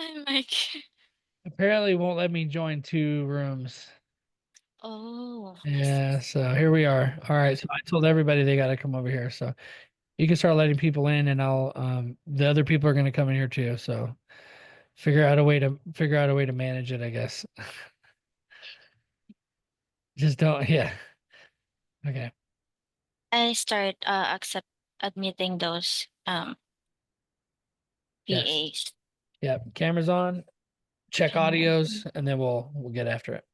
Hi, Mike. Apparently won't let me join 2 rooms. Oh. Yeah, so here we are. All right, so I told everybody they got to come over here. So you can start letting people in, and I'll the other people are going to come in here too. So figure out a way to manage it, I guess. Just don't, yeah. Okay. I start accept admitting those Yes. VAs. Yeah. Cameras on. Check Camera. audios, and then we'll get after it.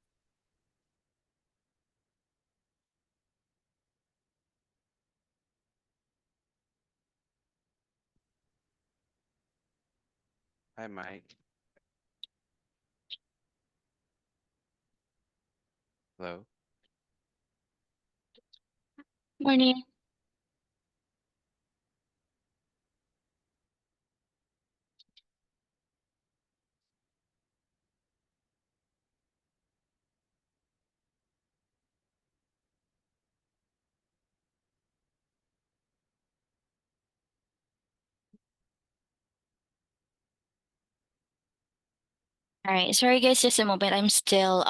Hi, Mike. Hello. Morning. All right, sorry guys, just a moment. I'm still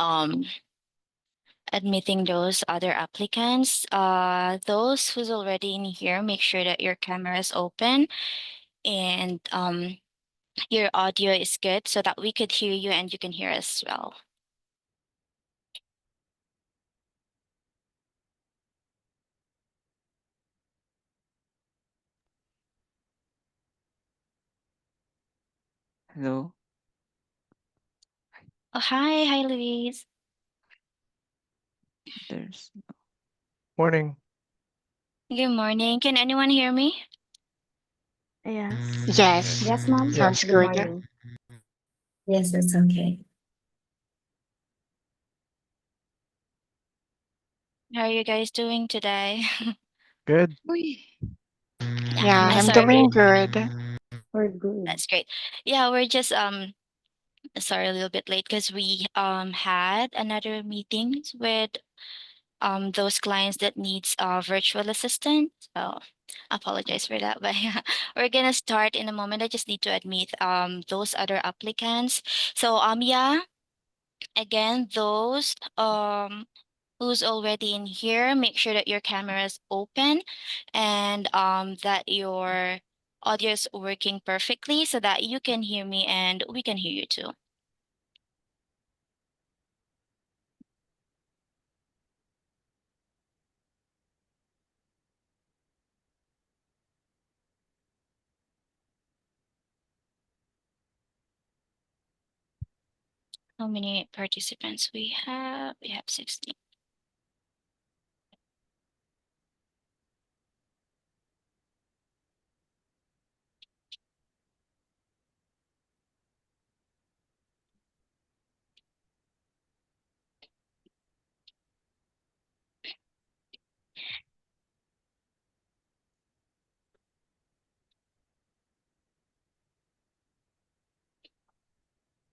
admitting those other applicants. Those who's already in here, make sure that your camera is open and your audio is good so that we could hear you and you can hear us well. Hello. Oh, hi, Louise. There's Morning. Good morning. Can anyone hear me? Yes. Yes. Yes, ma'am. Yes. Sounds Good good. morning. Yes, that's okay. How are you guys doing today? Good. Yeah, I I'm sorry. doing good. We're good. That's great. Yeah, we're just sorry a little bit late because we had another meetings with those clients that needs a virtual assistant. So apologize for that. But yeah, we're gonna start in a moment. I just need to admit those other applicants. So yeah, again, those who's already in here, make sure that your camera is open and that your audio is working perfectly so that you can hear me and we can hear you too. How many participants we have? We have 16.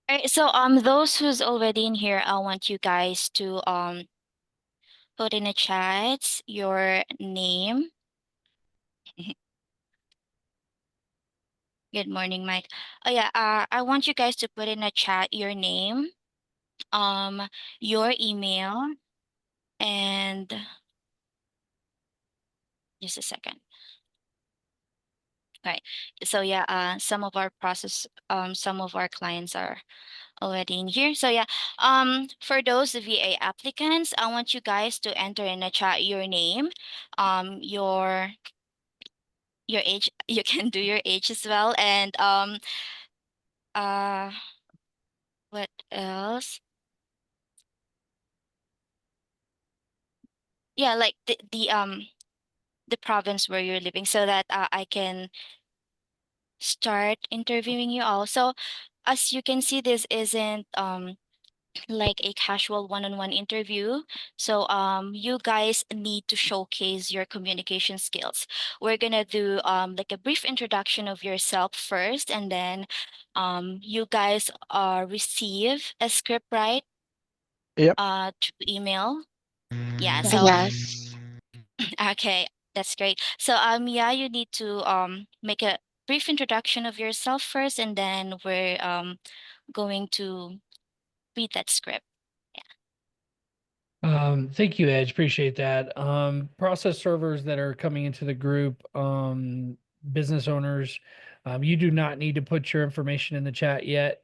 All right, so those who's already in here, I want you guys to put in the chat your name. Good morning, Mike. Oh yeah, I want you guys to put in a chat your name, your email, and just a second. Right. So yeah, some of our some of our clients are already in here. So yeah, for those VA applicants, I want you guys to enter in the chat your name, your age. You can do your age as well, and uh, what else? Yeah, like the province where you're living, so that I can start interviewing you all. So as you can see, this isn't like a casual one-on-one interview. So you guys need to showcase your communication skills. We're gonna do like a brief introduction of yourself first, and then you guys receive a script, right? Yep. To email. Yeah, so Yes. okay, that's great. So yeah, you need to make a brief introduction of yourself first, and then we're going to read that script. Thank you, Edge. Appreciate that. Process servers that are coming into the group, business owners, you do not need to put your information in the chat yet.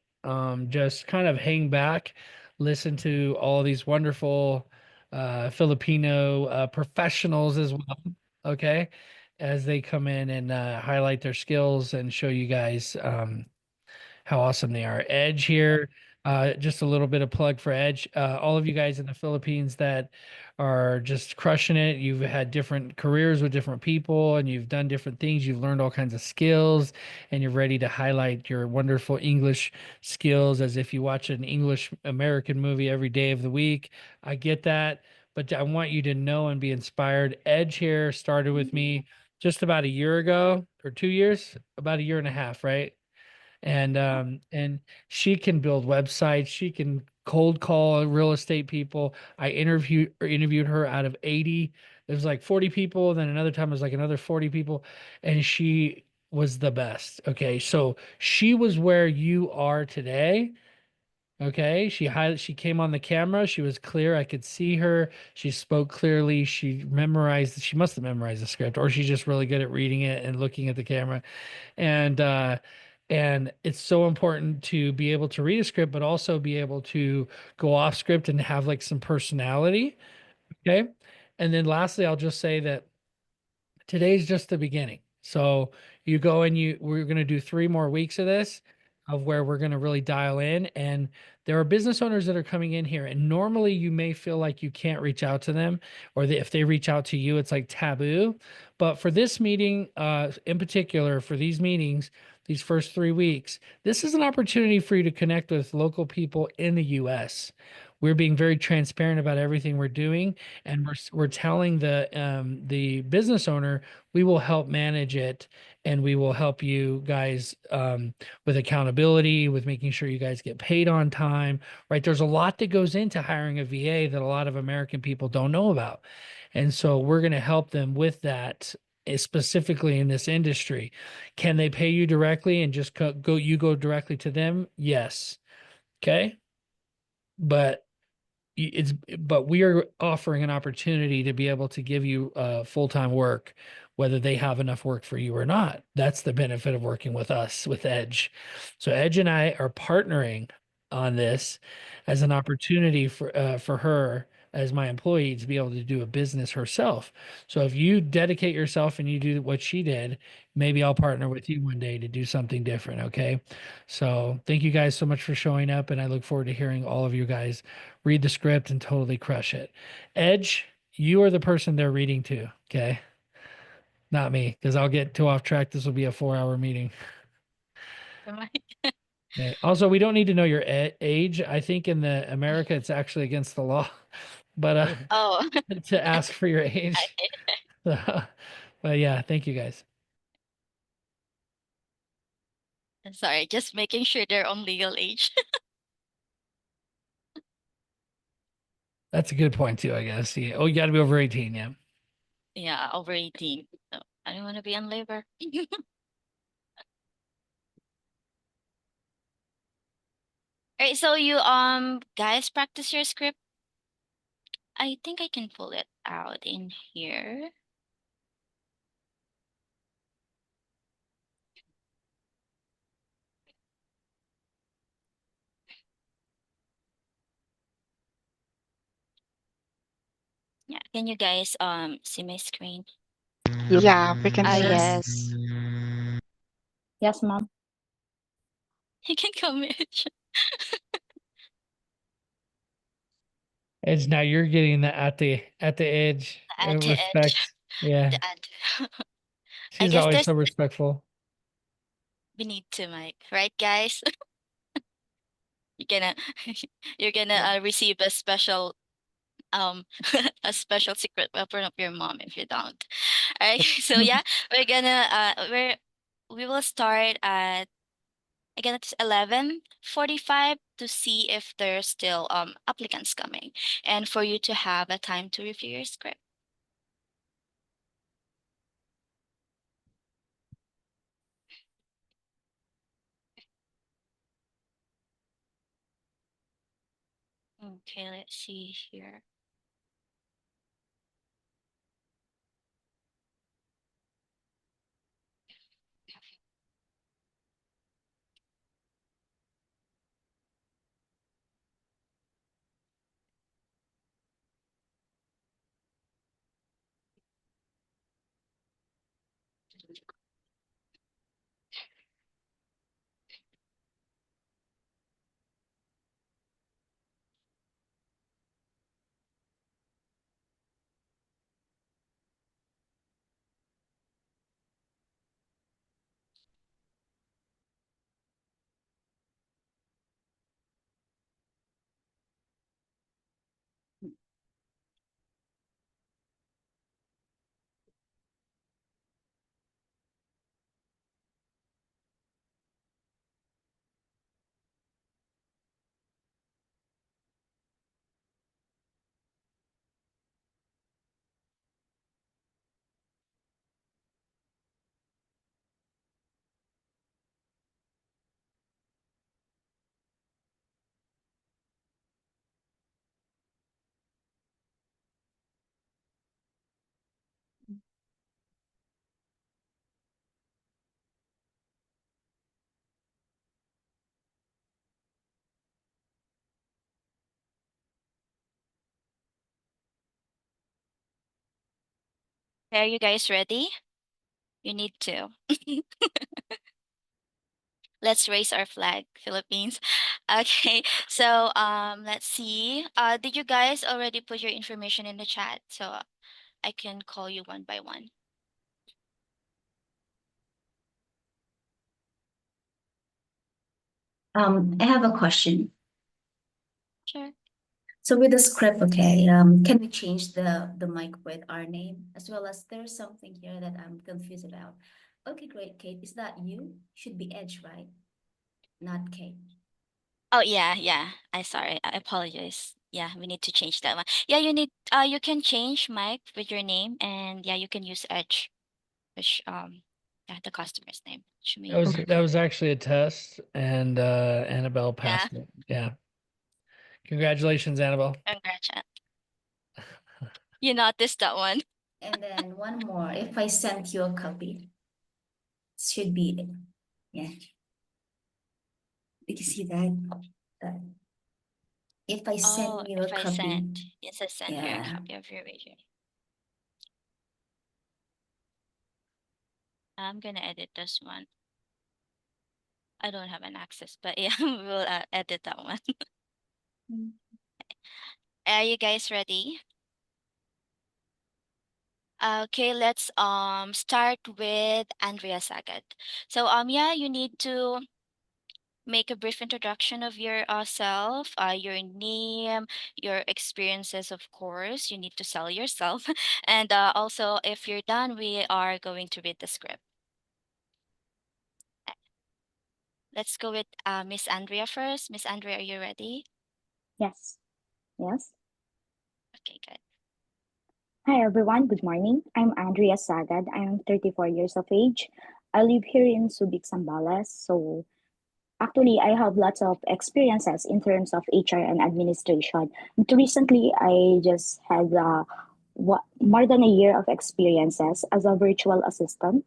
Just kind of hang back, listen to all these wonderful Filipino professionals as well. Okay, as they come in and highlight their skills and show you guys how awesome they are. Edge here, just a little bit of plug for Edge. All of you guys in the Philippines that are just crushing it. You've had different careers with different people and you've done different things. You've learned all kinds of skills and you're ready to highlight your wonderful English skills as if you watch an English American movie every day of the week. I get that, but I want you to know and be inspired. Edge here started with me just about a year ago or 2 years, about a year and a half, right? And she can build websites, she can cold call real estate people. I interviewed her out of 80. It was like 40 people, then another time it was like another 40 people, and she was the best. Okay, so she was where you are today. Okay, she came on the camera, she was clear, I could see her, she spoke clearly, she must have memorized the script, or she's just really good at reading it and looking at the camera. And it's so important to be able to read a script but also be able to go off script and have like some personality. Okay, and then lastly I'll just say that today's just the beginning. So you go and we're going to do 3 more weeks of this, of where we're going to really dial in. And there are business owners that are coming in here, and normally you may feel like you can't reach out to them, or if they reach out to you, it's like taboo. But for this meeting, in particular, for these meetings, these first 3 weeks, this is an opportunity for you to connect with local people in the US. We're being very transparent about everything we're doing, and we're telling the business owner we will help manage it, and we will help you guys with accountability, with making sure you guys get paid on time. Right? There's a lot that goes into hiring a VA that a lot of American people don't know about, and so we're going to help them with that. Specifically in this industry, can they pay you directly and just go directly to them? Yes. Okay. But but we are offering an opportunity to be able to give you full-time work, whether they have enough work for you or not. That's the benefit of working with us, with Edge. So Edge and I are partnering on this as an opportunity for her as my employee to be able to do a business herself. So if you dedicate yourself and you do what she did, maybe I'll partner with you one day to do something different. Okay. So thank you guys so much for showing up, and I look forward to hearing all of you guys read the script and totally crush it. Edge, you are the person they're reading to, okay? Not me, because I'll get too off track. This will be a 4-hour meeting. Okay. Also, we don't need to know your age. I think in the America, it's actually against the law, but Oh, to ask for your age. But yeah, thank you guys. sorry, just making sure they're on legal age. That's a good point too, I guess. Yeah. Oh, you got to be over 18. Yeah. Yeah, over 18. So I don't want to be on labor. All right, so you guys practice your script. I think I can pull it out in here. Yeah, can you guys see my screen? Yep. Yeah, we can see. Yes. Yes. Yes, mom. You can come in. Edge, now you're getting the at the edge At the edge. respect. Yeah. The end. She's guess always there's so respectful. we need to, Mike, right, guys? You're gonna you're gonna receive a special a special secret weapon of your mom if you don't. All right, so yeah, we're gonna we will start at, again, it's 11:45 to see if there's still applicants coming, and for you to have a time to review your script. Okay, let's see here. Are you guys ready? You need to. Let's raise our flag, Philippines. Okay, so let's see. Did you guys already put your information in the chat so I can call you one by one? I have a question. Sure. So with the script, okay, can we change the mic with our name as well as there's something here that I'm confused about. Okay, great, Kate. Is that you? Should be Edge, right? Not Kate. Oh yeah, yeah. I apologize. Yeah, we need to change that one. Yeah, you can change Mike with your name and yeah, you can use Edge, which yeah, the customer's name. Should That was be that was actually a test, and Annabelle yeah. passed it. Yeah. Congratulations, Annabelle. Congrats. You noticed that one. And then one more. If I sent you a copy, should be yeah. Did you see that? Uh, if I Oh, send you a if I copy, sent, yes, I sent you a yeah. copy of your video. I'm gonna edit this one. I don't have an access, but yeah, we'll edit that one. Are you guys ready? Okay, let's start with Andrea Sagat. So yeah, you need to make a brief introduction of your self, your name, your experiences, of course. You need to sell yourself. And also, if you're done, we are going to read the script. Let's go with Miss Andrea first. Miss Andrea, are you ready? Yes. Yes. Okay, good. Hi, everyone. Good morning. I'm Andrea Sagad. I'm 34 years of age. I live here in Subic, Zambales. So actually, I have lots of experiences in terms of HR and administration. But recently, I just had more than a year of experiences as a virtual assistant,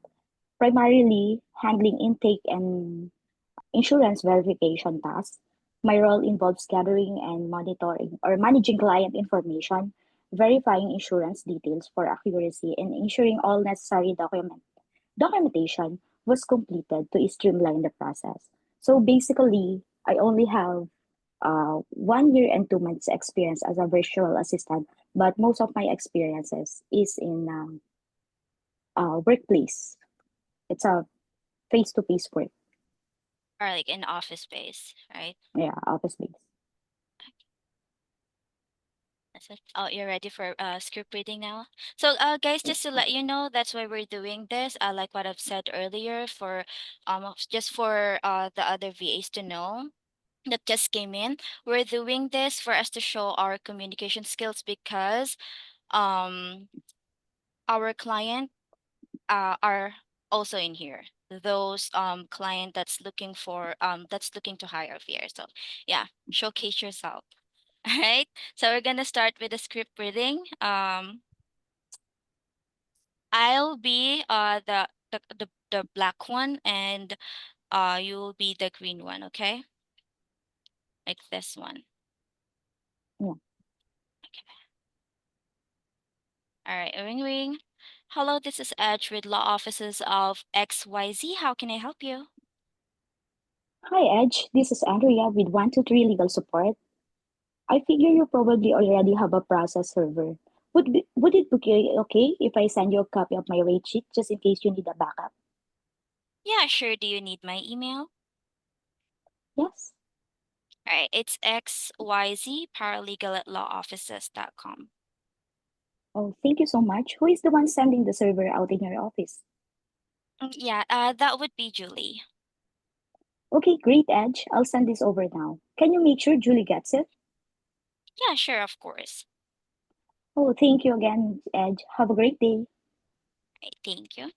primarily handling intake and insurance verification tasks. My role involves gathering and monitoring or managing client information, verifying insurance details for accuracy, and ensuring all necessary documentation was completed to streamline the process. So basically, I only have 1 year and 2 months experience as a virtual assistant, but most of my experiences is in workplace. It's a face-to-face work, Or like in office space, right? yeah, office based. That's it. Oh, you're ready for script reading now? So guys, just to let you know, that's why we're doing this. Like what I've said earlier, for just for the other VAs to know that just came in. We're doing this for us to show our communication skills because um our client are also in here. Those client that's looking for that's looking to hire VA. So yeah, showcase yourself. All right. So we're gonna start with the script reading. I'll be the black one, and you'll be the green one. Okay, like this one. Yeah. All right. Ring ring. Hello, this is Edge with law offices of XYZ. How can I help you? Hi, Edge. This is Andrea with 123 Legal Support. I figure you probably already have a process server. Would it be okay if I send you a copy of my rate sheet just in case you need a backup? Yeah, sure. Do you need my email? Yes. All right. It's XYZ paralegal at lawoffices.com. Oh, thank you so much. Who is the one sending the server out in your office? Yeah, that would be Julie. Okay, great, Edge. I'll send this over now. Can you make sure Julie gets it? Yeah, sure, of course. Oh, thank you again, Edge. Have a great day. Right, thank you.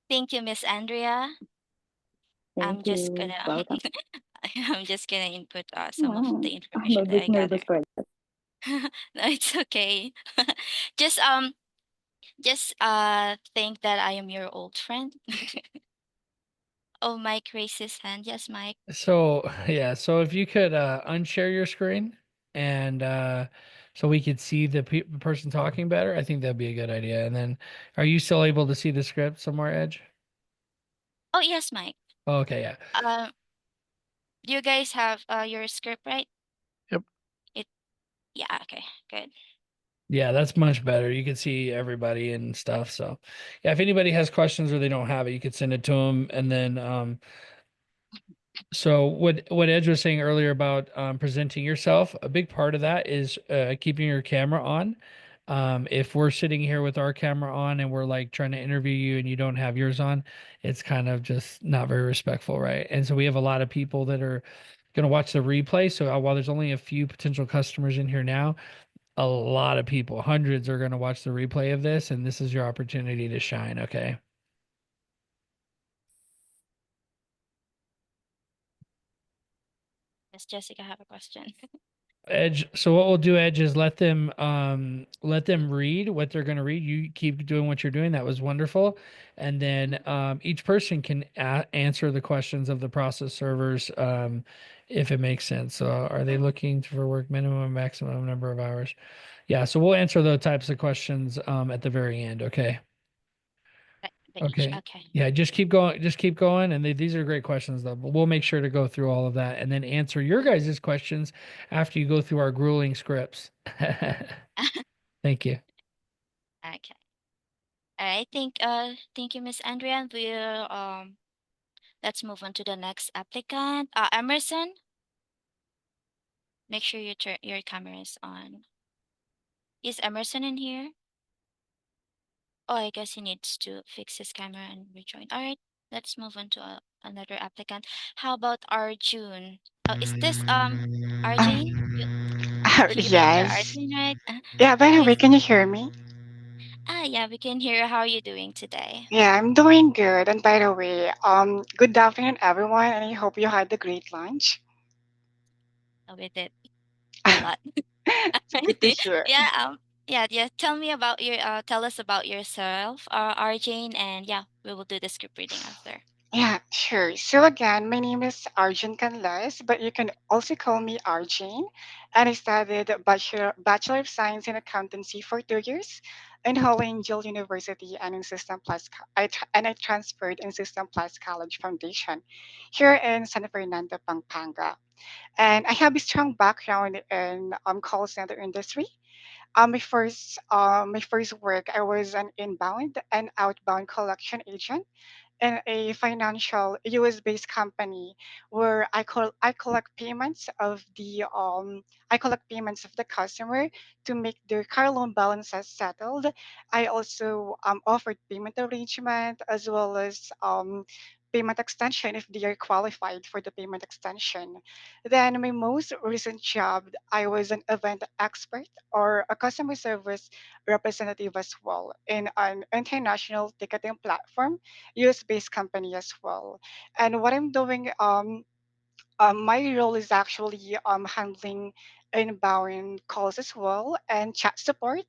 Thank you, Miss Andrea. I'm Thank just you. gonna Welcome. I'm just gonna input some of Wow, the I'm a information that bit I gathered. nervous for that. No, it's okay. Just think that I am your old friend. Oh, Mike raised his hand. Yes, Mike. So yeah, so if you could unshare your screen and so we could see the person talking better, I think that'd be a good idea. And then, are you still able to see the script somewhere, Edge? Oh, yes, Mike. Oh, okay, yeah. Do you guys have your script right? Yep. It Yeah, okay, good. Yeah, that's much better. You can see everybody and stuff. So, yeah, if anybody has questions or they don't have it, you could send it to them. And then, so what Edge was saying earlier about presenting yourself, a big part of that is keeping your camera on. If we're sitting here with our camera on and we're like trying to interview you and you don't have yours on, it's kind of just not very respectful, right? And so we have a lot of people that are going to watch the replay. So while there's only a few potential customers in here now, a lot of people, hundreds are going to watch the replay of this, and this is your opportunity to shine, okay? Miss Jessica have a question. Edge, so what we'll do, Edge, is let them read what they're going to read. You keep doing what you're doing. That was wonderful. And then each person can answer the questions of the process servers if it makes sense. So are they looking for work minimum, maximum number of hours? Yeah, so we'll answer those types of questions at the very end, okay? Okay. Okay. Yeah, just keep going. And these are great questions though, but we'll make sure to go through all of that and then answer your guys' questions after you go through our grueling scripts. Thank you. Okay. All right. Thank you, Miss Andrea. And we'll let's move on to the next applicant. Emerson, make sure your camera is on. Is Emerson in here? Oh, I guess he needs to fix his camera and rejoin. All right. Let's move on to another applicant. How about Arjun? Oh, is this Arjun? You guys are Yes. Arjun, right? Yeah, by the way, Nice. can you hear me? Yeah, we can hear. How are you doing today? Yeah, I'm doing good. And by the way, good afternoon, everyone, and I hope you had a great lunch. We did a lot. It's good to hear. Yeah, yeah. Tell us about yourself, Arjane, and yeah, we will do the script reading after. Yeah, sure. So again, my name is Arjun Canlas, but you can also call me Arjane. And I studied Bachelor of Science in Accountancy for 2 years in Holy Angel University and in System Plus. And I transferred in System Plus College Foundation here in San Fernando, Pampanga. And I have a strong background in call center industry. My first work, I was an inbound and outbound collection agent in a financial US-based company where I collect payments of the customer to make their car loan balances settled. I also offered payment arrangement as well as payment extension if they are qualified for the payment extension. Then my most recent job, I was an event expert or a customer service representative as well in an international ticketing platform US based company as well. And what I'm doing my role is actually handling inbound calls as well and chat support.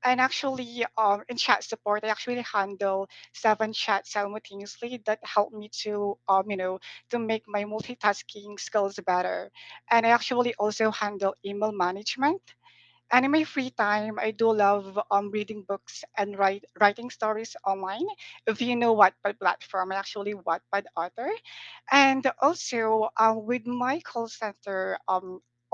And actually, in chat support, I actually handle 7 chats simultaneously that help me to, to make my multitasking skills better. And I actually also handle email management. And in my free time, I do love reading books and writing stories online. If you know Wattpad platform, I'm actually Wattpad author. And also with my call center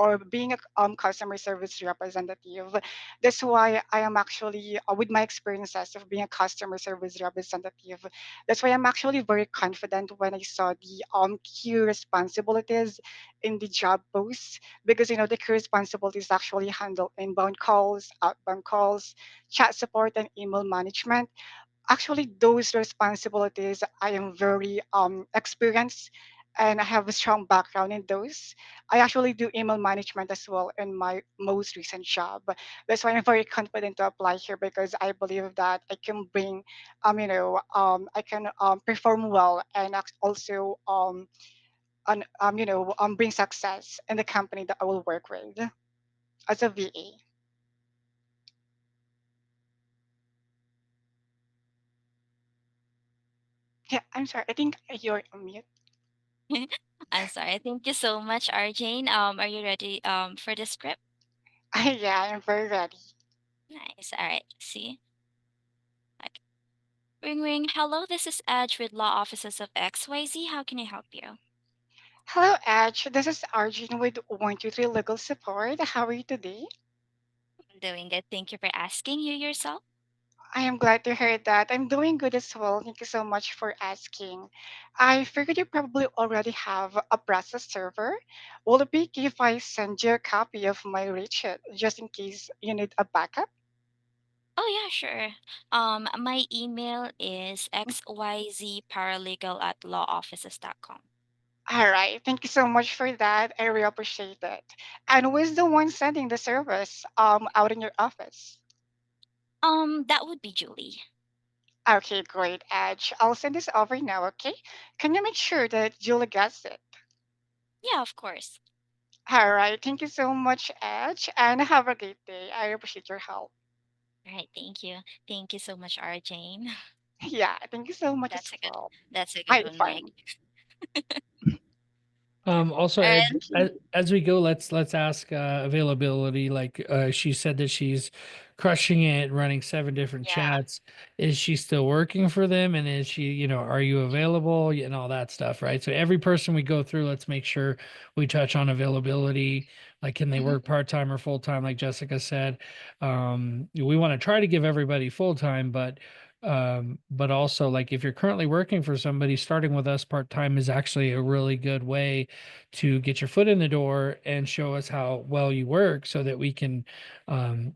or being a customer service representative, that's why I am actually with my experiences of being a customer service representative. That's why I'm actually very confident when I saw the key responsibilities in the job post because the key responsibilities actually handle inbound calls, outbound calls, chat support, and email management. Actually, those responsibilities I am very experienced and I have a strong background in those. I actually do email management as well in my most recent job. That's why I'm very confident to apply here because I believe that I can bring, I can perform well and also bring success in the company that I will work with as a VA. Yeah, I'm sorry. I think you're on mute. I'm sorry. Thank you so much, Arjane. Are you ready for the script? Yeah, I'm very ready. Nice. All right. See. Okay. Ring ring. Hello, this is Edge with Law Offices of XYZ. How can I help you? Hello, Edge. This is Arjun with 123 Legal Support. How are you today? I'm doing good. Thank you for asking. You yourself? I am glad to hear that. I'm doing good as well. Thank you so much for asking. I figured you probably already have a process server. Will it be okay if I send you a copy of my reach it just in case you need a backup? Oh yeah, sure. My email is xyzparalegal at lawoffices.com. All right. Thank you so much for that. I really appreciate it. And who is the one sending the service out in your office? That would be Julie. Okay, great, Edge. I'll send this over now, okay? Can you make sure that Julie gets it? Yeah, of course. All right. Thank you so much, Edge, and have a great day. I appreciate your help. All right, thank you. Thank you so much, Arjane. Yeah, thank you so much as That's a good well. that's a good Hi, one, Mike. fun. Also, All Edge, right. as we go, let's ask availability. Like she said that she's crushing it, running 7 different Yeah. chats. Is she still working for them? And is she, are you available? And all that stuff, right? So every person we go through, let's make sure we touch on availability. Like, can they Mhm. work part-time or full-time? Like Jessica said, we want to try to give everybody full-time, but also like if you're currently working for somebody, starting with us part-time is actually a really good way to get your foot in the door and show us how well you work so that we can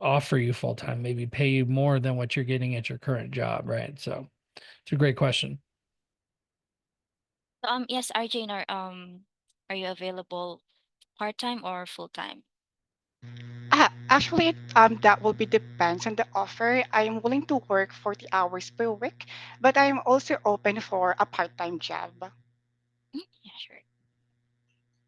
offer you full time, maybe pay you more than what you're getting at your current job, right? So it's a great question. Yes, Arjane, are you available part-time or full-time? Actually, that will be depends on the offer. I'm willing to work 40 hours per week, but I'm also open for a part-time job. Yeah, sure.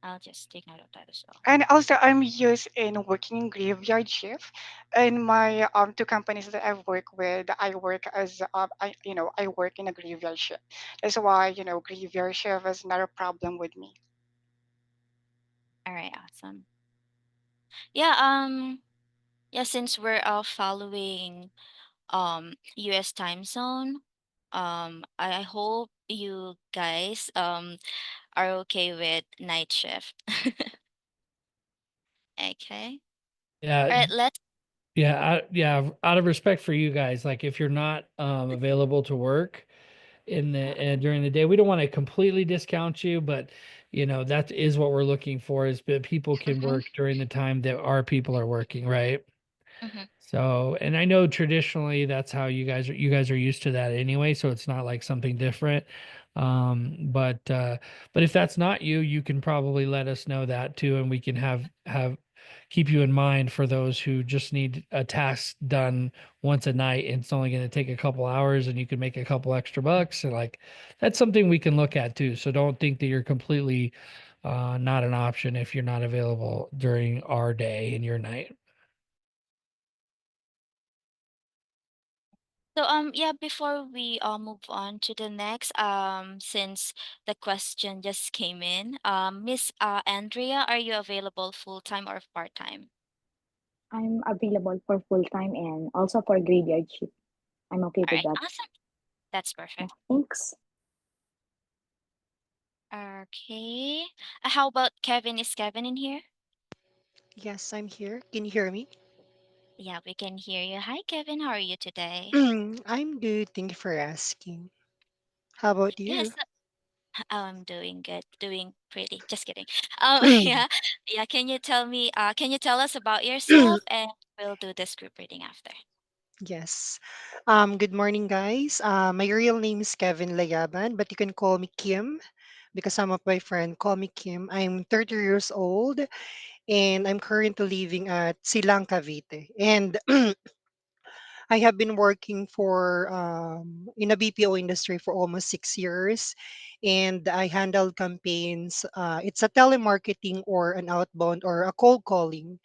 I'll just take note of that as well. And also, I'm used in working in graveyard shift. In my 2 companies that I've worked with, I work as I work in a graveyard shift. That's why graveyard shift is not a problem with me. All right, awesome. Yeah, yeah, since we're following US time zone, I hope you guys are okay with night shift. Okay. All Yeah, right, let's yeah. Out of respect for you guys, like if you're not available to work in the during the day, we don't want to completely discount you, but that is what we're looking for is that people can mm-hmm, work during the time that our people are working, right? mm-hmm. So, and I know traditionally that's how you guys are used to that anyway, so it's not like something different. But if that's not you, you can probably let us know that too, and we can have keep you in mind for those who just need a task done once a night and it's only going to take a couple hours and you can make a couple extra bucks and like that's something we can look at too. So don't think that you're completely not an option if you're not available during our day and your night. So yeah, before we move on to the next, since the question just came in, Miss Andrea, are you available full-time or part-time? I'm available for full-time and also for graveyard shift. I'm okay All with right, that. awesome. That's Yeah, perfect. thanks. Okay. How about Kevin? Is Kevin in here? Yes, I'm here. Can you hear me? Yeah, we can hear you. Hi, Kevin. How are you today? I'm good. Thank you for asking. How about Yes, you? I'm doing good, doing pretty. Just kidding. Yeah, yeah. Can you tell us about yourself, and we'll do the script reading after. Yes. Good morning, guys. My real name is Kevin Layaban, but you can call me Kim because some of my friends call me Kim. I'm 30 years old and I'm currently living at Silang, Cavite. And I have been working for in a BPO industry for almost 6 years, and I handle campaigns. It's a telemarketing or an outbound or a cold calling.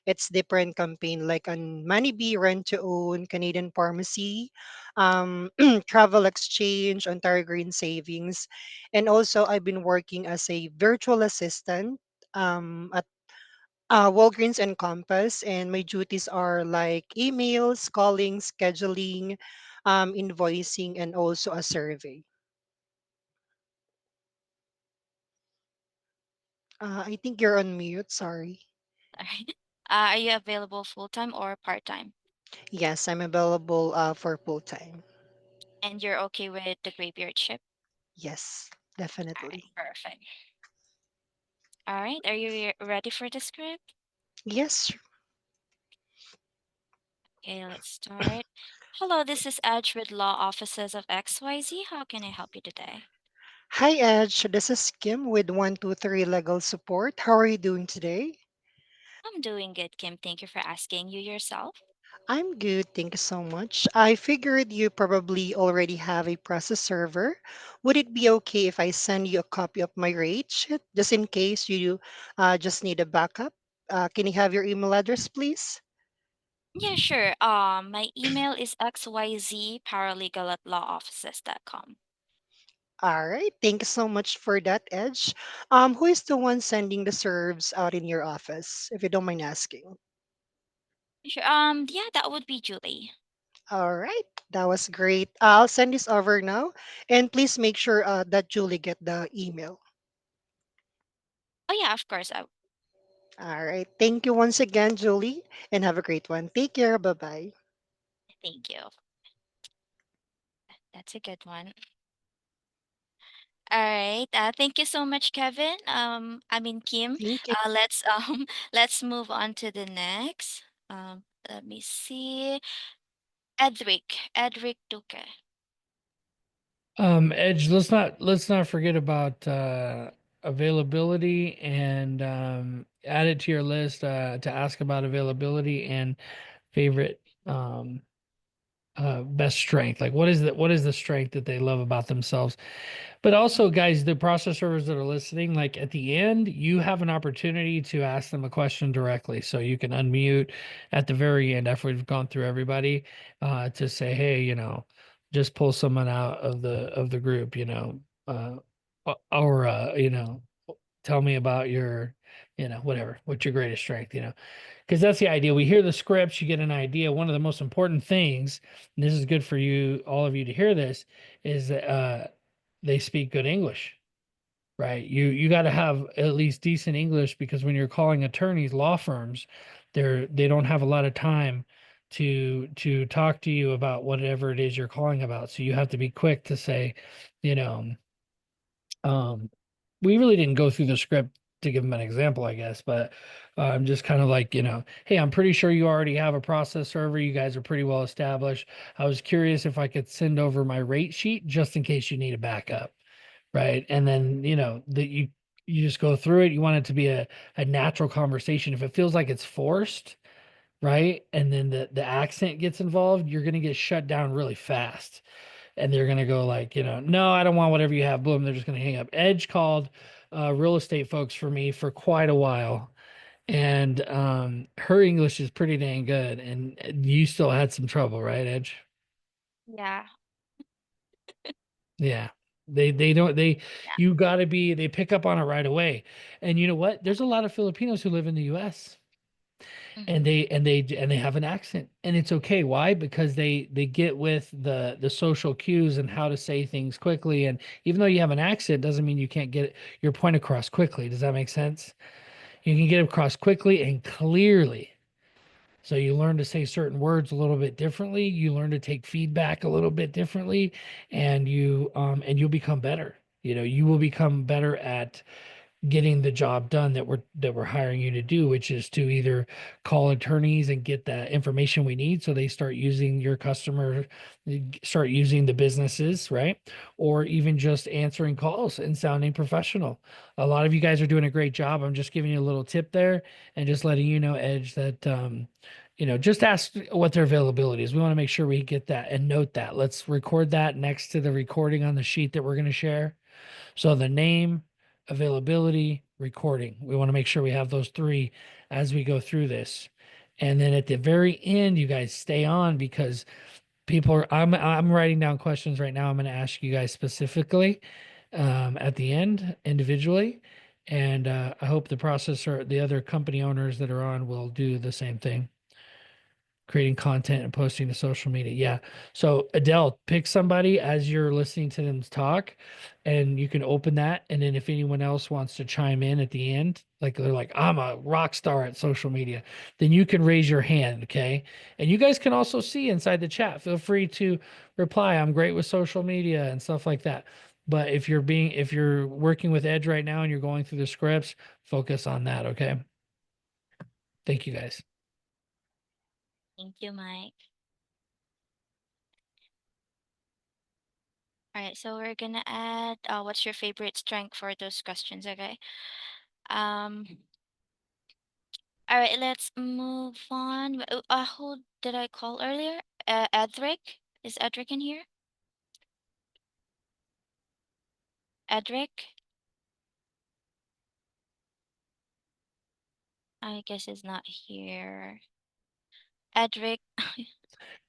It's different campaign like on Money Rent to Own, Canadian Pharmacy, Travel Exchange, Ontario Green Savings, and also I've been working as a virtual assistant at Walgreens and Compass, and my duties are like emails, calling, scheduling, invoicing, and also a survey. I think you're on mute. Sorry. Sorry. Are you available full-time or part-time? Yes, I'm available for full time. And you're okay with the graveyard shift? Yes, All right, definitely. perfect. All right, are you ready for the script? Yes. Okay, let's start. Hello, this is Edge with Law Offices of XYZ. How can I help you today? Hi, Edge. This is Kim with 123 Legal Support. How are you doing today? I'm doing good, Kim. Thank you for asking. You yourself? I'm good, thank you so much. I figured you probably already have a process server. Would it be okay if I send you a copy of my rate sheet just in case you just need a backup? Can you have your email address, please? Yeah, sure. My email is xyzparalegal@lawoffices.com. All right, thank you so much for that, Edge. Who is the one sending the serves out in your office, if you don't mind asking? Sure. Yeah, that would be Julie. All right, that was great. I'll send this over now, and please make sure that Julie get the email. Oh yeah, of course. All right. Thank you once again, Julie, and have a great one. Take care. Bye bye. Thank you. That's a good one. All right. Thank you so much, Kevin. I mean Kim. Thank you. Let's let's move on to the next. Let me see. Edric Duque. Edge, let's not forget about availability and add it to your list to ask about availability and favorite best strength. Like what is the strength that they love about themselves? But also, guys, the process servers that are listening, like at the end, you have an opportunity to ask them a question directly. So you can unmute at the very end after we've gone through everybody to say, hey, just pull someone out of the group, or tell me about your, whatever, what's your greatest strength, because that's the idea. We hear the scripts, you get an idea. One of the most important things, and this is good for you, all of you, to hear this, is that they speak good English, right? You got to have at least decent English because when you're calling attorneys, law firms, they don't have a lot of time to talk to you about whatever it is you're calling about. So you have to be quick to say, you know, um, we really didn't go through the script to give them an example, I guess, but I'm just kind of like, hey, I'm pretty sure you already have a process server. You guys are pretty well established. I was curious if I could send over my rate sheet just in case you need a backup, right? And then, that you just go through it. You want it to be a natural conversation. If it feels like it's forced, right? And then the accent gets involved, you're gonna get shut down really fast and they're gonna go like, no, I don't want whatever you have. Boom, they're just gonna hang up. Edge called real estate folks for me for quite a while. And her English is pretty dang good. And you still had some trouble, right, Edge? Yeah. Yeah. They don't Yeah. you gotta be they pick up on it right away. And you know what? There's a lot of Filipinos who live in the US and Mhm. they have an accent, and it's okay. Why? Because they get with the social cues and how to say things quickly. And even though you have an accent doesn't mean you can't get your point across quickly. Does that make sense? You can get across quickly and clearly. So you learn to say certain words a little bit differently. You learn to take feedback a little bit differently, and you'll become better. You know, you will become better at getting the job done that we're hiring you to do, which is to either call attorneys and get the information we need so they start using your customer, start using the businesses, right? Or even just answering calls and sounding professional. A lot of you guys are doing a great job. I'm just giving you a little tip there and just letting you know, Edge, that just ask what their availability is. We want to make sure we get that and note that. Let's record that next to the recording on the sheet that we're going to share. So the name, availability, recording. We want to make sure we have those three as we go through this. And then at the very end, you guys stay on because I'm writing down questions right now. I'm going to ask you guys specifically at the end individually. And I hope the processor, the other company owners that are on will do the same thing. Creating content and posting to social media. Yeah. So Adele, pick somebody as you're listening to them talk, and you can open that. And then if anyone else wants to chime in at the end, like they're like, I'm a rock star at social media, then you can raise your hand. Okay. And you guys can also see inside the chat. Feel free to reply. I'm great with social media and stuff like that. But if you're working with Edge right now and you're going through the scripts, focus on that. Okay. Thank you guys. Thank you, Mike. All right, so we're gonna add what's your favorite strength for those questions, okay? Um, all right, let's move on. Who did I call earlier? Edric? Is Edric in here? Edric? I guess he's not here. Edric.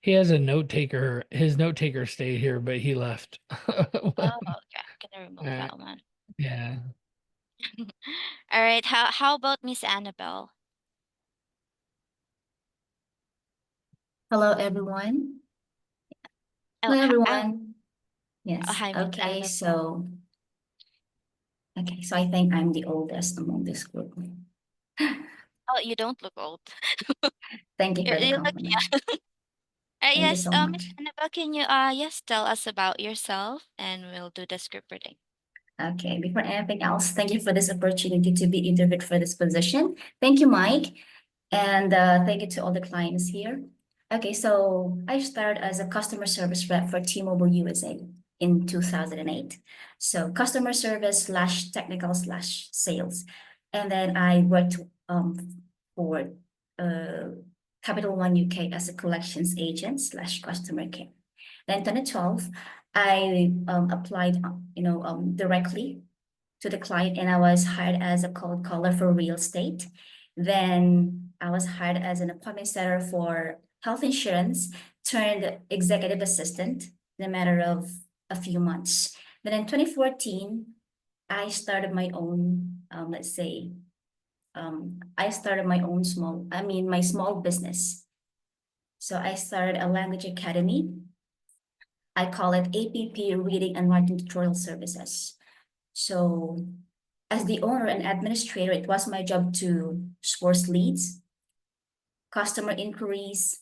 He has a note taker. His note taker stayed here, but he left. Oh, okay. I'm gonna remove Uh, that one. yeah. All right, how about Miss Annabelle? Hello, everyone. Oh, Hello, hi, everyone. Yes. hi, Miss Okay. Annabelle. So I think I'm the oldest among this group. Oh, you don't look old. Thank you for the You look compliment. young. Thank you Yes, so Miss much. Annabelle, can you yes tell us about yourself and we'll do the script reading. Okay, before anything else, thank you for this opportunity to be interviewed for this position. Thank you, Mike. And thank you to all the clients here. Okay, so I started as a customer service rep for T-Mobile USA in 2008. So customer service slash technical slash sales. And then I worked for Capital One UK as a collections agent slash customer care. Then 2012, I applied, directly to the client, and I was hired as a cold caller for real estate. Then I was hired as an appointment setter for health insurance, turned executive assistant in a matter of a few months. Then in 2014, I started my own, I started my own my small business. So I started a language academy. I call it APP Reading and Writing Tutorial Services. So as the owner and administrator, it was my job to source leads, customer inquiries,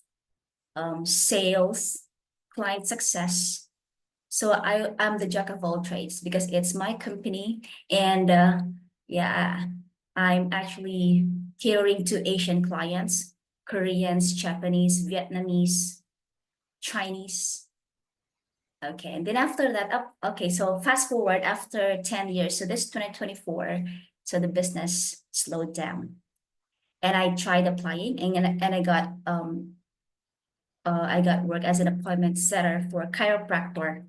sales, client success. So I'm the jack of all trades because it's my company. And I'm actually catering to Asian clients, Koreans, Japanese, Vietnamese, Chinese. Okay, and then after that, so fast forward after 10 years, so this 2024, so the business slowed down. And I tried applying and I got work as an appointment setter for a chiropractor.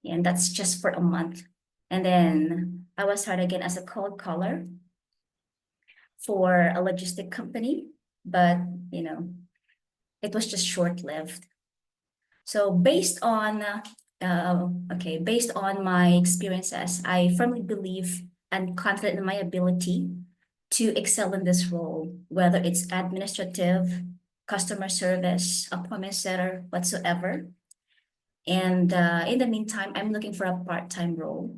And that's just for a month. And then I was hired again as a cold caller for a logistic company, but you know, it was just short-lived. So based on based on my experiences, I firmly believe and confident in my ability to excel in this role, whether it's administrative, customer service, appointment setter, whatsoever. And in the meantime, I'm looking for a part-time role.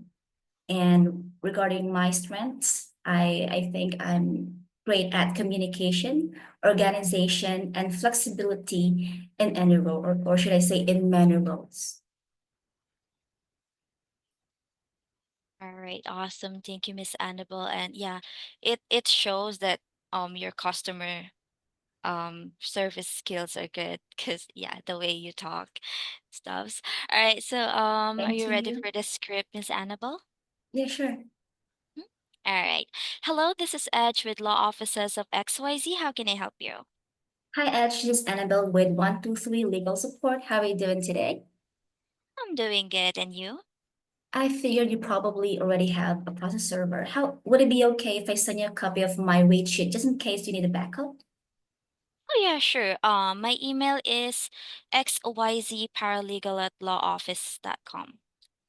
And regarding my strengths, I think I'm great at communication, organization, and flexibility in any role, or should I say in many roles. All right, awesome. Thank you, Miss Annabelle. And yeah, it shows that your customer service skills are good because yeah, the way you talk stuffs. All right, so are Thank you ready you. for the script, Miss Annabelle? Yeah, sure. Mhm. All right. Hello, this is Edge with Law Offices of XYZ. How can I help you? Hi, Edge. This is Annabelle with 123 Legal Support. How are you doing today? I'm doing good, and you? I figured you probably already have a process server. How would it be okay if I send you a copy of my rate sheet just in case you need a backup? Oh yeah, sure. My email is xyzparalegal@lawoffice.com.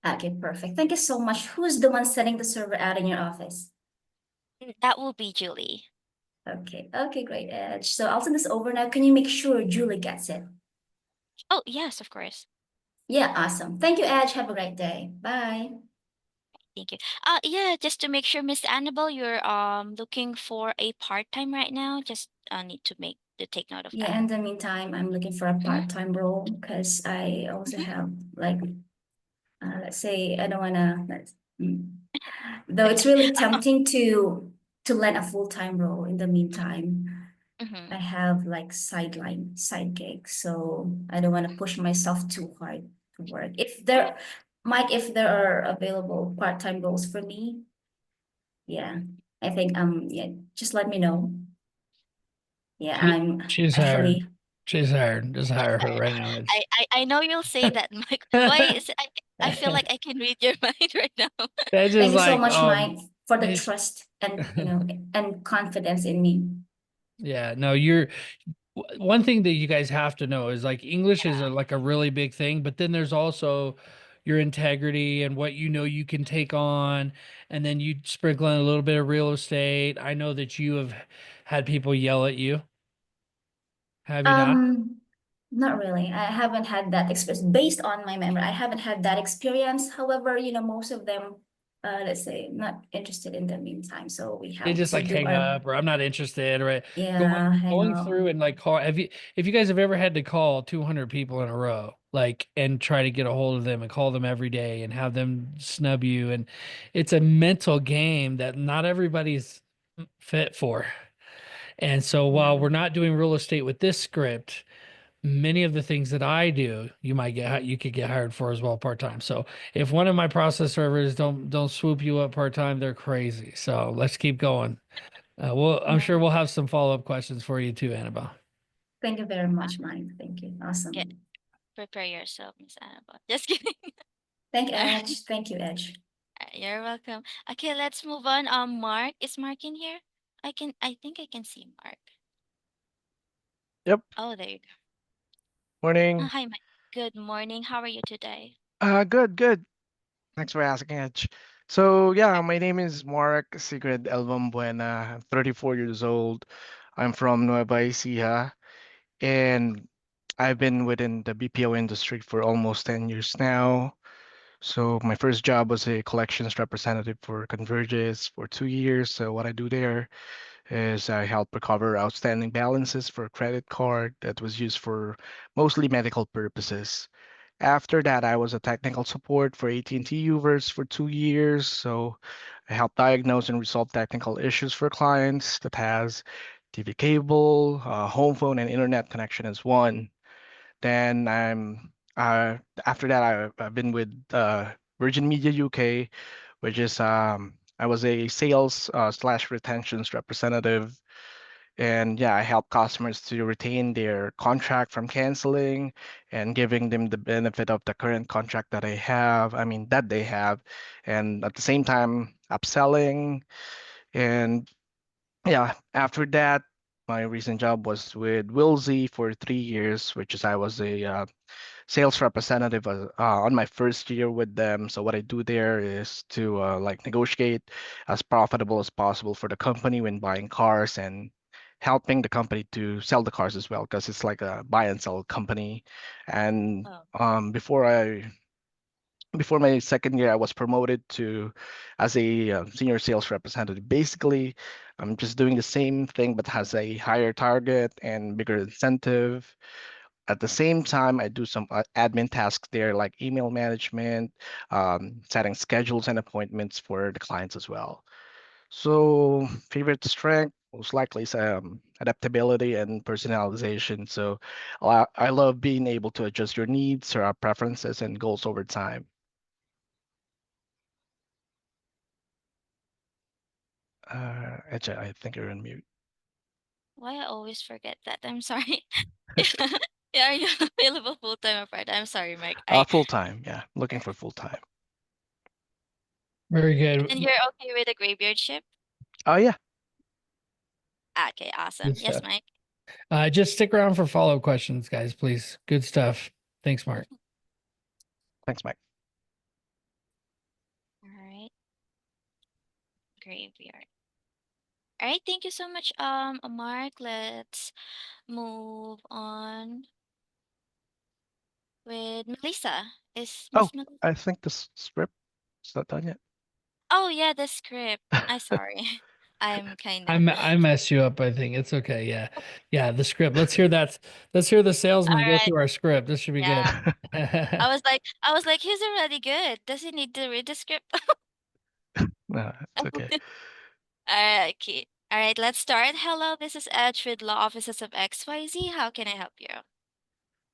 Okay, perfect. Thank you so much. Who's the one setting the server out in your office? That will be Julie. Okay, great, Edge. So I'll send this over now. Can you make sure Julie gets it? Oh yes, of course. Yeah, awesome. Thank you, Edge. Have a great day. Bye. Thank you. Yeah, just to make sure, Miss Annabelle, you're looking for a part-time right now. Just need to take note of that. Yeah, in the meantime, I'm looking for a Mhm, part-time role because I also mhm. have like, let's say I don't wanna, though it's really tempting to land a full-time role in the meantime. I Mhm. have like side gigs, so I don't want to push myself too hard to work. If there are available part-time roles for me, yeah, I think yeah, just let me know. Yeah, She, I'm she's hired. actually She's hired. Just hire her right now. I know you'll say that, Mike. Why is I feel like I can read your mind right now. That's thank just you so like much, Mike, for the it's- trust and and confidence in me. yeah, no, one thing that you guys have to know is like English is like a really big thing, but then there's also your integrity and what you know you can take on, and then you sprinkle in a little bit of real estate. I know that you have had people yell at you. Have you not? Not really. I haven't had that experience based on my memory. I haven't had that experience. However, most of them, let's say, not interested in the meantime. So we They have just to like do hang our, up or I'm not interested, right? Going yeah, hang going up. through and like call if you guys have ever had to call 200 people in a row, like and try to get a hold of them and call them every day and have them snub you, and it's a mental game that not everybody's fit for. And so while Yeah. we're not doing real estate with this script, many of the things that I do, you could get hired for as well part-time. So if one of my process servers don't swoop you up part-time, they're crazy. So let's keep going. I'm Yeah. sure we'll have some follow-up questions for you too, Annabelle. Thank you very much, Mike. Thank you. Get Awesome. prepare yourself, Miss Annabelle. Just kidding. Thank you, All right. Edge. Thank you, Edge. You're welcome. Okay, let's move on. Mark, is Mark in here? I think I can see Mark. Yep. Oh, there you go. Morning. Hi, Mike. Good morning. How are you today? Good, good. Thanks for asking, Edge. So yeah, my name is Mark Sigrid Elvam Buena. I'm 34 years old. I'm from Nueva Ecija, and I've been within the BPO industry for almost 10 years now. So my first job was a collections representative for Convergys for 2 years. So what I do there is I help recover outstanding balances for a credit card that was used for mostly medical purposes. After that, I was a technical support for AT&T Uverse for 2 years. So I help diagnose and resolve technical issues for clients that has TV cable, home phone, and internet connection as one. Then after that I've been with Virgin Media UK, which is I was a sales slash retentions representative, And yeah, I help customers to retain their contract from canceling and giving them the benefit of the current contract that I have, I mean, that they have. And at the same time, upselling. And yeah, after that, my recent job was with Wilsey for 3 years, which is I was a sales representative on my first year with them. So what I do there is to like negotiate as profitable as possible for the company when buying cars and helping the company to sell the cars as well, because it's like a buy and sell company. And Oh, before my second year, I was promoted to as a senior sales representative. Basically, I'm just doing the same thing but has a higher target and bigger incentive. At the same time, I do some admin tasks there, like email management, setting schedules and appointments for the clients as well. So, favorite strength most likely is adaptability and personalization. So, I love being able to adjust your needs or preferences and goals over time. Echa, I think you're on mute. why I always forget that? I'm sorry. Yeah, are you available full time or part? I'm sorry, Mike. Full time, yeah, looking for full time. Very good. And you're okay with a graveyard shift? Oh yeah, Okay, awesome. Good Yes, stuff. Mike. Just stick around for follow-up questions, guys, please. Good stuff. Thanks, Mark. thanks, Mike. All right. Graveyard. All right, thank you so much, Mark. Let's move on with Melissa. Is Oh, Miss Melissa? I think this script is not done yet. Oh yeah, the script. I sorry. I'm kind of. I mess you up, I think. It's okay. Yeah. Yeah, the script. Let's hear that. Let's hear the salesman All go right. through our script. This should be good. Yeah. I was like, he's already good. Does he need to read the script? No, it's okay. Okay. All right, let's start. Hello, this is Edge with Law Offices of XYZ. How can I help you?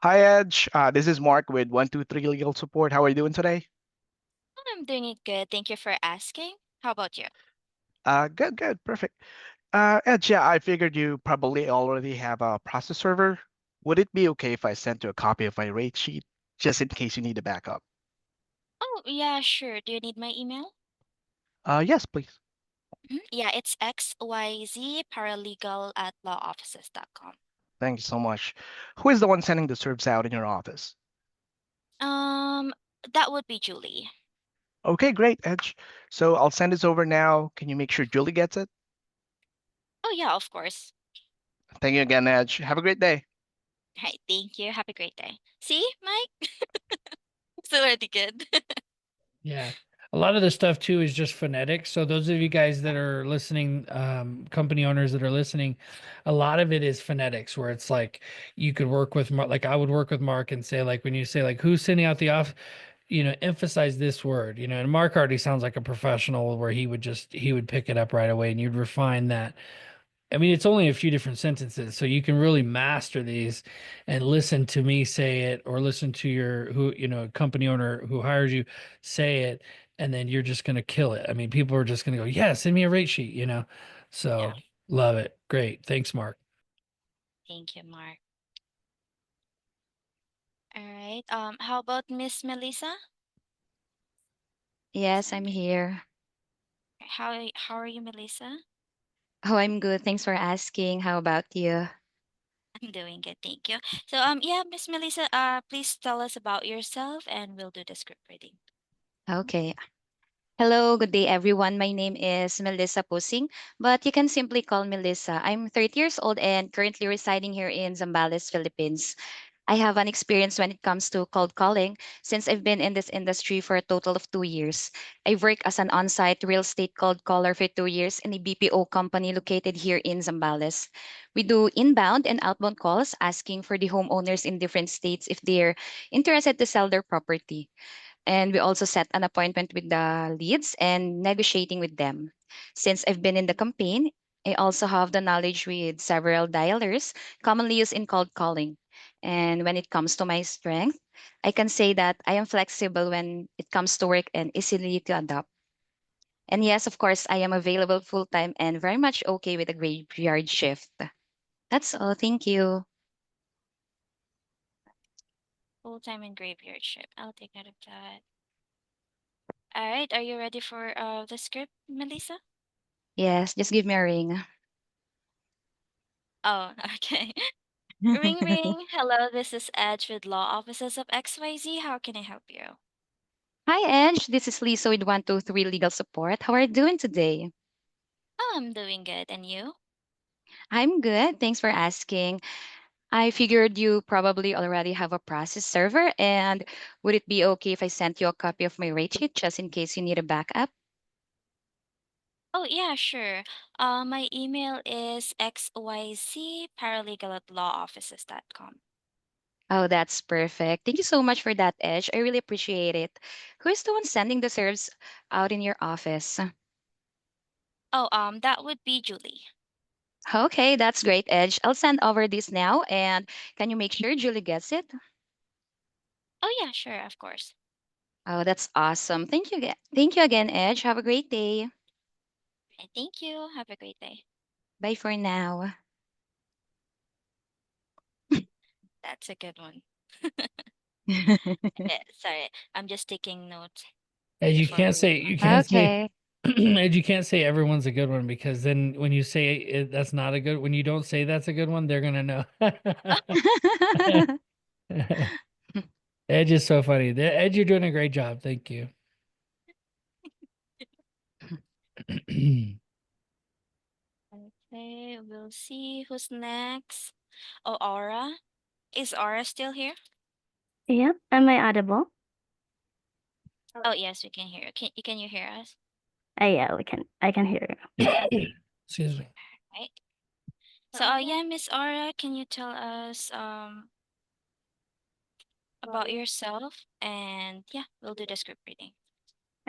Hi, Edge. This is Mark with 123 Legal Support. How are you doing today? I'm doing it good. Thank you for asking. How about you? Good, good, perfect. Edge, yeah, I figured you probably already have a process server. Would it be okay if I sent you a copy of my rate sheet, just in case you need a backup? Oh, yeah, sure. Do you need my email? Yes, please. Yeah, it's xyzparalegal at lawoffices.com. Thank you so much. Who is the one sending the serves out in your office? Um, that would be Julie. Okay, great, Edge. So I'll send this over now. Can you make sure Julie gets it? Oh, yeah, of course. Thank you again, Edge. Have a great day. Right, thank you. Have a great day. See, Mike? It's already good. Yeah. A lot of the stuff too is just phonetics. So those of you guys that are listening, company owners that are listening, a lot of it is phonetics where it's like you could work with Mark, like I would work with Mark and say like when you say like who's sending out the off, emphasize this word, and Mark already sounds like a professional where he would pick it up right away and you'd refine that. I mean, it's only a few different sentences, so you can really master these and listen to me say it or listen to your company owner who hires you say it, and then you're just gonna kill it. I mean, people are just gonna go, yeah, send me a rate sheet. So Yeah, love it. Great. Thanks, Mark. thank you, Mark. All right. How about Miss Melissa? Yes, I'm here. How are you, Melissa? Oh, I'm good. Thanks for asking. How about you? I'm doing good, thank you. So yeah, Miss Melissa, please tell us about yourself and we'll do the script reading. Okay. Hello, good day, everyone. My name is Melissa Pusing, but you can simply call me Lisa. I'm 30 years old and currently residing here in Zambales, Philippines. I have an experience when it comes to cold calling since I've been in this industry for a total of 2 years. I've worked as an on site real estate cold caller for 2 years in a BPO company located here in Zambales. We do inbound and outbound calls asking for the homeowners in different states if they're interested to sell their property. And we also set an appointment with the leads and negotiating with them. Since I've been in the campaign, I also have the knowledge with several dialers commonly used in cold calling. And when it comes to my strength, I can say that I am flexible when it comes to work and easily to adapt. And yes, of course, I am available full time and very much okay with a graveyard shift. That's all. Thank you. Full-time and graveyard shift. I'll take note of that. All right, are you ready for the script, Melissa? Yes, just give me a ring. Oh, okay. Ring ring. Hello, this is Edge with Law Offices of XYZ. How can I help you? Hi, Edge. This is Lisa with 123 Legal Support. How are you doing today? Oh, I'm doing good. And you? I'm good. Thanks for asking. I figured you probably already have a process server, and would it be okay if I sent you a copy of my rate sheet just in case you need a backup? Oh, yeah, sure. My email is xyzparalegal at lawoffices.com. Oh, that's perfect. Thank you so much for that, Edge. I really appreciate it. Who is the one sending the serves out in your office? Oh, that would be Julie. Okay, that's great, Edge. I'll send over this now, and can you make sure Julie gets it? Oh, yeah, sure, of course. Oh, that's awesome. Thank you. Thank you again, Edge. Have a great day. And thank you. Have a great day. Bye for now. That's a good one. Sorry, I'm just taking notes And you before can't we. say you can't say Okay. and you can't say everyone's a good one because then when you say that's not a good when you don't say that's a good one, they're gonna know. Edge is so funny. Edge, you're doing a great job. Thank you. Okay, we'll see who's next. Oh, Aura. Is Aura still here? Yep. Am I audible? Oh, yes, we can hear you. Can you hear us? Yeah, we can. I can hear you. Excuse me. Right. So, yeah, Miss Aura, can you tell us about yourself? And yeah, we'll do the script reading.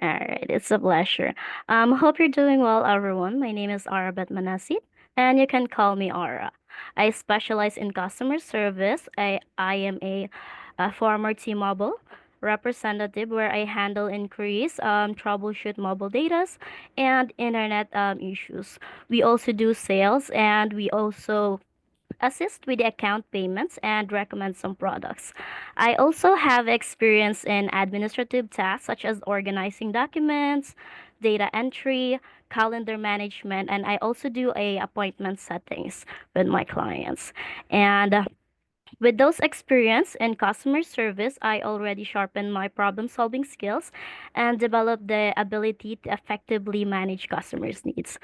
All right, it's a pleasure. Hope you're doing well, everyone. My name is Arabat Manasit, and you can call me Aura. I specialize in customer service. I am a former T-Mobile representative where I handle inquiries, troubleshoot mobile datas, and internet issues. We also do sales, and we also assist with the account payments and recommend some products. I also have experience in administrative tasks such as organizing documents, data entry, calendar management, and I also do a appointment settings with my clients. And with those experience in customer service, I already sharpened my problem-solving skills and developed the ability to effectively manage customers' needs.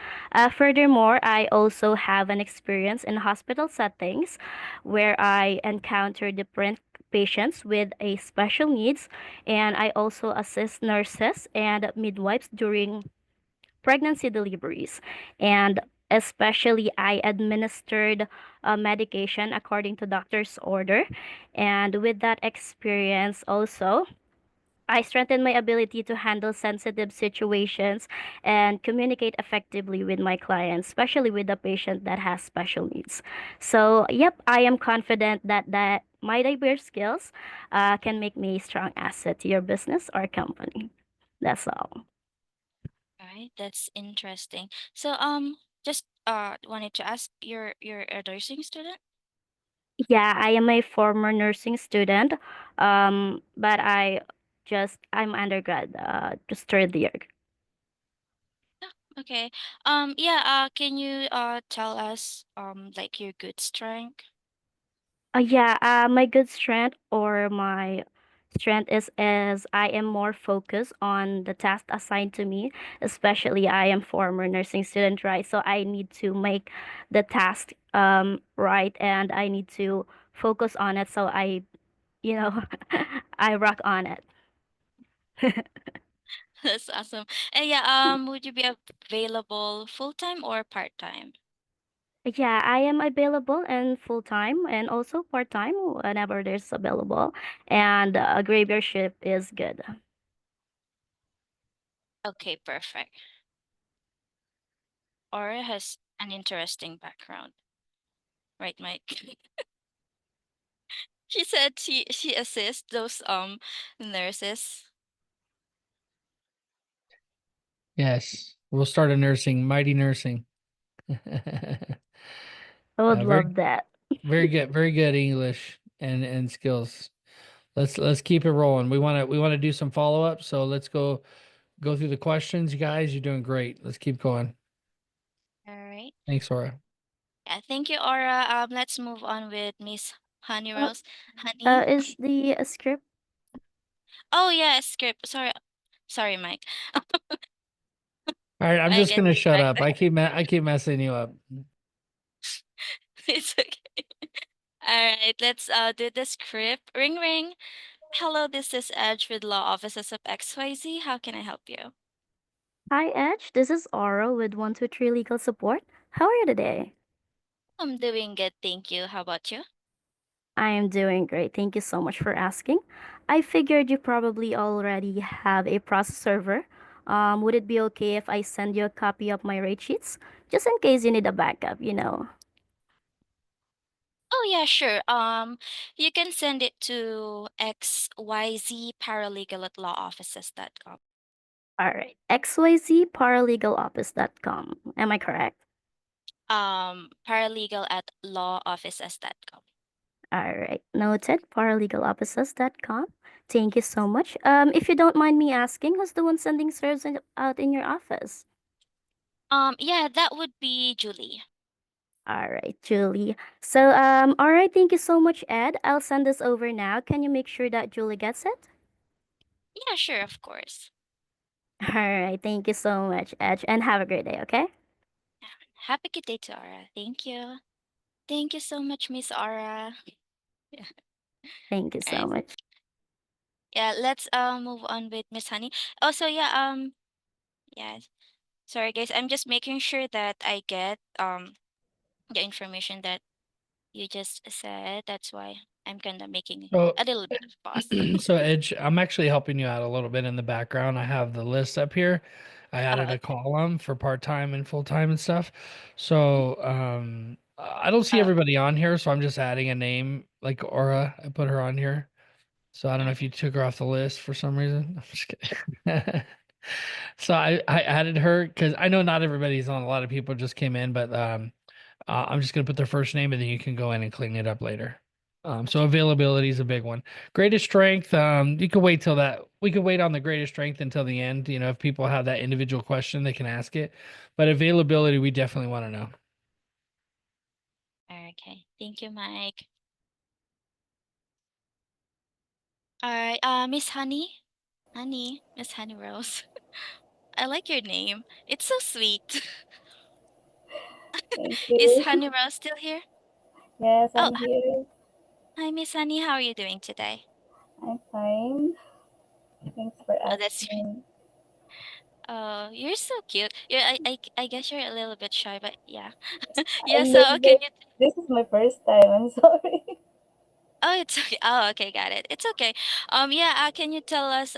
Furthermore, I also have an experience in hospital settings where I encounter different patients with a special needs, and I also assist nurses and midwives during pregnancy deliveries, and especially I administered medication according to doctor's order. And with that experience also, I strengthened my ability to handle sensitive situations and communicate effectively with my clients, especially with the patient that has special needs. So, yep, I am confident that my diverse skills can make me a strong asset to your business or company. That's all. All right, that's interesting. So, just wanted to ask, you're a nursing student? Yeah, I am a former nursing student, but I'm undergrad, just third year. Oh, okay. Yeah. Can you tell us like your good strength? Yeah, my good strength or my strength is I am more focused on the task assigned to me, especially I am former nursing student, right? So I need to make the task right, and I need to focus on it. So you know, I rock on it. That's awesome. And yeah. Would you be available full time or part time? Yeah, I am available in full time and also part time whenever there's available. And a graveyard shift is good. Okay, perfect. Aura has an interesting background, right, Mike? She said she assists those nurses. Yes, we'll start a nursing, mighty nursing. I would Very, love that. very good English and skills. Let's keep it rolling. We want to do some follow up. So let's go through the questions, you guys. You're doing great. Let's keep going. All right. Thanks, Aura. Yeah, thank you, Aura. Let's move on with Miss Honey Uh, Rose. Honey. Is the script? Oh yeah, script. Sorry, Mike. All right, I'm I just get gonna shut up. distracted. I keep messing you up. It's okay. All right, let's do the script. Ring ring. Hello, this is Edge with Law Offices of XYZ. How can I help you? Hi, Edge. This is Aura with 123 Legal Support. How are you today? I'm doing good, thank you. How about you? I am doing great. Thank you so much for asking. I figured you probably already have a process server. Would it be okay if I send you a copy of my rate sheets? Just in case you need a backup, you know. Oh yeah, sure. You can send it to xyzparalegal at lawoffices.com. All right. xyzparalegaloffice.com. Am I correct? Paralegal at lawoffices.com. All right. Noted. Paralegaloffices.com. Thank you so much. If you don't mind me asking, who's the one sending serves out in your office? Yeah, that would be Julie. All right, Julie. So, all right. Thank you so much, Ed. I'll send this over now. Can you make sure that Julie gets it? Yeah, sure, of course. All right. Thank you so much, Edge, and have a great day. Okay. Happy good day to Aura. Thank you. Thank you so much, Miss Aura. Yeah. Thank you All so right. much. Yeah, let's move on with Miss Honey. Also, yeah, yeah. Sorry guys, I'm just making sure that I get the information that you just said. That's why I'm kind of making So, a little bit of pause. so Edge, I'm actually helping you out a little bit in the background. I have the list up here. I added a Okay. column for part-time and full-time and stuff. So, I don't see Uh, everybody on here, so I'm just adding a name like Aura. I put her on here. So I don't know if you took her off the list for some reason. I'm just kidding. So I added her because I know not everybody's on. A lot of people just came in, but I'm just gonna put their first name and then you can go in and clean it up later. So okay. availability is a big one. Greatest strength. You can wait till that. We can wait on the greatest strength until the end. You know, if people have that individual question, they can ask it. But availability, we definitely want to know. Okay. Thank you, Mike. All right. Miss Honey. Miss Honey Rose. I like your name. It's so sweet. Thank Is you. Honey Rose still here? Yes, Oh, I'm here. hi, Miss Honey. How are you doing today? I'm fine. Thanks for Oh, that's sweet. asking. Oh, you're so cute. I guess you're a little bit shy, but yeah. Yeah, I'm so can nervous. you This is my first time. I'm sorry. Oh, it's okay. Oh, okay, got it. It's okay. Yeah, can you tell us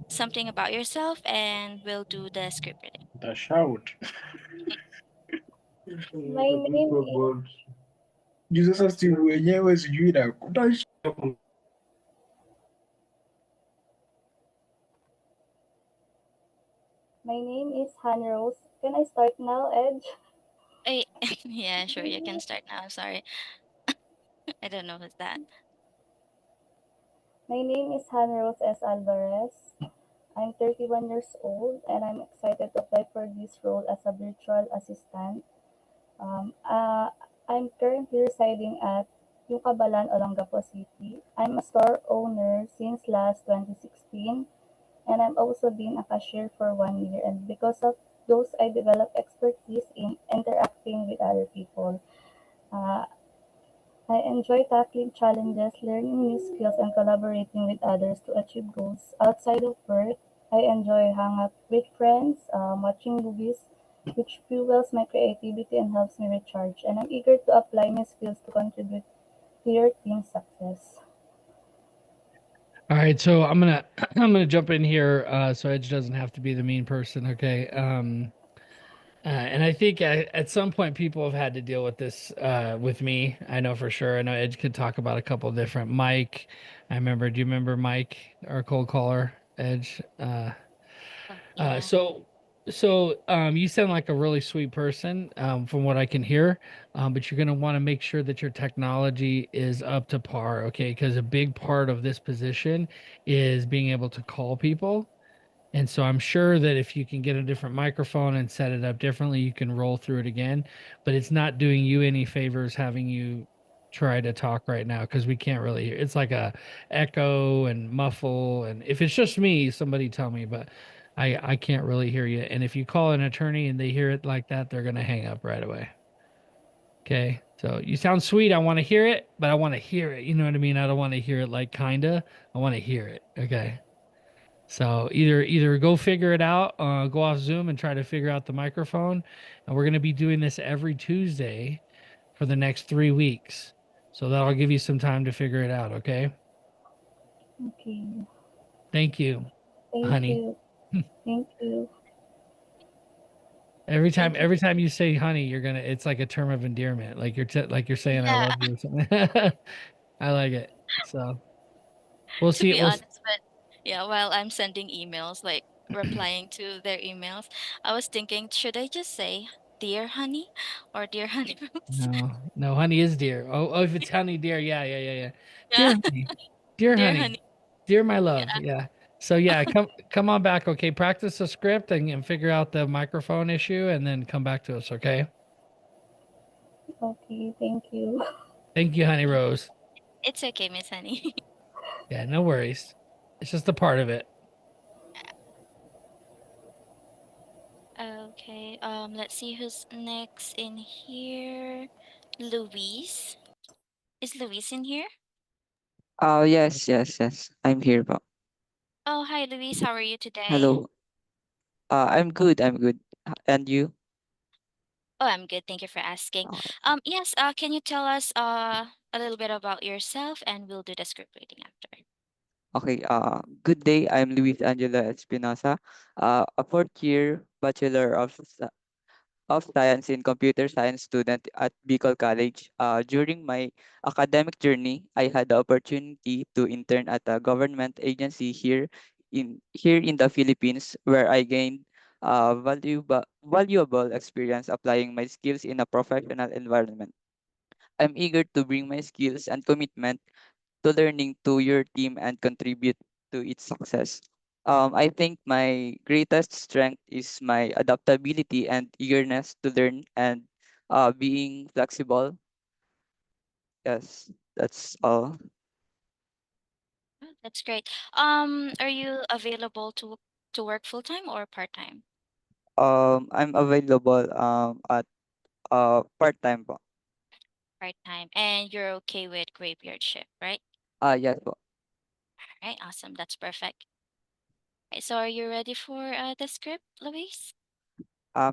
something about yourself and we'll do the script reading. The shout. My name is Jesus ati wenyewe sijui na kuta Hannah Rose. Can I start now, Edge? Eh, yeah, sure, you can start now. Sorry. I don't know who's that. My name is Hannah Rose S. Alvarez. I'm 31 years old and I'm excited to apply for this role as a virtual assistant. Um, uh, I'm currently residing at Yucabalan, Olongapo City. I'm a store owner since last 2016 and I've also been a cashier for 1 year. And because of those, I developed expertise in interacting with other people. Uh, I enjoy tackling challenges, learning new skills, and collaborating with others to achieve goals. Outside of work, I enjoy hanging out with friends, watching movies, which fuels my creativity and helps me recharge. And I'm eager to apply my skills to contribute to your team's success. All right, so I'm gonna jump in here, so Edge doesn't have to be the mean person. Okay. And I think at some point people have had to deal with this with me. I know for sure. I know Edge could talk about a couple different. Mike, I remember. Do you remember Mike, our cold caller? Edge. Yeah. So you sound like a really sweet person, from what I can hear. But you're gonna want to make sure that your technology is up to par, okay? Because a big part of this position is being able to call people. And so I'm sure that if you can get a different microphone and set it up differently, you can roll through it again. But it's not doing you any favors having you try to talk right now because we can't really hear. It's like a echo and muffle. And if it's just me, somebody tell me. But I can't really hear you. And if you call an attorney and they hear it like that, they're gonna hang up right away. Okay. So you sound sweet. I want to hear it, but I want to hear it. You know what I mean? I don't want to hear it like kinda. I want to hear it. Okay. So either go figure it out, go off Zoom and try to figure out the microphone, and we're going to be doing this every Tuesday for the next 3 weeks. So that'll give you some time to figure it out. Okay. Okay. Thank you, Thank honey. you. Thank you. Every Thank time, you. every time you say honey, it's like a term of endearment. Like like you're saying I Yeah. love you or something. I like it. So we'll To see. be honest, but yeah, while I'm sending emails, like replying to their emails, I was thinking, should I just say dear honey or dear honey Rose? No, honey is dear. Oh, if it's honey, dear, yeah. Yeah. Dear honey, dear Dear honey, honey. dear my love, Yeah. yeah. So yeah, come on back, okay? Practice the script and figure out the microphone issue, and then come back to us, okay? Okay, thank you. Thank you, honey Rose. It's okay, Miss Honey. Yeah, no worries. It's just a part of it. Okay, let's see who's next in here. Luis. Is Luis in here? Oh, yes. I'm here po. Oh, hi Luis, how are you today? Hello. I'm good. And you? Oh, I'm good. Thank you for asking. Okay. Yes, can you tell us a little bit about yourself and we'll do the script reading after. Okay. Good day. I'm Luis Angela Espinosa, a fourth year Bachelor of Science in Computer Science student at Bicol College. During my academic journey, I had the opportunity to intern at a government agency here in the Philippines, where I gained valuable experience applying my skills in a professional environment. I'm eager to bring my skills and commitment to learning to your team and contribute to its success. I think my greatest strength is my adaptability and eagerness to learn and being flexible. Yes, that's all. Oh, that's great. Are you available to work full time or part time? I'm available at part-time po. Part time, and you're okay with graveyard shift, right? Yes po. Right, awesome. That's perfect. Okay, so are you ready for the script, Luis?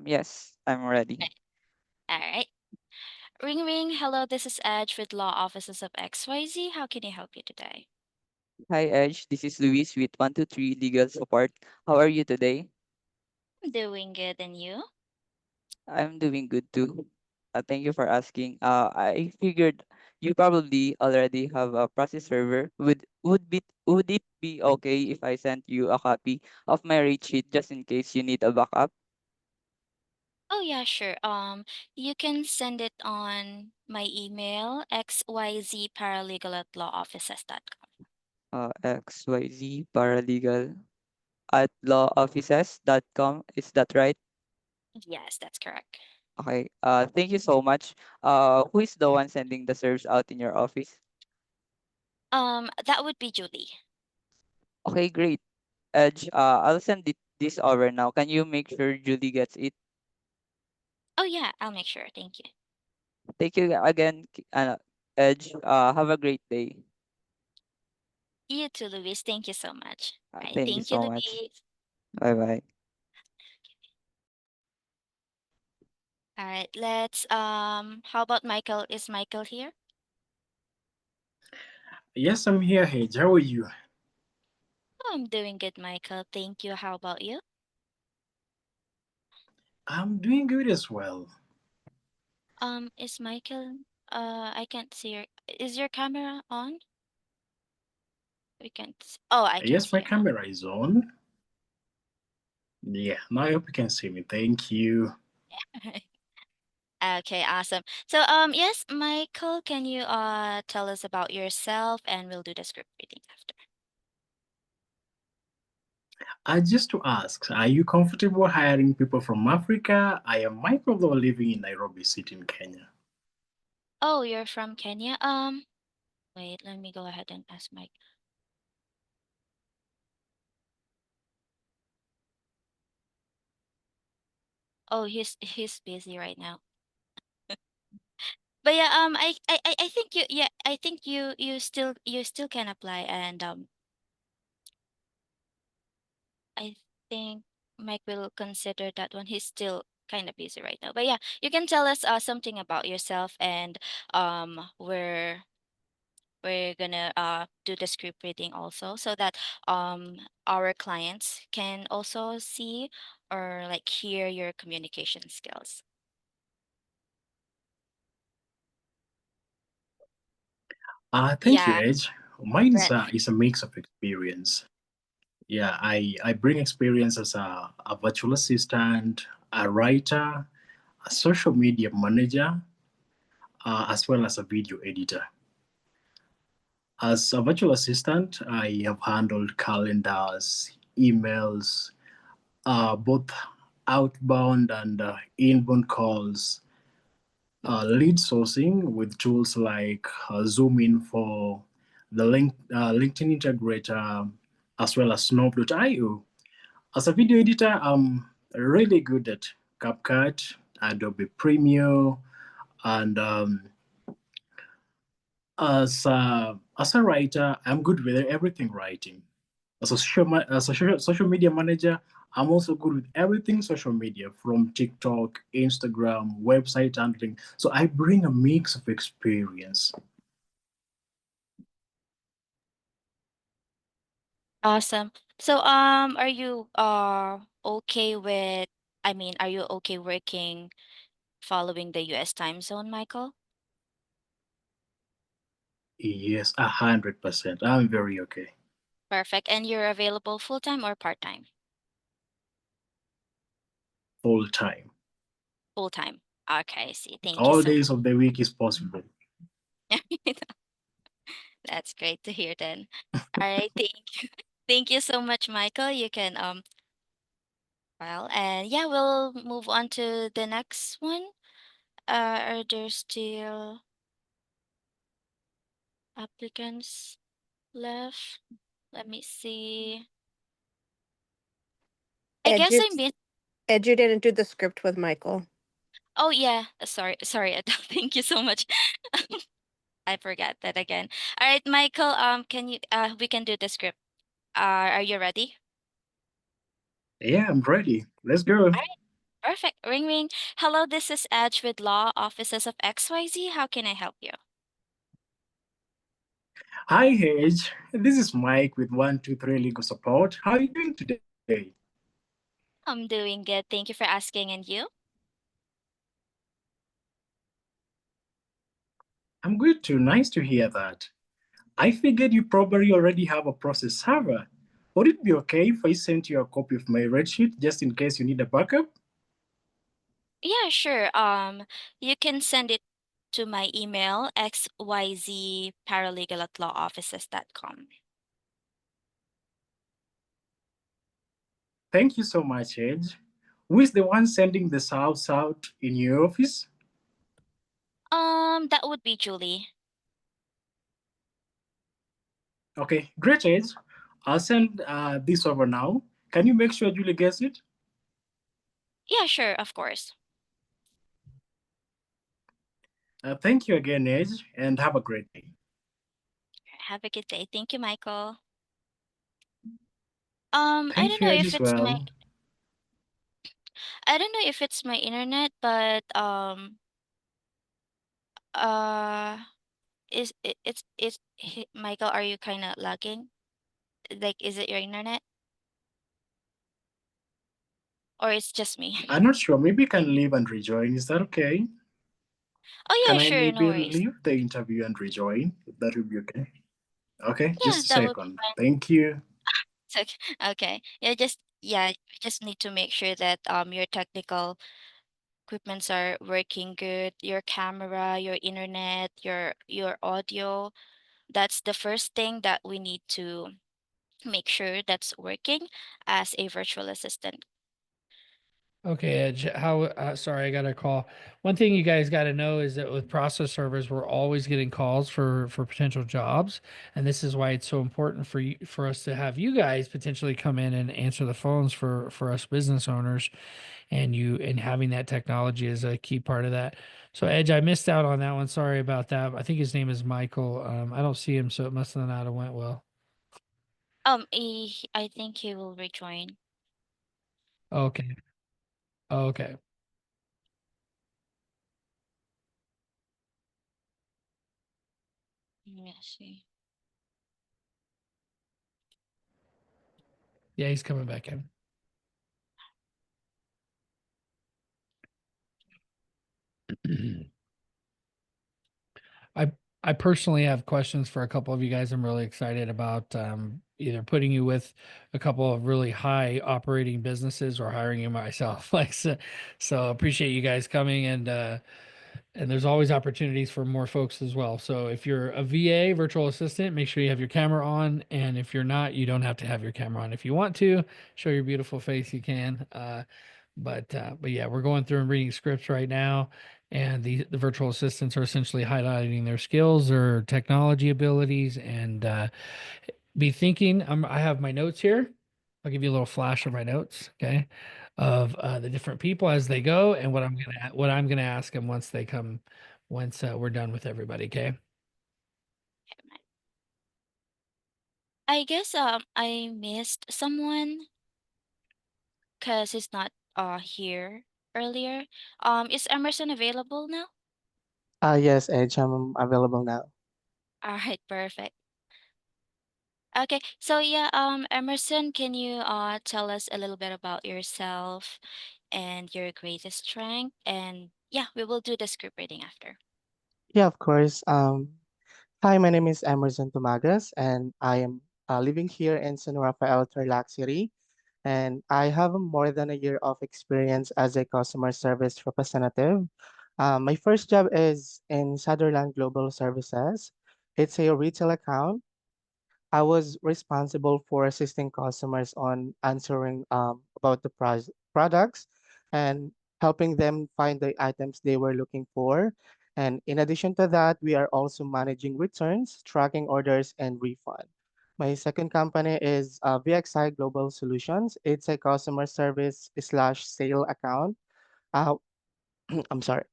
Yes, I'm ready. Okay. All right. Ring ring. Hello, this is Edge with Law Offices of XYZ. How can I help you today? Hi Edge, this is Luis with 123 Legal Support. How are you today? I'm doing good, and you? I'm doing good too. Thank you for asking. I figured you probably already have a process server. Would it be okay if I sent you a copy of my rate sheet just in case you need a backup? Oh yeah, sure. You can send it on my email xyzparalegal at lawoffices.com. XYZ paralegal at lawoffices.com. Is that right? Yes, that's correct. Okay. Thank you so much. Who is the one sending the serves out in your office? That would be Julie. Okay, great. Edge, I'll send this over now. Can you make sure Julie gets it? Oh yeah, I'll make sure. Thank you. Thank you again, Edge. Have a great day. You too, Luis. Thank you so much. All right, Thank you thank you, so much. Luis. Bye bye. All right, let's how about Michael? Is Michael here? Yes, I'm here, Hedge. How are you? Oh, I'm doing good, Michael. Thank you. How about you? I'm doing good as well. Is Michael I can't see your is your camera on? We can't oh, I can Yes, see my you now. camera is on. Yeah, now I hope you can see me. Thank you. Okay, awesome. So yes, Michael, can you tell us about yourself and we'll do the script reading after. Just to ask, are you comfortable hiring people from Africa? I am Michael, though living in Nairobi City in Kenya. Oh, you're from Kenya? Wait, let me go ahead and ask Mike. Oh, he's busy right now. But yeah, I think I think you still can apply and I think Mike will consider that one. He's still kind of busy right now. But yeah, you can tell us something about yourself and we're gonna do the script reading also so that our clients can also see or like hear your communication skills. Thank you, Yeah, Edge. Mine right. is a mix of experience. Yeah, I bring experience as a virtual assistant, a writer, a social media manager, as well as a video editor. As a virtual assistant, I have handled calendars, emails, both outbound and inbound calls, lead sourcing with tools like Zoom Info, the LinkedIn Integrator, as well as Snow.io. As a video editor, I'm really good at CapCut, Adobe Premiere, and as a writer, I'm good with everything writing. As a social media manager, I'm also good with everything social media from TikTok, Instagram, website handling. So I bring a mix of experience. Awesome. So are you okay with I mean, are you okay working following the US time zone, Michael? Yes, 100%. I'm very okay. Perfect. And you're available full-time or part-time? Full time. Full-time. Okay, I see. Thank you All so days of the week is possible. much. That's great to hear then. All right, thank you. Thank you so much, Michael. You can well, and yeah, we'll move on to the next one. Are there still applicants left? Let me see. I guess I missed. Ed, you didn't do the script with Michael. Oh yeah, sorry, Adele. Thank you so much. I forgot that again. All right, Michael. Can you? We can do the script. Are you ready? Yeah, I'm ready. Let's All go. right, perfect. Ring ring. Hello, this is Edge with Law Offices of XYZ. How can I help you? Hi, Hedge. This is Mike with 123 Legal Support. How are you doing today? I'm doing good. Thank you for asking. And you? I'm good too. Nice to hear that. I figured you probably already have a process server. Would it be okay if I sent you a copy of my red sheet just in case you need a backup? Yeah, sure. You can send it to my email, xyzparalegal@lawoffices.com. Thank you so much, Edge. Who is the one sending the sounds out in your office? That would be Julie. Okay, great, Edge. I'll send this over now. Can you make sure Julie gets it? Yeah, sure, of course. Thank you again, Edge, and have a great day. Have a good day. Thank you, Michael. I Thank don't you, know Edge, if as it's well. I don't know if it's my internet, but uh Michael, are you kind of lagging? Like, is it your internet or it's just me? I'm not sure. Maybe you can leave and rejoin. Is that okay? Oh yeah, Can I sure, no maybe worries. leave the interview and rejoin? If that would be okay. Okay, Yeah, just a that would be second. fine. Thank you. It's okay. Okay. Yeah, just yeah, we just need to make sure that your technical equipments are working good, your camera, your internet, your audio. That's the first thing that we need to make sure that's working as a virtual assistant. Okay, Edge, how, sorry, I got a call. One thing you guys got to know is that with process servers, we're always getting calls for potential jobs, and this is why it's so important for you, for us to have you guys potentially come in and answer the phones for us business owners, and having that technology is a key part of that. So Edge, I missed out on that one. Sorry about that. I think his name is Michael. I don't see him, so it must have not have went well. I think he will rejoin. Okay. Okay. Let me see. Yeah, he's coming back in. I I personally have questions for a couple of you guys. I'm really excited about either putting you with a couple of really high operating businesses or hiring you myself. So appreciate you guys coming, and there's always opportunities for more folks as well. So if you're a VA virtual assistant, make sure you have your camera on, and if you're not, you don't have to have your camera on. If you want to show your beautiful face, you can. But yeah, we're going through and reading scripts right now, and the virtual assistants are essentially highlighting their skills or technology abilities, and be thinking. I have my notes here. I'll give you a little flash of my notes, okay, of the different people as they go, and what I'm gonna ask them once they come, once we're done with everybody, okay? I guess I missed someone because he's not here earlier. Is Emerson available now? Yes, Edge, I'm available now. All right, perfect. Okay, so yeah, Emerson, can you tell us a little bit about yourself and your greatest strength? And yeah, we will do the script reading after. Yeah, of course. Hi, my name is Emerson Tumagas, and I am living here in San Rafael, Tarlac City. And I have more than a year of experience as a customer service representative. My first job is in Sutherland Global Services. It's a retail account. I was responsible for assisting customers on answering about the products and helping them find the items they were looking for. And in addition to that, we are also managing returns, tracking orders, and refund. My second company is VXI Global Solutions. It's a customer service slash sale account. Uh, I'm sorry.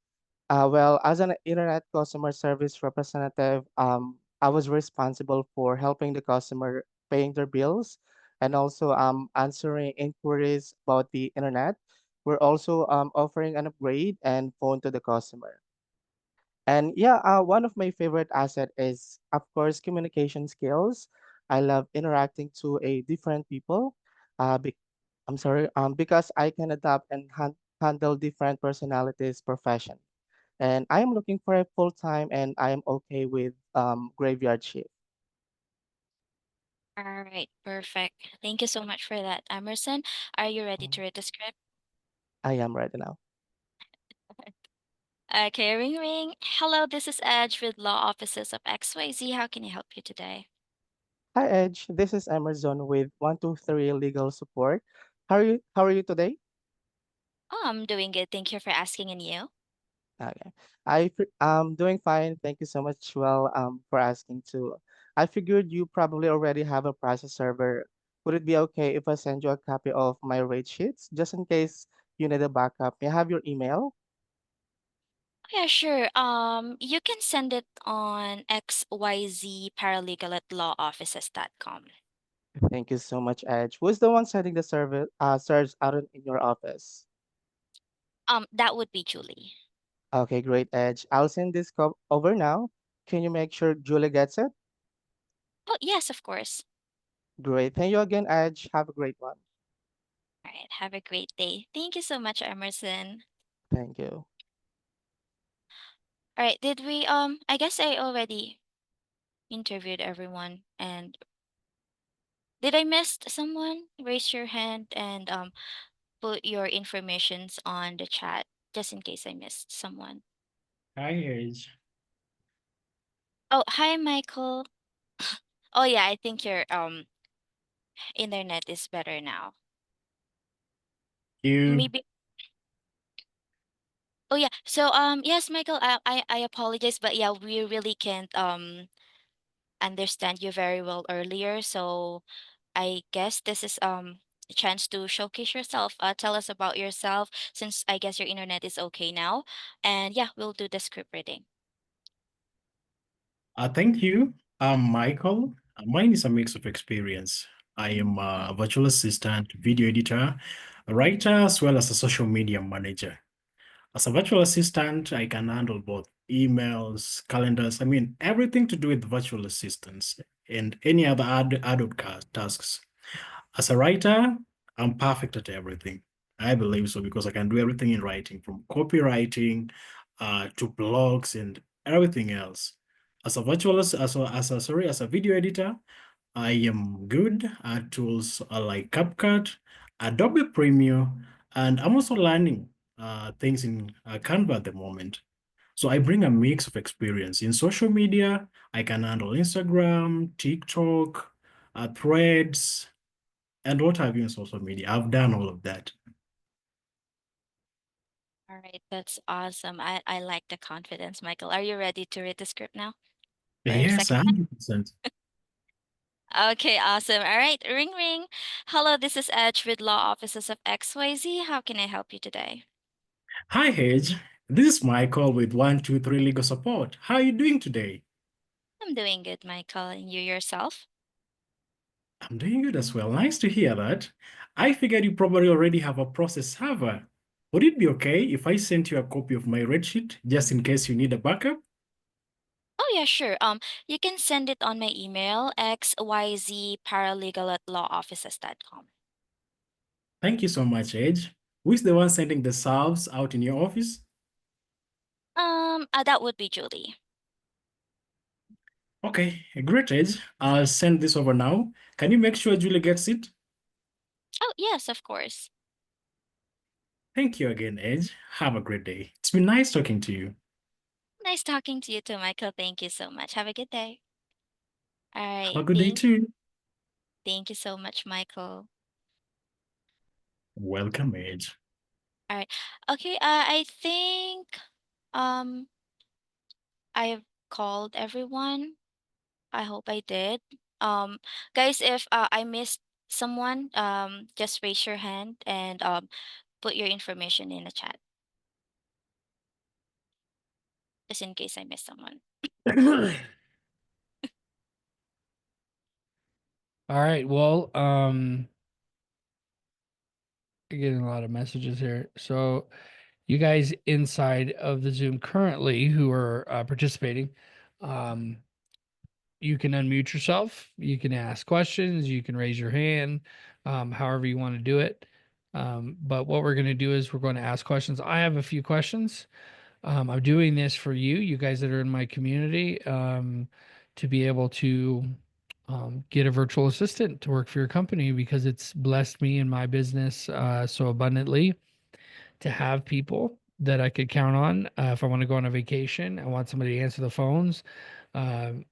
Well, as an internet customer service representative, I was responsible for helping the customer paying their bills and also answering inquiries about the internet. We're also offering an upgrade and phone to the customer. And yeah, one of my favorite asset is, of course, communication skills. I love interacting to a different people. I'm sorry, because I can adapt and handle different personalities profession. And I am looking for a full time, and I am okay with graveyard shift. All right, perfect. Thank you so much for that, Emerson. Are you ready Mhm. to read the script? I am ready now. Okay, ring ring. Hello, this is Edge with Law Offices of XYZ. How can I help you today? Hi Edge, this is Emerson with 123 Legal Support. How are you today? Oh, I'm doing good. Thank you for asking, and you? Okay. I'm doing fine. Thank you so much, well, for asking too. I figured you probably already have a process server. Would it be okay if I send you a copy of my rate sheets just in case you need a backup? May I have your email? Yeah, sure. You can send it on xyzparalegal at lawoffices.com. Thank you so much, Edge. Who's the one sending the service serves out in your office? That would be Julie. Okay, great, Edge. I'll send this over now. Can you make sure Julie gets it? Oh, yes, of course. Great. Thank you again, Edge. Have a great one. All right, have a great day. Thank you so much, Emerson. Thank you. All right, did we I guess I already interviewed everyone, and Did I miss someone? Raise your hand and put your informations on the chat just in case I missed someone. Hi, Age. Oh, hi, Michael. Oh yeah, I think your internet is better now. You. Maybe. Oh yeah. So yes, Michael, I apologize, but yeah, we really can't understand you very well earlier. So I guess this is a chance to showcase yourself. Tell us about yourself since I guess your internet is okay now. And yeah, we'll do the script reading. Thank you. I'm Michael. Mine is a mix of experience. I am a virtual assistant, video editor, a writer, as well as a social media manager. As a virtual assistant, I can handle both emails, calendars, everything to do with virtual assistants and any other adult tasks. As a writer, I'm perfect at everything. I believe so because I can do everything in writing, from copywriting to blogs and everything else. As a virtual, as a video editor, I am good at tools like CapCut, Adobe Premiere, and I'm also learning things in Canva at the moment. So I bring a mix of experience in social media. I can handle Instagram, TikTok, Threads, and what have you in social media. I've done all of that. All right, that's awesome. I like the confidence, Michael. Are you ready to read the script now? For your Yes, second time? 100%. Okay, awesome. All right, ring ring. Hello, this is Edge with Law Offices of XYZ. How can I help you today? Hi, Hedge. This is Michael with 123 Legal Support. How are you doing today? I'm doing good, Michael. And you yourself? I'm doing good as well. Nice to hear that. I figured you probably already have a process server. Would it be okay if I sent you a copy of my red sheet just in case you need a backup? Oh yeah, sure. You can send it on my email, xyzparalegal@lawoffices.com. Thank you so much, Edge. Who is the one sending the salves out in your office? That would be Julie. Okay, great, Edge. I'll send this over now. Can you make sure Julie gets it? Oh yes, of course. Thank you again, Edge. Have a great day. It's been nice talking to you. Nice talking to you too, Michael. Thank you so much. Have a good day. All Have a right. good day too. Thank you so much, Michael. Welcome, Edge. All right. Okay, I think um I've called everyone. I hope I did. Um guys, if I missed someone, just raise your hand and put your information in the chat just in case I missed someone. All right. Well, getting a lot of messages here. So, you guys inside of the Zoom currently who are participating, um, you can unmute yourself. You can ask questions. You can raise your hand, however you want to do it. But what we're going to do is we're going to ask questions. I have a few questions. I'm doing this for you guys that are in my community, to be able to get a virtual assistant to work for your company because it's blessed me and my business so abundantly to have people that I could count on if I want to go on a vacation. I want somebody to answer the phones. Um,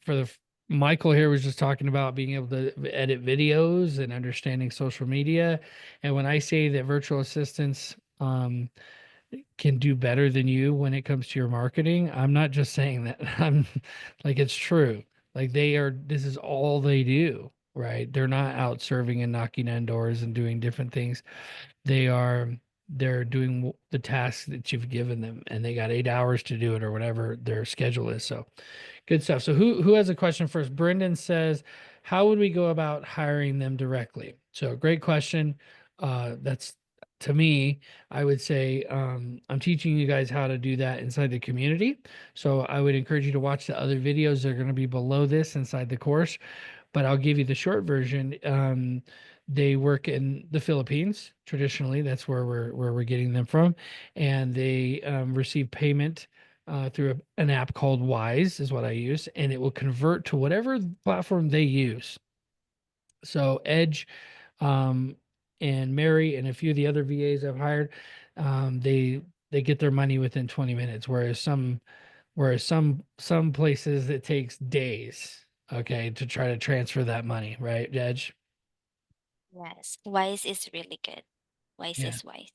for the Michael here was just talking about being able to edit videos and understanding social media. And when I say that virtual assistants can do better than you when it comes to your marketing, I'm not just saying that. I'm like, it's true. Like this is all they do, right? They're not out serving and knocking on doors and doing different things. They are they're doing the tasks that you've given them, and they got 8 hours to do it or whatever their schedule is. So good stuff. So who has a question first? Brendan says, how would we go about hiring them directly? So great question. That's to me, I would say I'm teaching you guys how to do that inside the community. So I would encourage you to watch the other videos. They're going to be below this inside the course, but I'll give you the short version. They work in the Philippines traditionally. That's where we're getting them from, and they receive payment through an app called Wise is what I use, and it will convert to whatever platform they use. So Edge, and Mary and a few of the other VAs I've hired, they get their money within 20 minutes, whereas some places it takes days, okay, to try to transfer that money, right, Edge? Yes, Wise is really good. Wise Yeah. is wise.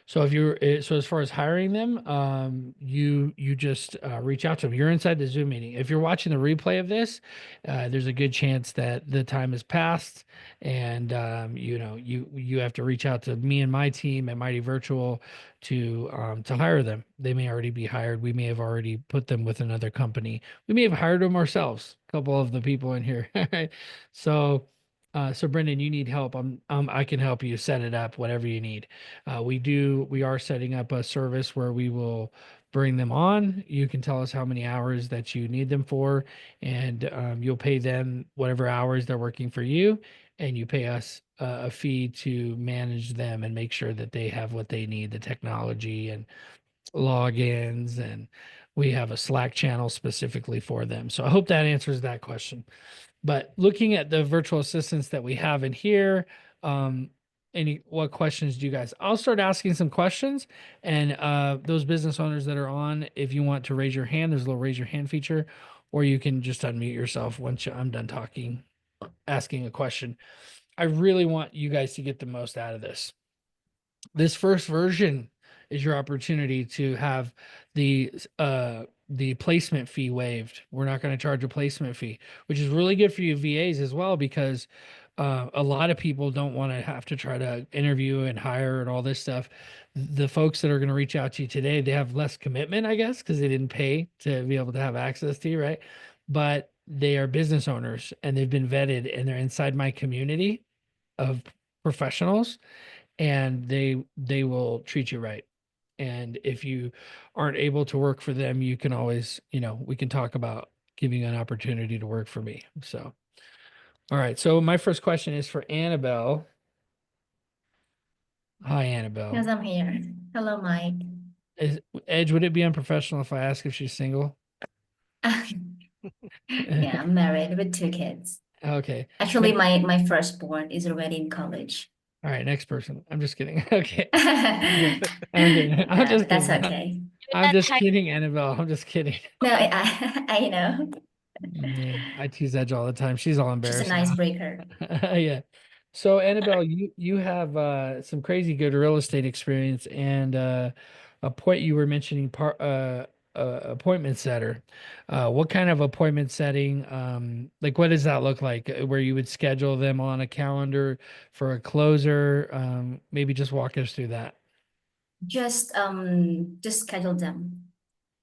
So if you're so as far as hiring them, you just reach out to them. You're inside the Zoom meeting. If you're watching the replay of this, there's a good chance that the time has passed, and you have to reach out to me and my team at Mighty Virtual to hire them. They may already be hired. We may have already put them with another company. We may have hired them ourselves. A couple of the people in here. So. So Brendan, you need help. I can help you set it up, whatever you need. We are setting up a service where we will bring them on. You can tell us how many hours that you need them for, and you'll pay them whatever hours they're working for you, and you pay us a fee to manage them and make sure that they have what they need, the technology and logins, and we have a Slack channel specifically for them. So I hope that answers that question. But looking at the virtual assistants that we have in here, what questions do you guys? I'll start asking some questions, and those business owners that are on, if you want to raise your hand, there's a little raise your hand feature, or you can just unmute yourself once I'm done talking, asking a question. I really want you guys to get the most out of this. This first version is your opportunity to have the placement fee waived. We're not going to charge a placement fee, which is really good for you VAs as well, because a lot of people don't want to have to try to interview and hire and all this stuff. The folks that are going to reach out to you today, they have less commitment, I guess, because they didn't pay to be able to have access to you, right? But they are business owners and they've been vetted and they're inside my community of professionals, and they will treat you right. And if you aren't able to work for them, you can always, we can talk about giving you an opportunity to work for me. So, all right. So my first question is for Annabelle. Hi, Annabelle. Yes, I'm here. Hello, Mike. Edge, would it be unprofessional if I ask if she's single? Yeah, I'm married with 2 kids. Okay. Actually, my firstborn is already in college. All right, next person. I'm just kidding. Okay. I'm kidding. I'm just That's kidding. okay. I'm just kidding, Annabelle. I'm just kidding. No, I know. Yeah, I tease Edge all the time. She's all She's embarrassed an now. icebreaker. Yeah. So Annabelle, you have some crazy good real estate experience, and a point you were mentioning, appointment setter. What kind of appointment setting? Like what does that look like? Where you would schedule them on a calendar for a closer? Maybe just walk us through that. Just schedule them.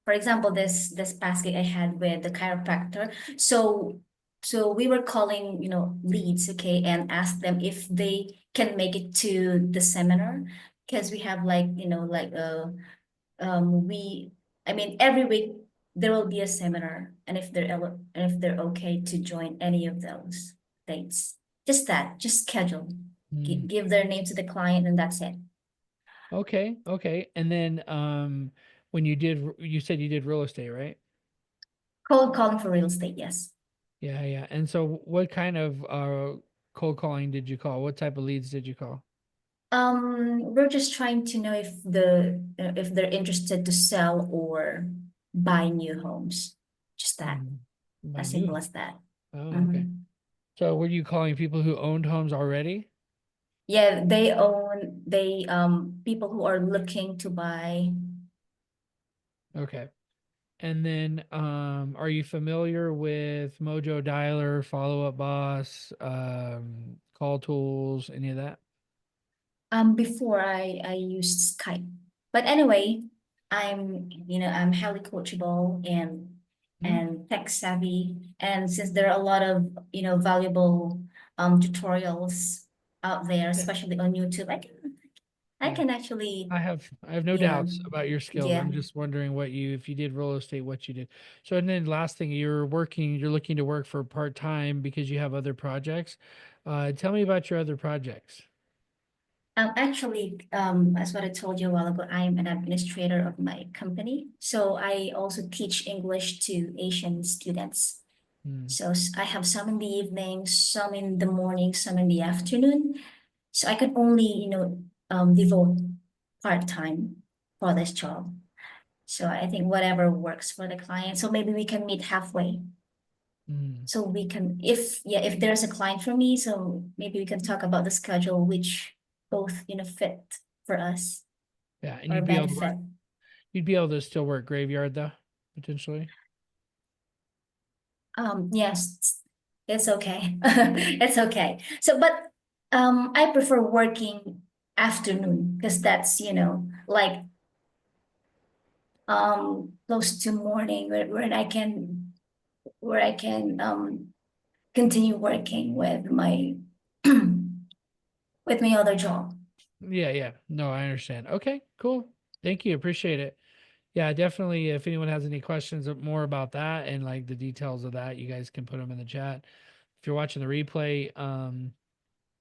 For example, this past gig I had with the chiropractor. So we were calling, leads, okay, and ask them if they can make it to the seminar, because we have every week there will be a seminar, and if they're okay to join any of those dates, just schedule, give their name to the client, and that's it. Okay. And then when you said you did real estate, right? Cold calling for real estate, yes. Yeah. And so what kind of cold calling did you call? What type of leads did you call? We're just trying to know if they're interested to sell or buy new homes. Just that. Buy As new simple as that. Oh, okay. So were you calling people who owned homes already? Yeah, people who are looking to buy. Okay. And then are you familiar with Mojo Dialer, Follow Up Boss, Call Tools, any of that? Before I used Skype. But anyway, I'm highly coachable and tech savvy. And since there are a lot of, valuable tutorials out there, especially on YouTube, I can actually. I have no doubts about your skills. Yeah. I'm just wondering if you did real estate, what you did. So, and then last thing, you're looking to work for part-time because you have other projects. Tell me about your other projects. Actually, as what I told you a while ago, I'm an administrator of my company. So I also teach English to Asian students. Mm. So I have some in the evening, some in the morning, some in the afternoon. So I can only, devote part-time for this job. So I think whatever works for the client. So maybe we can meet halfway. Mm. So we can, if there's a client for me, so maybe we can talk about the schedule, which both, fit for us Yeah, and or you'd be able to benefit. you'd be able to still work graveyard though, potentially. Yes, it's okay. It's okay. So, but I prefer working afternoon because that's, like close to morning where I can continue working with my with my other job. Yeah, yeah. No, I understand. Okay, cool. Thank you. Appreciate it. Yeah, definitely. If anyone has any questions more about that and like the details of that, you guys can put them in the chat. If you're watching the replay,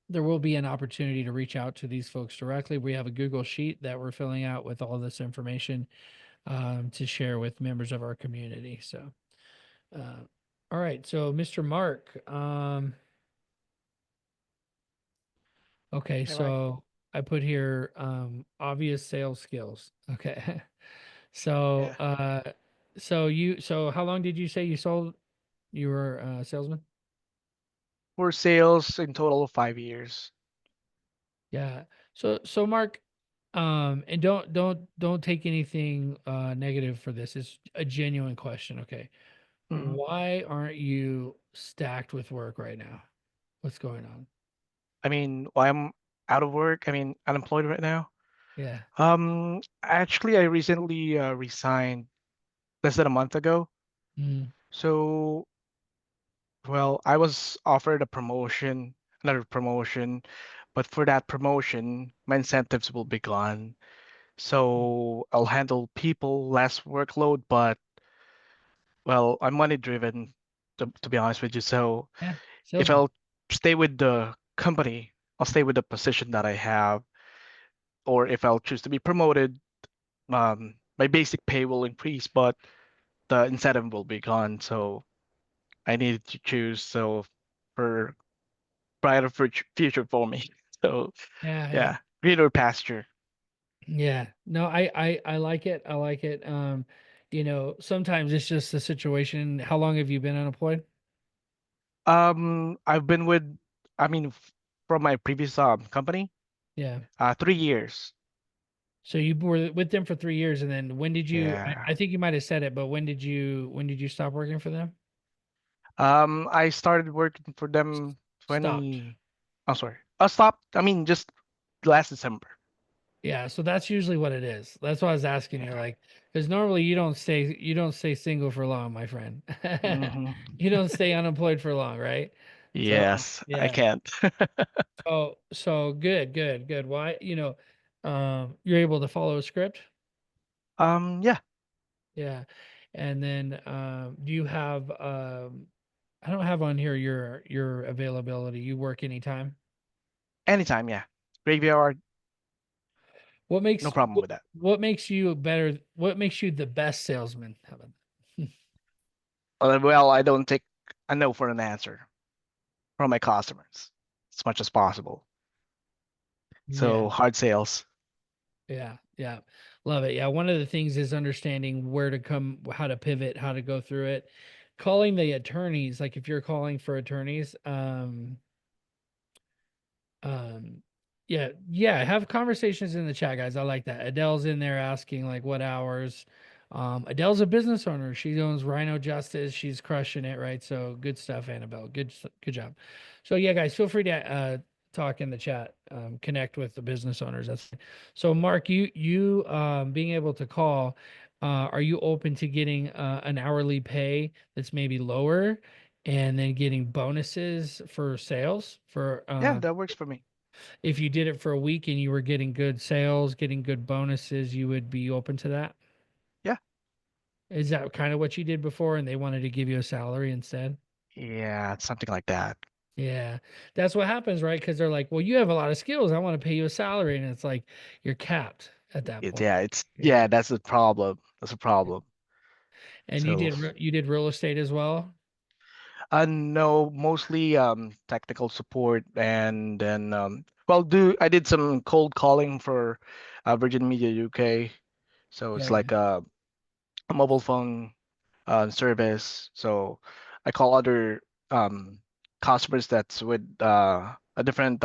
there will be an opportunity to reach out to these folks directly. We have a Google sheet that we're filling out with all this information to share with members of our community. So, all right. So, Mr. Mark, okay. Hey, Mike. So I put here obvious sales skills. Okay. So, Yeah. so how long did you say you were a salesman? For sales in total of 5 years. Yeah. So Mark, and don't take anything negative for this. It's a genuine question. Okay. Mhm. Why aren't you stacked with work right now? What's going on? I mean, why I'm out of work? I mean, unemployed right now. Yeah. Actually, I recently resigned less than a month ago. Mm. So, well, I was offered a promotion, another promotion, but for that promotion, my incentives will be gone. So I'll handle people, less workload, but well, I'm money driven, to be honest with you. So Yeah. if Salesman. I'll stay with the company, I'll stay with the position that I have, or if I'll choose to be promoted, my basic pay will increase, but the incentive will be gone. So I needed to choose. So for brighter future for me. So Yeah. Yeah. yeah, greener pasture. Yeah. No, I like it. I like it. Sometimes it's just a situation. How long have you been unemployed? I've been with, I mean, from my previous company, Yeah. 3 years. So you were with them for 3 years, and then when did you? Yeah. I think you might have said it, but when did you stop working for them? I started working for them Stopped. 20. I'm sorry. I stopped. I mean, just last December. Yeah, so that's usually what it is. That's why I was asking you, Yeah. like, because normally you don't stay single for long, my friend. hmm You don't stay unemployed for long, right? So Yes, I yeah. can't. So good, good, good. Why, you're able to follow a script? Yeah, Yeah. And then do you have I don't have on here your availability. You work anytime? anytime. Yeah, graveyard. What No makes problem what, with that. what makes you better? What makes you the best salesman? How about that? Well, I don't take a no for an answer from my customers as much as possible. Yeah, So hard sales. yeah, yeah. Love it. Yeah, one of the things is understanding where to come, how to pivot, how to go through it. Calling the attorneys, like if you're calling for attorneys, Um, yeah, have conversations in the chat, guys. I like that. Adele's in there asking like what hours. Adele's a business owner. She owns Rhino Justice. She's crushing it, right? So good stuff, Annabelle. Good job. So yeah, guys, feel free to talk in the chat. Connect with the business owners. So Mark, you being able to call, are you open to getting an hourly pay that's maybe lower? And then getting bonuses for sales for Yeah, that works for me. if you did it for a week and you were getting good sales, getting good bonuses, you would be open to that? Yeah. Is that kind of what you did before and they wanted to give you a salary instead? Yeah, something like that. Yeah. That's what happens, right? Because they're like, well, you have a lot of skills. I want to pay you a salary. And it's like you're capped at that point. Yeah, that's the problem. That's a problem. And So you did real estate as well? No, mostly technical support, and then well, do I did some cold calling for Virgin Media UK, so Yeah, it's yeah. like a mobile phone service. So I call other customers that's with a different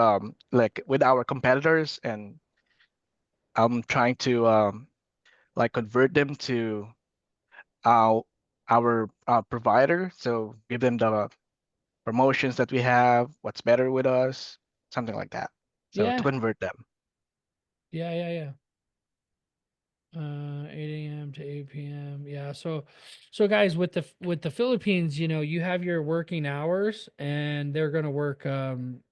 like with our competitors, and I'm trying to like convert them to our provider. So give them the promotions that we have, what's better with us, something like that. So to Yeah, convert them. yeah. 8 a.m. to 8 p.m. Yeah. So guys, with the Philippines, you know, you have your working hours and they're gonna work. Edge,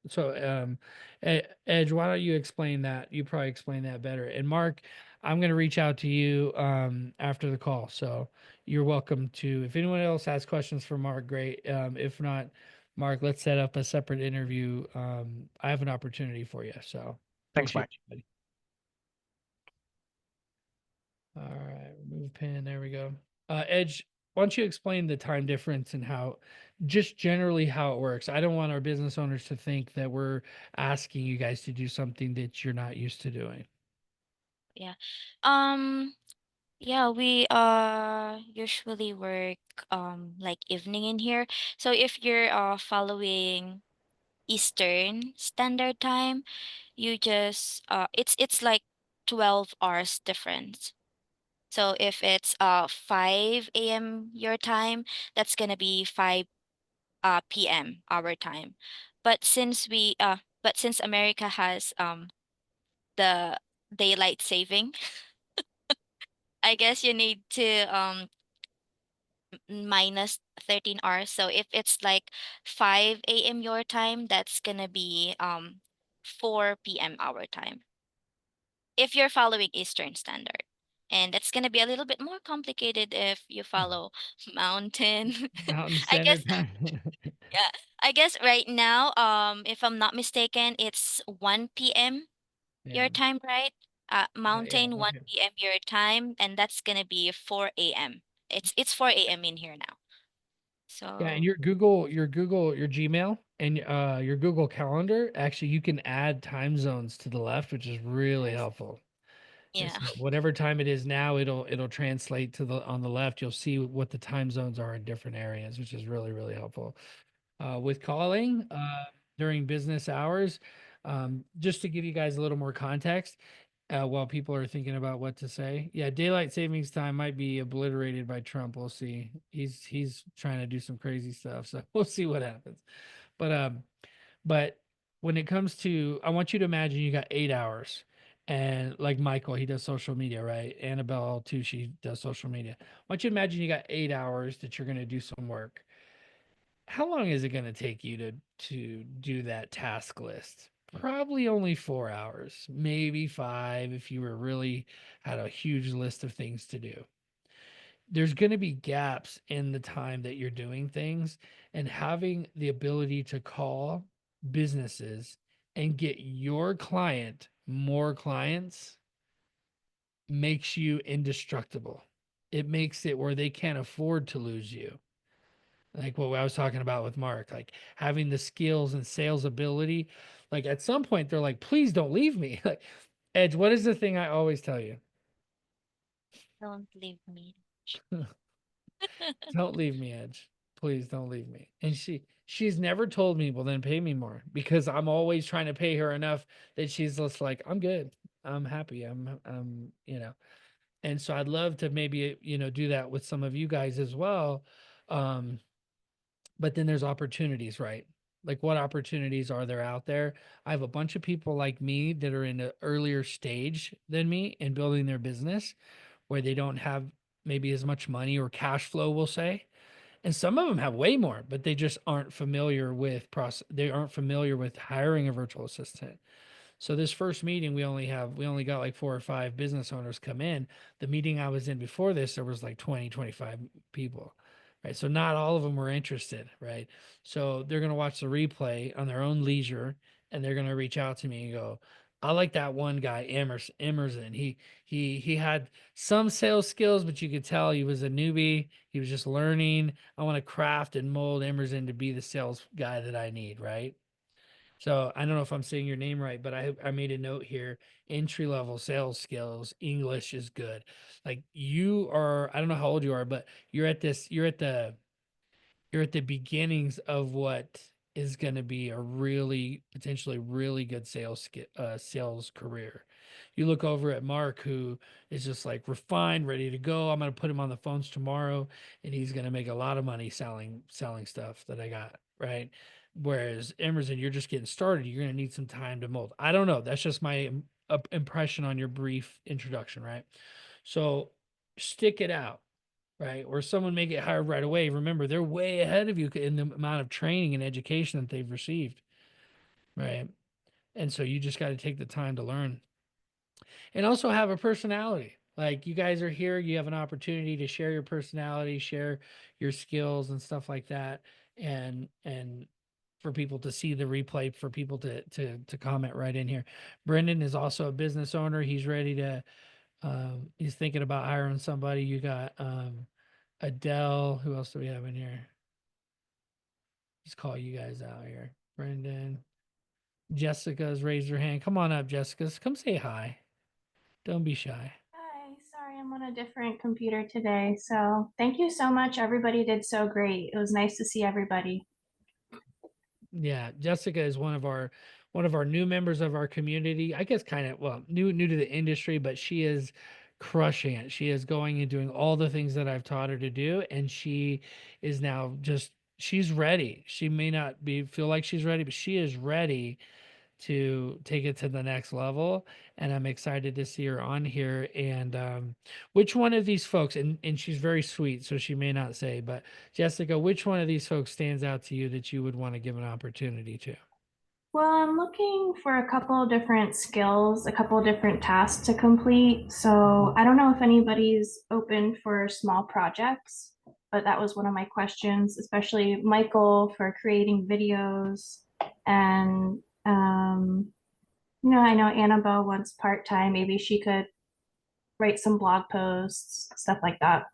why don't you explain that? You probably explain that better. And Mark, I'm gonna reach out to you after the call. So you're welcome to. If anyone else has questions for Mark, great. If not, Mark, let's set up a separate interview. I have an opportunity for you. So Thanks, appreciate Mike. you, buddy. All right, remove pin. There we go. Edge, why don't you explain the time difference and how, just generally how it works? I don't want our business owners to think that we're asking you guys to do something that you're not used to doing. Yeah. Yeah, we usually work like evening in here. So if you're following Eastern Standard Time, you just it's like 12 hours difference. So if it's 5 a.m. your time, that's gonna be 5 p.m. our time. But since America has the daylight saving, I guess you need to minus 13 hours. So if it's like 5 a.m. your time, that's gonna be 4 p.m. our time. If you're following Eastern Standard. And that's gonna be a little bit more complicated if you follow Mountain. Mountain I guess Standard Time. yeah. I guess right now, if I'm not mistaken, it's 1 p.m. Yeah. your time, right? Yeah. Mountain Okay. 1 p.m. your time, and that's gonna be 4 a.m. It's 4 a.m. in here now. Yeah, and So your Gmail and your Google Calendar, actually you can add time zones to the left, which is really helpful. And yeah. so whatever time it is now, it'll translate to the on the left. You'll see what the time zones are in different areas, which is really, really helpful. With calling during business hours, just to give you guys a little more context, while people are thinking about what to say. Yeah, daylight savings time might be obliterated by Trump. We'll see. He's trying to do some crazy stuff, so we'll see what happens. But when it comes to, I want you to imagine you got 8 hours, and like Michael, he does social media, right? Annabelle too, she does social media. I want you to imagine you got 8 hours that you're going to do some work. How long is it going to take you to do that task list? Probably only 4 hours, maybe five if you were really had a huge list of things to do. There's going to be gaps in the time that you're doing things, and having the ability to call businesses and get your client more clients makes you indestructible. It makes it where they can't afford to lose you. Like what I was talking about with Mark, like having the skills and sales ability. Like at some point, they're like, please don't leave me. Like, Edge, what is the thing I always tell you? Don't leave me. Don't leave me, Edge. Please don't leave me. And she's never told me, well, then pay me more, because I'm always trying to pay her enough that she's just like, I'm good. I'm happy. And so I'd love to maybe, do that with some of you guys as well. Um, but then there's opportunities, right? Like what opportunities are there out there? I have a bunch of people like me that are in an earlier stage than me in building their business, where they don't have maybe as much money or cash flow, we'll say. And some of them have way more, but they just aren't familiar with they aren't familiar with hiring a virtual assistant. So this first meeting, we only got like 4 or 5 business owners come in. The meeting I was in before this, there was like 20, 25 people, right? So not all of them were interested, right? So they're going to watch the replay on their own leisure, and they're going to reach out to me and go, I like that one guy, Emerson. He had some sales skills, but you could tell he was a newbie. He was just learning. I want to craft and mold Emerson to be the sales guy that I need, right? So I don't know if I'm saying your name right, but I made a note here. Entry level sales skills, English is good. Like you are, I don't know how old you are, but you're at the beginnings of what is going to be a really potentially really good sales career. You look over at Mark, who is just like refined, ready to go. I'm going to put him on the phones tomorrow, and he's going to make a lot of money selling stuff that I got, right? Whereas Emerson, you're just getting started. You're going to need some time to mold. I don't know. That's just my impression on your brief introduction, right? So stick it out, right? Or someone may get hired right away. Remember, they're way ahead of you in the amount of training and education that they've received, right? And so you just got to take the time to learn and also have a personality. Like you guys are here, you have an opportunity to share your personality, share your skills and stuff like that. And for people to see the replay, for people to comment right in here. Brendan is also a business owner. He's ready to he's thinking about hiring somebody. You got Adele. Who else do we have in here? Just call you guys out here. Brendan. Jessica's raised her hand. Come on up, Jessica. Come say hi. Don't be shy. Hi, sorry I'm on a different computer today. So thank you so much. Everybody did so great. It was nice to see everybody. Yeah, Jessica is one of our new members of our community. I guess kind of well, new to the industry, but she is crushing it. She is going and doing all the things that I've taught her to do, and she is now just she's ready. She may not feel like she's ready, but she is ready to take it to the next level. And I'm excited to see her on here. And which one of these folks, and she's very sweet, so she may not say, but Jessica, which one of these folks stands out to you that you would want to give an opportunity to? Well, I'm looking for a couple of different skills, a couple of different tasks to complete. So I don't know if anybody's open for small projects, but that was one of my questions, especially Michael for creating videos. And, I know Annabelle wants part-time. Maybe she could write some blog posts, stuff like that.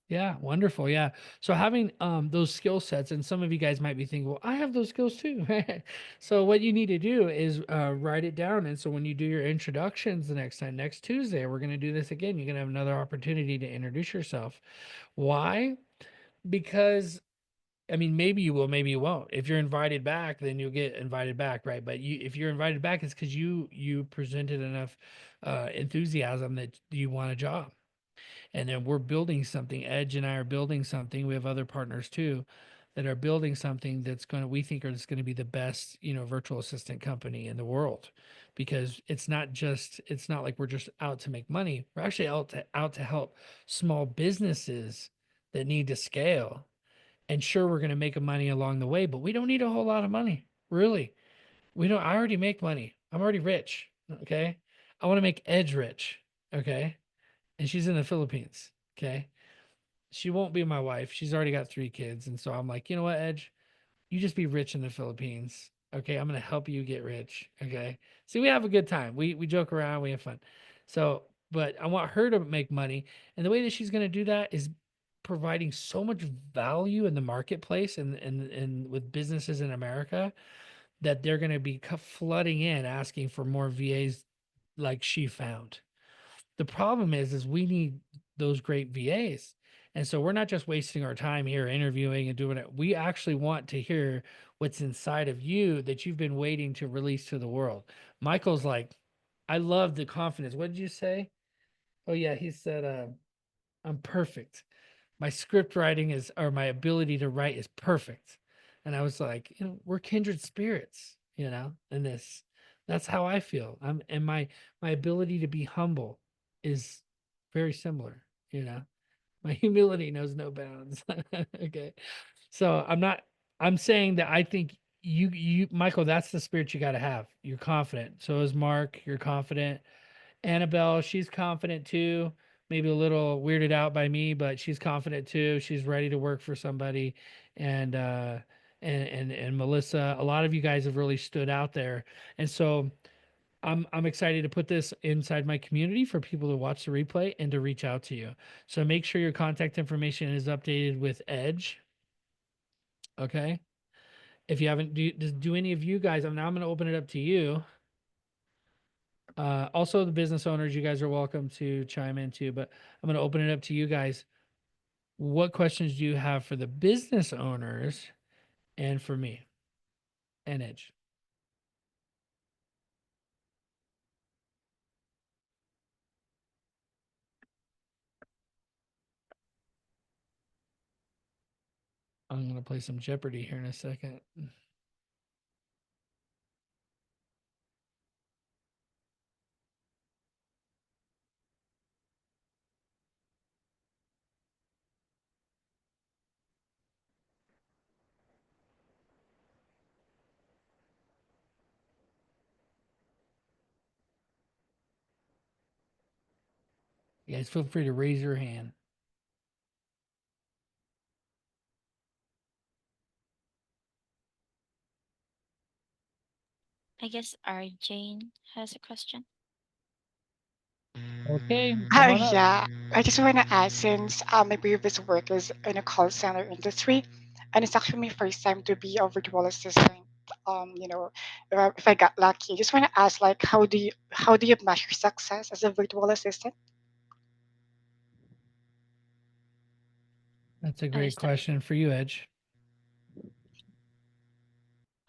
Yeah, wonderful. Yeah. So having those skill sets, and some of you guys might be thinking, well, I have those skills too. So what you need to do is write it down. And so when you do your introductions the next time, next Tuesday, we're going to do this again. You're going to have another opportunity to introduce yourself. Why? Because I mean, maybe you will, maybe you won't. If you're invited back, then you'll get invited back, right? But if you're invited back, it's because you presented enough enthusiasm that you want a job. And then we're building something. Edge and I are building something. We have other partners too that are building something we think is going to be the best, virtual assistant company in the world, because it's not like we're just out to make money. We're actually out to help small businesses that need to scale. And sure, we're going to make money along the way, but we don't need a whole lot of money. Really. I already make money. I'm already rich. Okay. I want to make Edge rich. Okay. And she's in the Philippines. Okay. She won't be my wife. She's already got 3 kids. And so I'm like, you know what, Edge? You just be rich in the Philippines. Okay. I'm going to help you get rich. Okay. See, we have a good time. We joke around. We have fun. So, but I want her to make money. And the way that she's going to do that is providing so much value in the marketplace and with businesses in America that they're going to be flooding in asking for more VAs like she found. The problem is we need those great VAs. And so we're not just wasting our time here interviewing and doing it. We actually want to hear what's inside of you that you've been waiting to release to the world. Michael's like, I love the confidence. What did you say? Oh yeah, he said, I'm perfect. My script writing or my ability to write is perfect. And I was like, we're kindred spirits, in this. That's how I feel. And my ability to be humble is very similar, My humility knows no bounds. Okay. So I'm saying that I think you Michael, that's the spirit you got to have. You're confident. So is Mark, you're confident. Annabelle, she's confident too. Maybe a little weirded out by me, but she's confident too. She's ready to work for somebody, and and Melissa. A lot of you guys have really stood out there, and so I'm excited to put this inside my community for people to watch the replay and to reach out to you. So make sure your contact information is updated with Edge. Okay. If you haven't, do any of you guys? I'm going to open it up to you. Also, the business owners, you guys are welcome to chime in too. But I'm going to open it up to you guys. What questions do you have for the business owners and for me and Edge? I'm going to play some Jeopardy here in a second. You guys feel free to raise your hand. I guess our Jane has a question. Okay, come on up. Yeah, I just want to ask since my previous work is in a call center industry, and it's actually my first time to be a virtual assistant. If I got lucky, I just want to ask, like, how do you measure success as a virtual assistant? That's a Oh, great is that, question for you, Edge.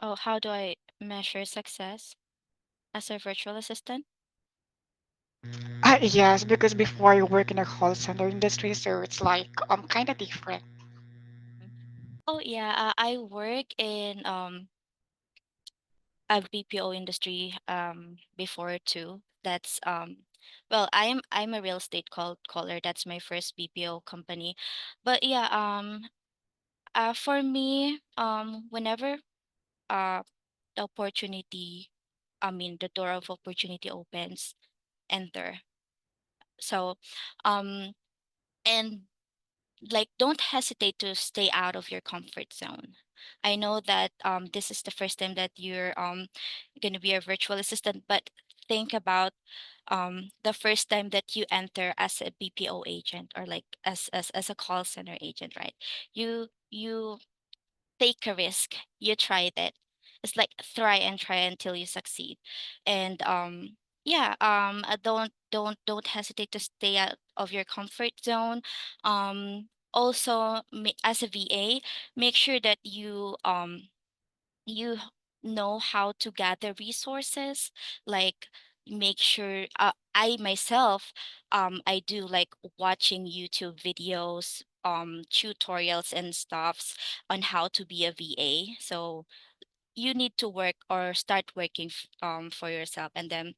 oh, how do I measure success as a virtual assistant? Yes, because before I work in a call center industry, so it's like kind of different. Oh yeah, I work in a BPO industry before too. That's well, I'm a real estate caller. That's my first BPO company. But yeah, for me, whenever uh the opportunity, I mean the door of opportunity opens, enter. So um and like don't hesitate to stay out of your comfort zone. I know that this is the first time that you're going to be a virtual assistant, but think about the first time that you enter as a BPO agent or like as a call center agent, right? You take a risk, you tried it. It's like try and try until you succeed. And yeah, don't hesitate to stay out of your comfort zone. Also as a VA, make sure that you know how to gather resources, like make sure I myself I do like watching YouTube videos, tutorials and stuffs on how to be a VA. So you need to work or start working for yourself, and then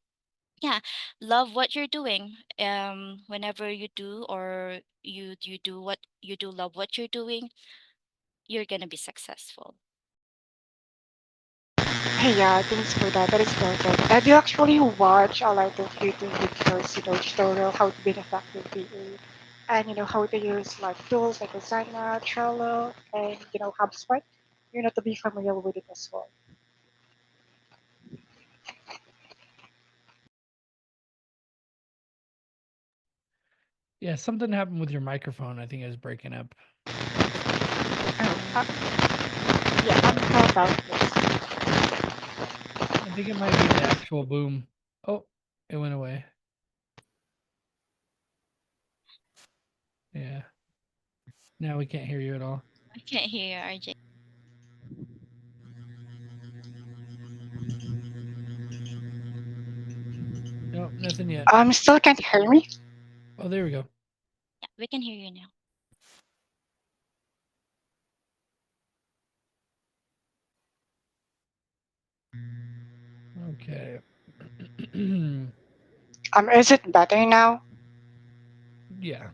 yeah, love what you're doing. Whenever you do or you do what you do, love what you're doing, you're gonna be successful. Hey, yeah, thanks for that. That is perfect. I do actually watch a lot of YouTube videos, tutorial how to be an effective VA, and how to use like tools like Asana, Trello, and HubSpot. To be familiar with it as well. Yeah, something happened with your microphone. I think it was breaking up. Oh, yeah, how about this? I think it might be the actual boom. Oh, it went away. Yeah. Now we can't hear you at all. I can't hear you, RJ. No, nothing yet. Still can't hear me. Oh, there we go. Yeah, we can hear you now. Okay. Is it better now? Yeah.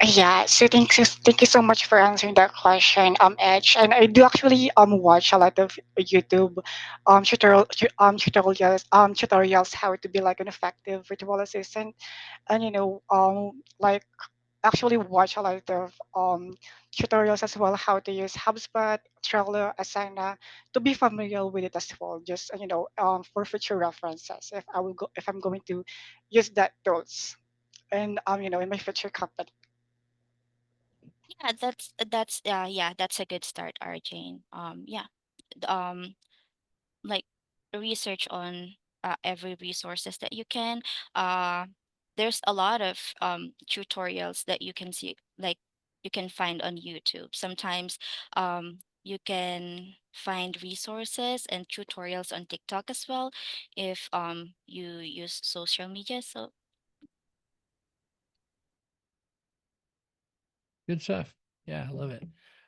Yeah, so thank you so much for answering that question, Edge. And I do actually watch a lot of YouTube tutorials how to be like an effective virtual assistant, and like actually watch a lot of tutorials as well, how to use HubSpot, Trello, Asana, to be familiar with it as well. Just for future references, if I'm going to use that tools, and in my future company. Yeah, that's a good start, Arjane. Um like research on every resources that you can. uh there's a lot of tutorials that you can see, like you can find on YouTube. Sometimes you can find resources and tutorials on TikTok as well if you use social media. So Good stuff. Yeah, I love it.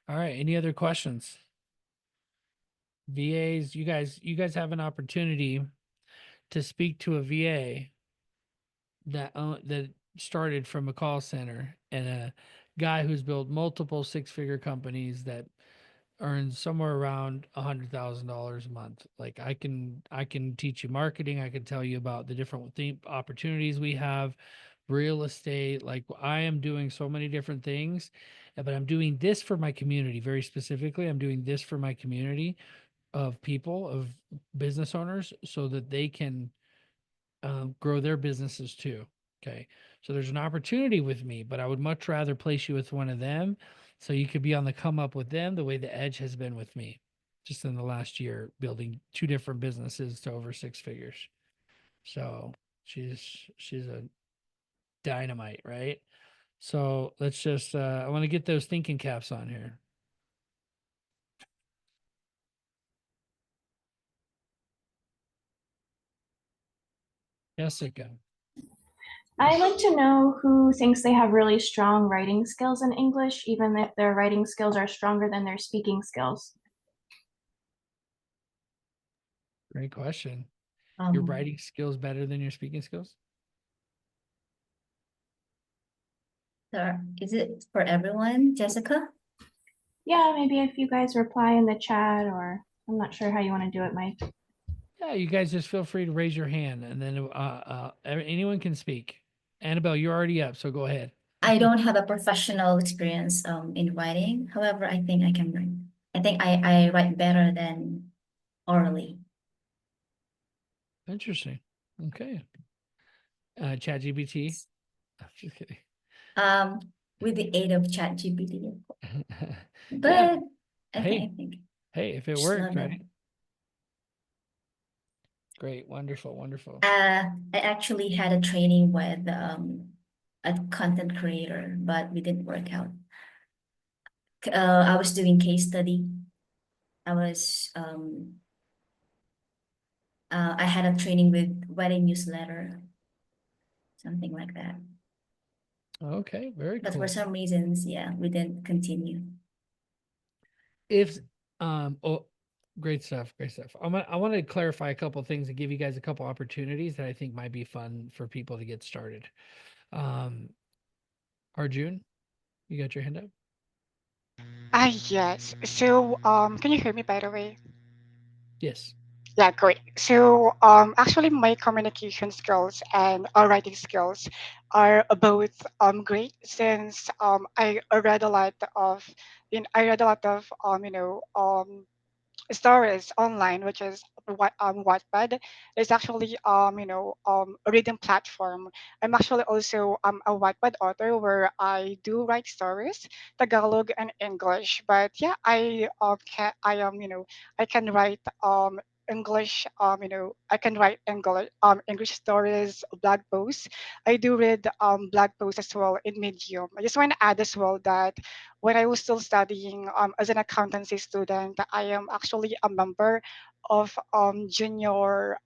All right. Any other questions? VAs, you guys have an opportunity to speak to a VA that started from a call center, and a guy who's built multiple six-figure companies that earns somewhere around $100,000 a month. Like I can teach you marketing. I can tell you about the different opportunities we have, real estate. Like I am doing so many different things, but I'm doing this for my community very specifically. I'm doing this for my community of people, of business owners, so that they can grow their businesses too. Okay. So there's an opportunity with me, but I would much rather place you with one of them so you could be on the come up with them the way the Edge has been with me just in the last year, building two different businesses to over six figures. So she's a dynamite, right? So let's just I want to get those thinking caps on here. Jessica. I'd like to know who thinks they have really strong writing skills in English, even if their writing skills are stronger than their speaking skills. Great question. Your Um, writing skills better than your speaking skills? so is it for everyone, Jessica? Yeah, maybe if you guys reply in the chat, or I'm not sure how you want to do it, Mike. Yeah, you guys just feel free to raise your hand, and then anyone can speak. Annabelle, you're already up, so go ahead. I don't have a professional experience in writing. However, I think I can write. I think I write better than orally. Interesting. Okay. ChatGPT. I'm just kidding. With the aid of ChatGPT. But Yeah. I think Hey, if it it's worked, not right? Great, wonderful, wonderful. I actually had a training with a content creator, but we didn't work out. I was doing case study. I had a training with wedding newsletter, something like that. Okay, very But cool. for some reasons, yeah, we didn't continue. If oh, great stuff, great stuff. I want to clarify a couple things and give you guys a couple opportunities that I think might be fun for people to get started. Arjun, you got your hand up? Yes. So, can you hear me, by the way? Yes. Yeah, great. So, actually, my communication skills and writing skills are both great, since I read a lot of stories online, which is what Wattpad is actually a reading platform. I'm actually also a Wattpad author where I do write stories, Tagalog and English. But yeah, I can write English, I can write English stories, blog posts. I do read blog posts as well in Medium. I just want to add as well that when I was still studying as an accountancy student, I am actually a member of Junior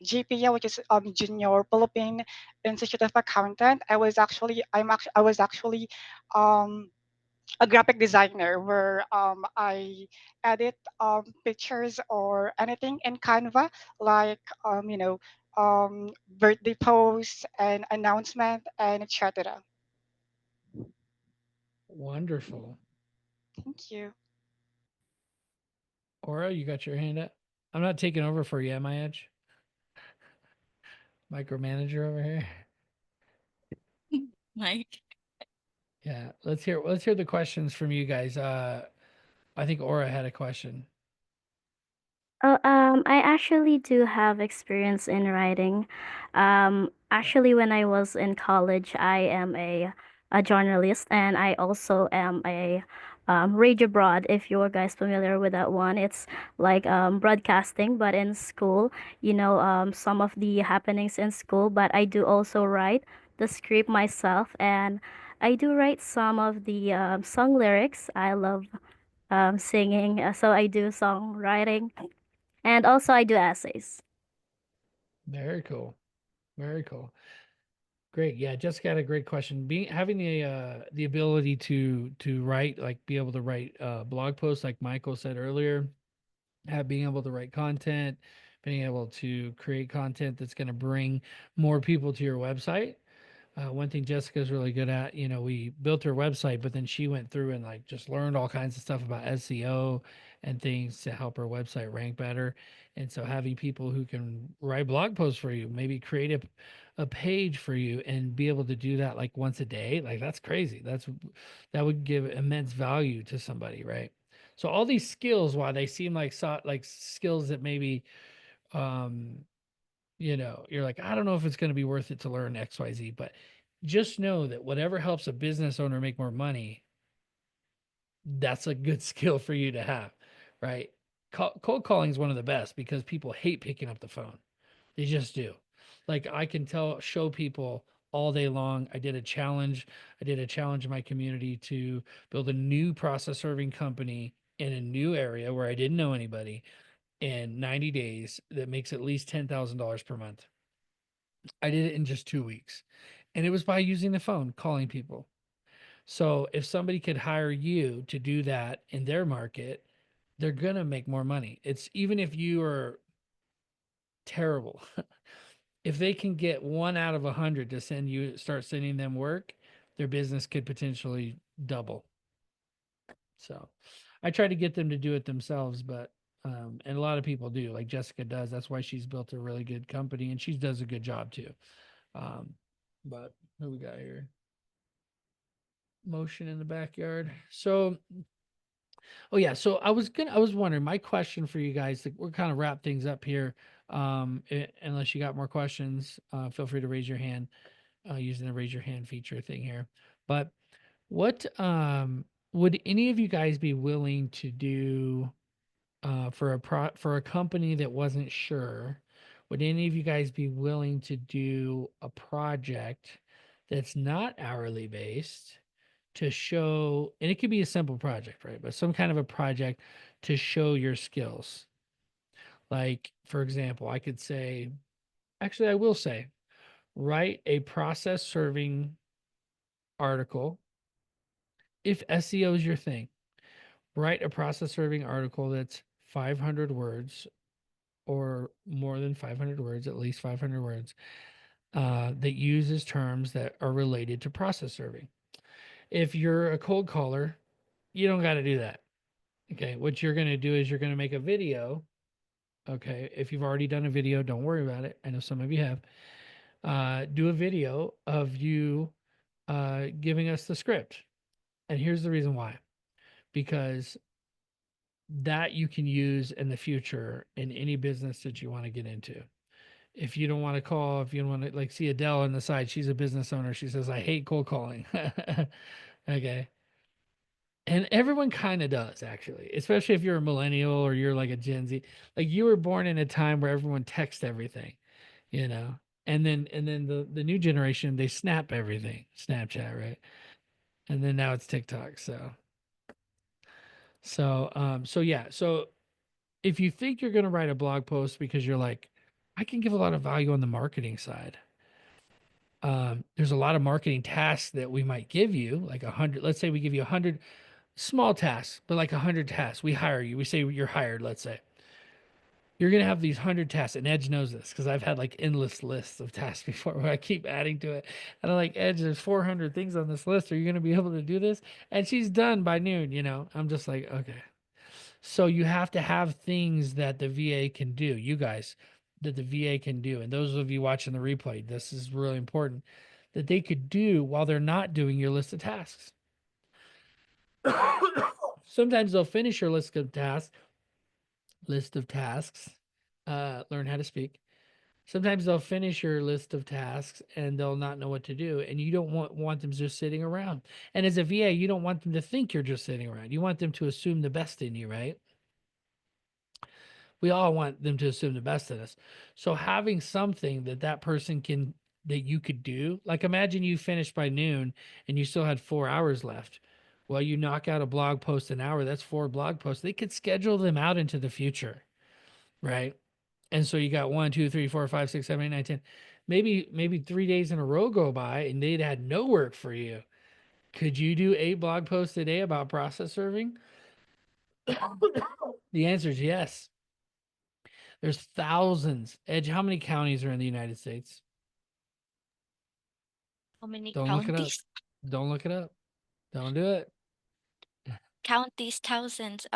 GPA, which is Junior Philippine Institute of Accountant. I was actually um, a graphic designer where I edit pictures or anything in Canva, like birthday posts and announcement and etc. Wonderful. Thank you. Aura, you got your hand up? I'm not taking over for you, am I, Edge? Micromanager over here. Mike. Yeah. Let's hear the questions from you guys. I think Aura had a question. I actually do have experience in writing. Actually, when I was in college, I am a journalist, and I also am a radio broad. If you're guys familiar with that one, it's like broadcasting, but in school, some of the happenings in school. But I do also write the script myself, and I do write some of the song lyrics. I love singing, so I do songwriting. And also I do essays. Very cool. Very cool. Great. Yeah, Jessica had a great question. Having the ability to write, like be able to write blog posts like Michael said earlier, being able to write content, being able to create content that's going to bring more people to your website. One thing Jessica's really good at, we built her website, but then she went through and like just learned all kinds of stuff about SEO and things to help her website rank better. And so having people who can write blog posts for you, maybe create a page for you and be able to do that like once a day, like that's crazy. That would give immense value to somebody, right? So all these skills, while they seem like skills that maybe um you're like, I don't know if it's going to be worth it to learn XYZ, but just know that whatever helps a business owner make more money, that's a good skill for you to have, right? Cold calling is one of the best because people hate picking up the phone. They just do. Like I can show people all day long. I did a challenge. I did a challenge in my community to build a new process serving company in a new area where I didn't know anybody in 90 days that makes at least $10,000 per month. I did it in just 2 weeks. And it was by using the phone, calling people. So if somebody could hire you to do that in their market, they're going to make more money. It's even if you are terrible, if they can get 1 out of 100 to start sending them work, their business could potentially double. So I try to get them to do it themselves, but and a lot of people do, like Jessica does. That's why she's built a really good company and she does a good job too. But who we got here? Motion in the backyard. So, oh yeah. So I was wondering, my question for you guys, we're kind of wrap things up here. Unless you got more questions, feel free to raise your hand using the raise your hand feature thing here. But what would any of you guys be willing to do for a company that wasn't sure? Would any of you guys be willing to do a project that's not hourly based to show, and it could be a simple project, right? But some kind of a project to show your skills. Like, for example, I could say, actually, I will say, write a process serving article. If SEO is your thing, write a process serving article that's 500 words or more than 500 words, at least 500 words, that uses terms that are related to process serving. If you're a cold caller, you don't got to do that. Okay. What you're going to do is you're going to make a video. Okay. If you've already done a video, don't worry about it. I know some of you have. Do a video of you giving us the script. And here's the reason why. Because that you can use in the future in any business that you want to get into. If you don't want to call, if you don't want to like see Adele on the side, she's a business owner. She says, I hate cold calling. Okay. And everyone kind of does actually, especially if you're a millennial or you're like a Gen Z. Like you were born in a time where everyone texts everything, you know. And then the new generation, they snap everything. Snapchat, right? And then now it's TikTok. So yeah. So if you think you're gonna write a blog post because you're like, I can give a lot of value on the marketing side. There's a lot of marketing tasks that we might give you, like 100. Let's say we give you 100 small tasks, but like 100 tasks. We hire you. We say you're hired. Let's say you're gonna have these 100 tasks, and Edge knows this because I've had like endless lists of tasks before where I keep adding to it, and I'm like, Edge, there's 400 things on this list. Are you gonna be able to do this? And she's done by noon. I'm just like, okay. So you have to have things that the VA can do, you guys, that the VA can do. And those of you watching the replay, this is really important that they could do while they're not doing your list of tasks. Sometimes they'll finish your list of tasks, learn how to speak. Sometimes they'll finish your list of tasks and they'll not know what to do, and you don't want them just sitting around. And as a VA, you don't want them to think you're just sitting around. You want them to assume the best in you, right? We all want them to assume the best in us. So having something that person can that you could do, like imagine you finished by noon and you still had 4 hours left. Well, you knock out a blog post an hour, that's 4 blog posts. They could schedule them out into the future, right? And so you got 1, 2, 3, 4, 5, 6, 7, 8, 9, 10. Maybe 3 days in a row go by and they'd had no work for you. Could you do 8 blog posts a day about process serving? The answer is yes. There's thousands. Edge, how many counties are in the United States? How many Don't look it up. counties? Don't look it up. Don't do it. Counties, thousands.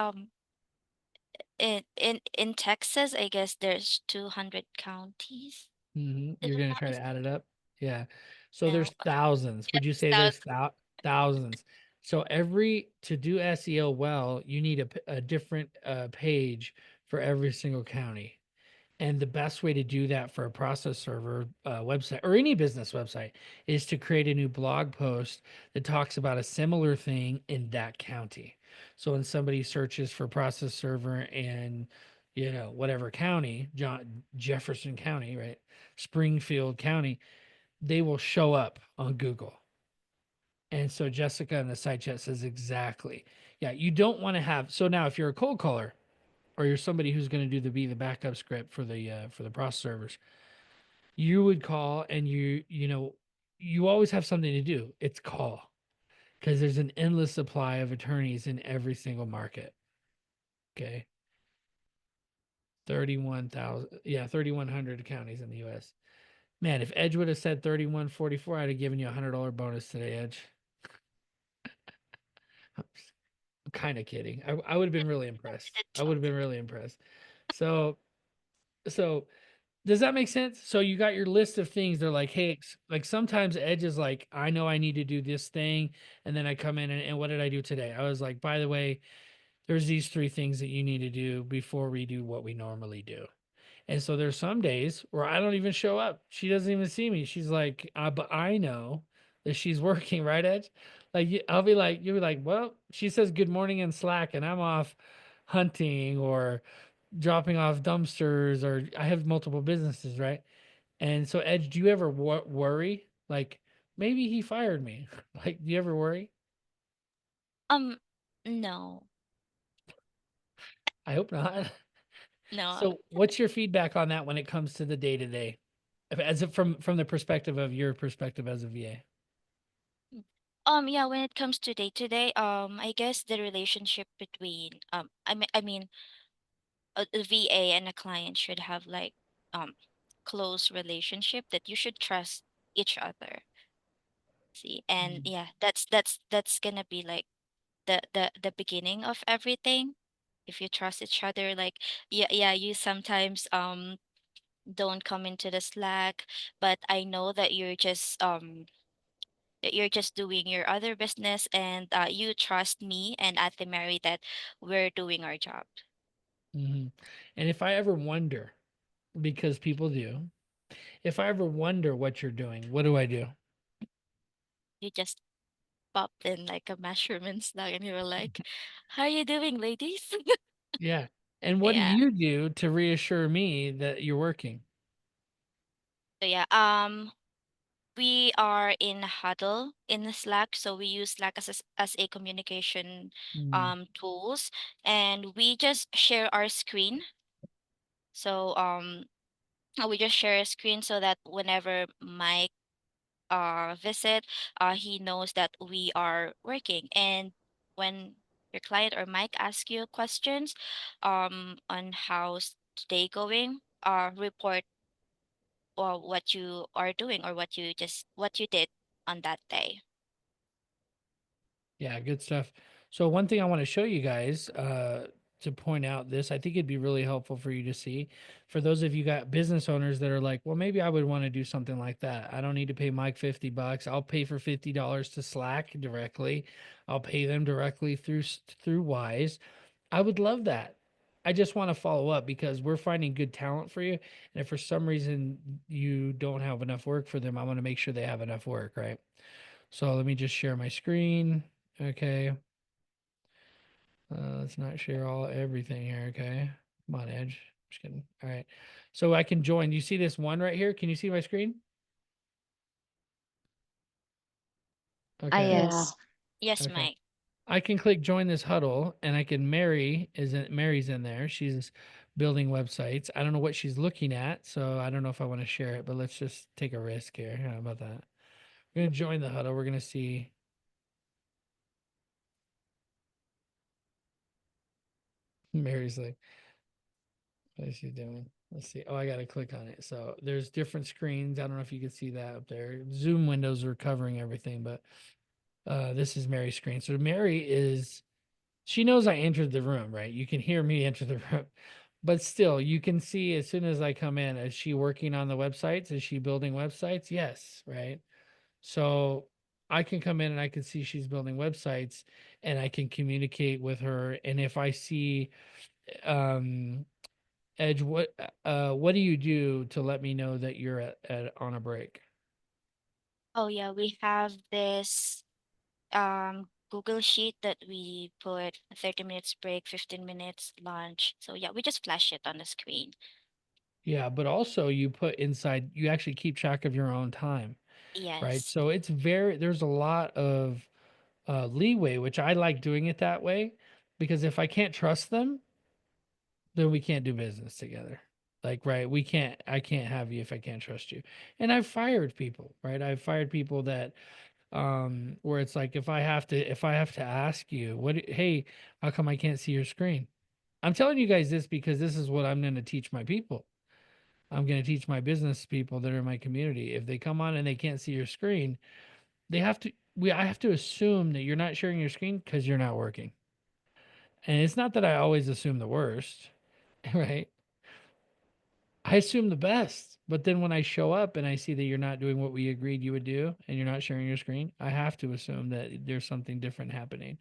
In Texas, I guess there's 200 counties. If You're I'm gonna not try to add it up. Yeah. So No, there's thousands. Would you yes, say there's thousands? So to do SEO well, you need a different page for every single county. And the best way to do that for a process server website or any business website is to create a new blog post that talks about a similar thing in that county. So when somebody searches for process server in, whatever county, Jefferson County, right? Springfield County, they will show up on Google. And so Jessica in the side chat says exactly. Yeah, you don't want to have. So now if you're a cold caller, or you're somebody who's going to be the backup script for the process servers, you would call and you always have something to do. It's call, because there's an endless supply of attorneys in every single market. Okay. 3,100 counties in the US. Man, if Edge would have said 3,144, I'd have given you $100 bonus today, Edge. I'm kind of kidding. I would have been really impressed. I would have been really impressed. So does that make sense? So you got your list of things. They're like, hey, like sometimes Edge is like, I know I need to do this thing. And then I come in and what did I do today? I was like, by the way, there's these 3 things that you need to do before we do what we normally do. And so there's some days where I don't even show up. She doesn't even see me. She's like, but I know that she's working, right, Edge? Like you'll be like, well, she says good morning in Slack and I'm off hunting or dropping off dumpsters, or I have multiple businesses, right? And so Edge, do you ever worry like maybe he fired me? Like, do you ever worry? No, I hope not. no. So what's your feedback on that when it comes to the day to day, as if from the perspective of your perspective as a VA? Yeah, when it comes to day to day, I guess the relationship between I mean a VA and a client should have like close relationship that you should trust each other. See, and yeah, that's gonna be like the beginning of everything. If you trust each other, like yeah, you sometimes don't come into the Slack, but I know that you're just doing your other business, and you trust me and Ate Mary that we're doing our job. And if I ever wonder, because people do, if I ever wonder what you're doing, what do I do? You just popped in like a measurement Slack and you were like, how are you doing, ladies? Yeah. And what do Yeah. you do to reassure me that you're working? So yeah, we are in Huddle in Slack, so we use Slack as a communication tools, and we just share our screen. So we just share a screen so that whenever Mike visit, he knows that we are working. And when your client or Mike asks you questions on how's today going, report or what you are doing or what you did on that day. Yeah, good stuff. So one thing I want to show you guys, to point out this. I think it'd be really helpful for you to see. For those of you got business owners that are like, well, maybe I would want to do something like that. I don't need to pay Mike $50. I'll pay for $50 to Slack directly. I'll pay them directly through Wise. I would love that. I just want to follow up because we're finding good talent for you. And if for some reason you don't have enough work for them, I want to make sure they have enough work, right? So let me just share my screen. Okay. Let's not share everything here. Okay. Come on, Edge. Just kidding. All right. So I can join. You see this one right here? Can you see my screen? Okay. Yes. Yes, Okay. Mike. I can click join this huddle and I can Mary's in there. She's building websites. I don't know what she's looking at, so I don't know if I want to share it, but let's just take a risk here. How about that? We're gonna join the huddle. We're gonna see. Mary's like, what is she doing? Let's see. Oh, I gotta click on it. So there's different screens. I don't know if you can see that up there. Zoom windows are covering everything, but this is Mary's screen. So she knows I entered the room, right? You can hear me enter the room. But still, you can see as soon as I come in, is she working on the websites? Is she building websites? Yes, right? So I can come in and I can see she's building websites and I can communicate with her. And if I see Edge, what do you do to let me know that you're on a break? Oh yeah, we have this Google Sheet that we put 30 minutes break, 15 minutes lunch. So yeah, we just flash it on the screen. Yeah, but also you actually keep track of your own time, right? Yes. So there's a lot of leeway, which I like doing it that way because if I can't trust them, then we can't do business together. Like, right, I can't have you if I can't trust you. And I've fired people, right? I've fired people that where it's like if I have to ask you, hey, how come I can't see your screen? I'm telling you guys this because this is what I'm going to teach my people. I'm going to teach my business people that are in my community. If they come on and they can't see your screen, I have to assume that you're not sharing your screen because you're not working. And it's not that I always assume the worst, right? I assume the best. But then when I show up and I see that you're not doing what we agreed you would do and you're not sharing your screen, I have to assume that there's something different happening.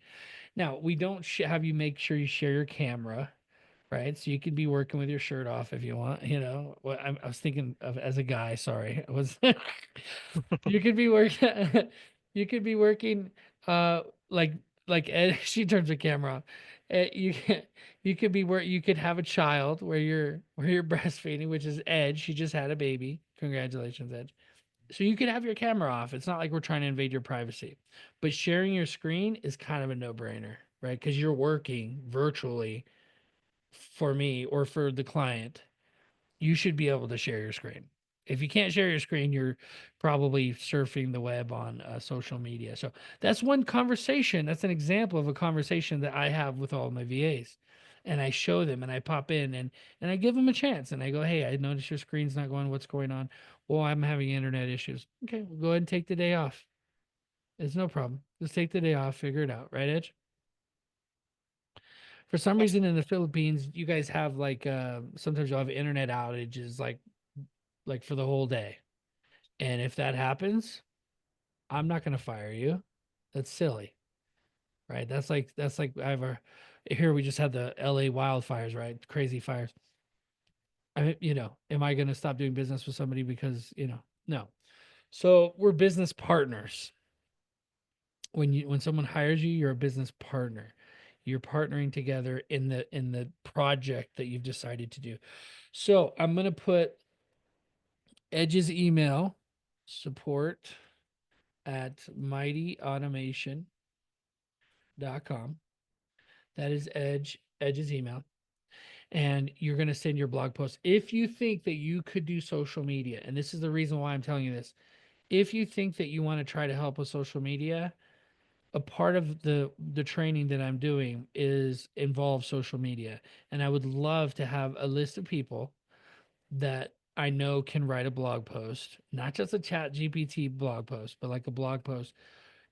Now, we don't have you make sure you share your camera, right? So you could be working with your shirt off if you want, Well, I was thinking of as a guy, sorry. I was you could be working you could be working like Ed, she turns the camera on. You could be where you could have a child where you're breastfeeding, which is Edge. She just had a baby. Congratulations, Edge. So you could have your camera off. It's not like we're trying to invade your privacy. But sharing your screen is kind of a no-brainer, right? Because you're working virtually for me or for the client. You should be able to share your screen. If you can't share your screen, you're probably surfing the web on social media. So that's one conversation. That's an example of a conversation that I have with all my VAs. And I show them and I pop in and I give them a chance and I go, hey, I noticed your screen's not going. What's going on? Well, I'm having internet issues. Okay, we'll go ahead and take the day off. It's no problem. Just take the day off, figure it out, right, Edge? For some reason in the Philippines, you guys have like sometimes you'll have internet outages like for the whole day. And if that happens, I'm not going to fire you. That's silly. Right? That's like here we just had the LA wildfires, right? Crazy fires. Am I going to stop doing business with somebody because, no. So, we're business partners. When someone hires you, you're a business partner. You're partnering together in the project that you've decided to do. So, I'm going to put Edge's email support at mightyautomation.com. That is Edge's email. And you're going to send your blog post. If you think that you could do social media, and this is the reason why I'm telling you this, if you think that you want to try to help with social media, a part of the training that I'm doing involves social media. And I would love to have a list of people that I know can write a blog post, not just a chat GPT blog post, but like a blog post.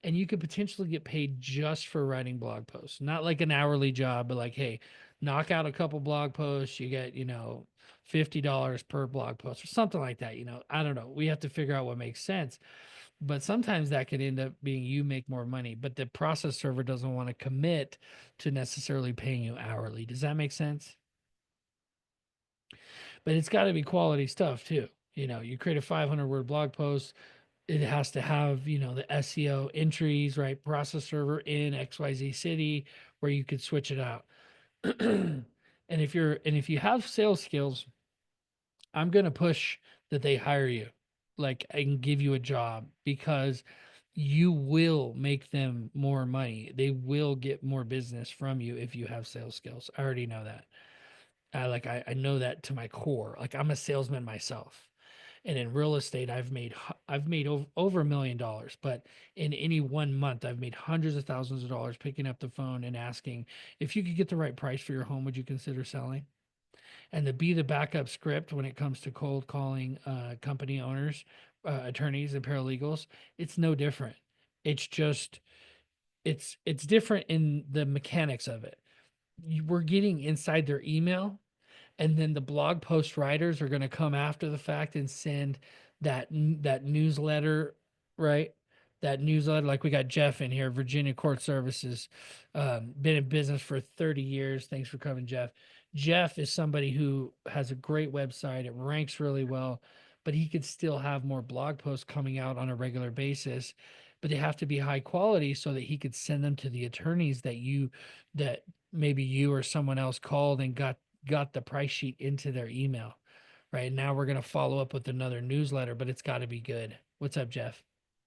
And you could potentially get paid just for writing blog posts, not like an hourly job, but like, hey, knock out a couple blog posts, you get, $50 per blog post or something like that. I don't know. We have to figure out what makes sense. But sometimes that could end up being you make more money, but the process server doesn't want to commit to necessarily paying you hourly. Does that make sense? But it's got to be quality stuff too. You create a 500-word blog post, it has to have, the SEO entries, right? Process server in XYZ city where you could switch it out. and if you have sales skills, I'm going to push that they hire you. Like, I can give you a job because you will make them more money. They will get more business from you if you have sales skills. I already know that. I know that to my core. Like, I'm a salesman myself. And in real estate, I've made over $1 million, but in any 1 month, I've made hundreds of thousands of dollars picking up the phone and asking, if you could get the right price for your home, would you consider selling? And to be the backup script when it comes to cold calling company owners, attorneys, and paralegals, it's no different. It's just it's different in the mechanics of it. We're getting inside their email, and then the blog post writers are going to come after the fact and send that newsletter, right? That newsletter, like we got Jeff in here, Virginia Court Services, been in business for 30 years. Thanks for coming, Jeff. Jeff is somebody who has a great website. It ranks really well, but he could still have more blog posts coming out on a regular basis, but they have to be high quality so that he could send them to the attorneys that maybe you or someone else called and got the price sheet into their email. Right now we're going to follow up with another newsletter, but it's got to be good. What's up, Jeff?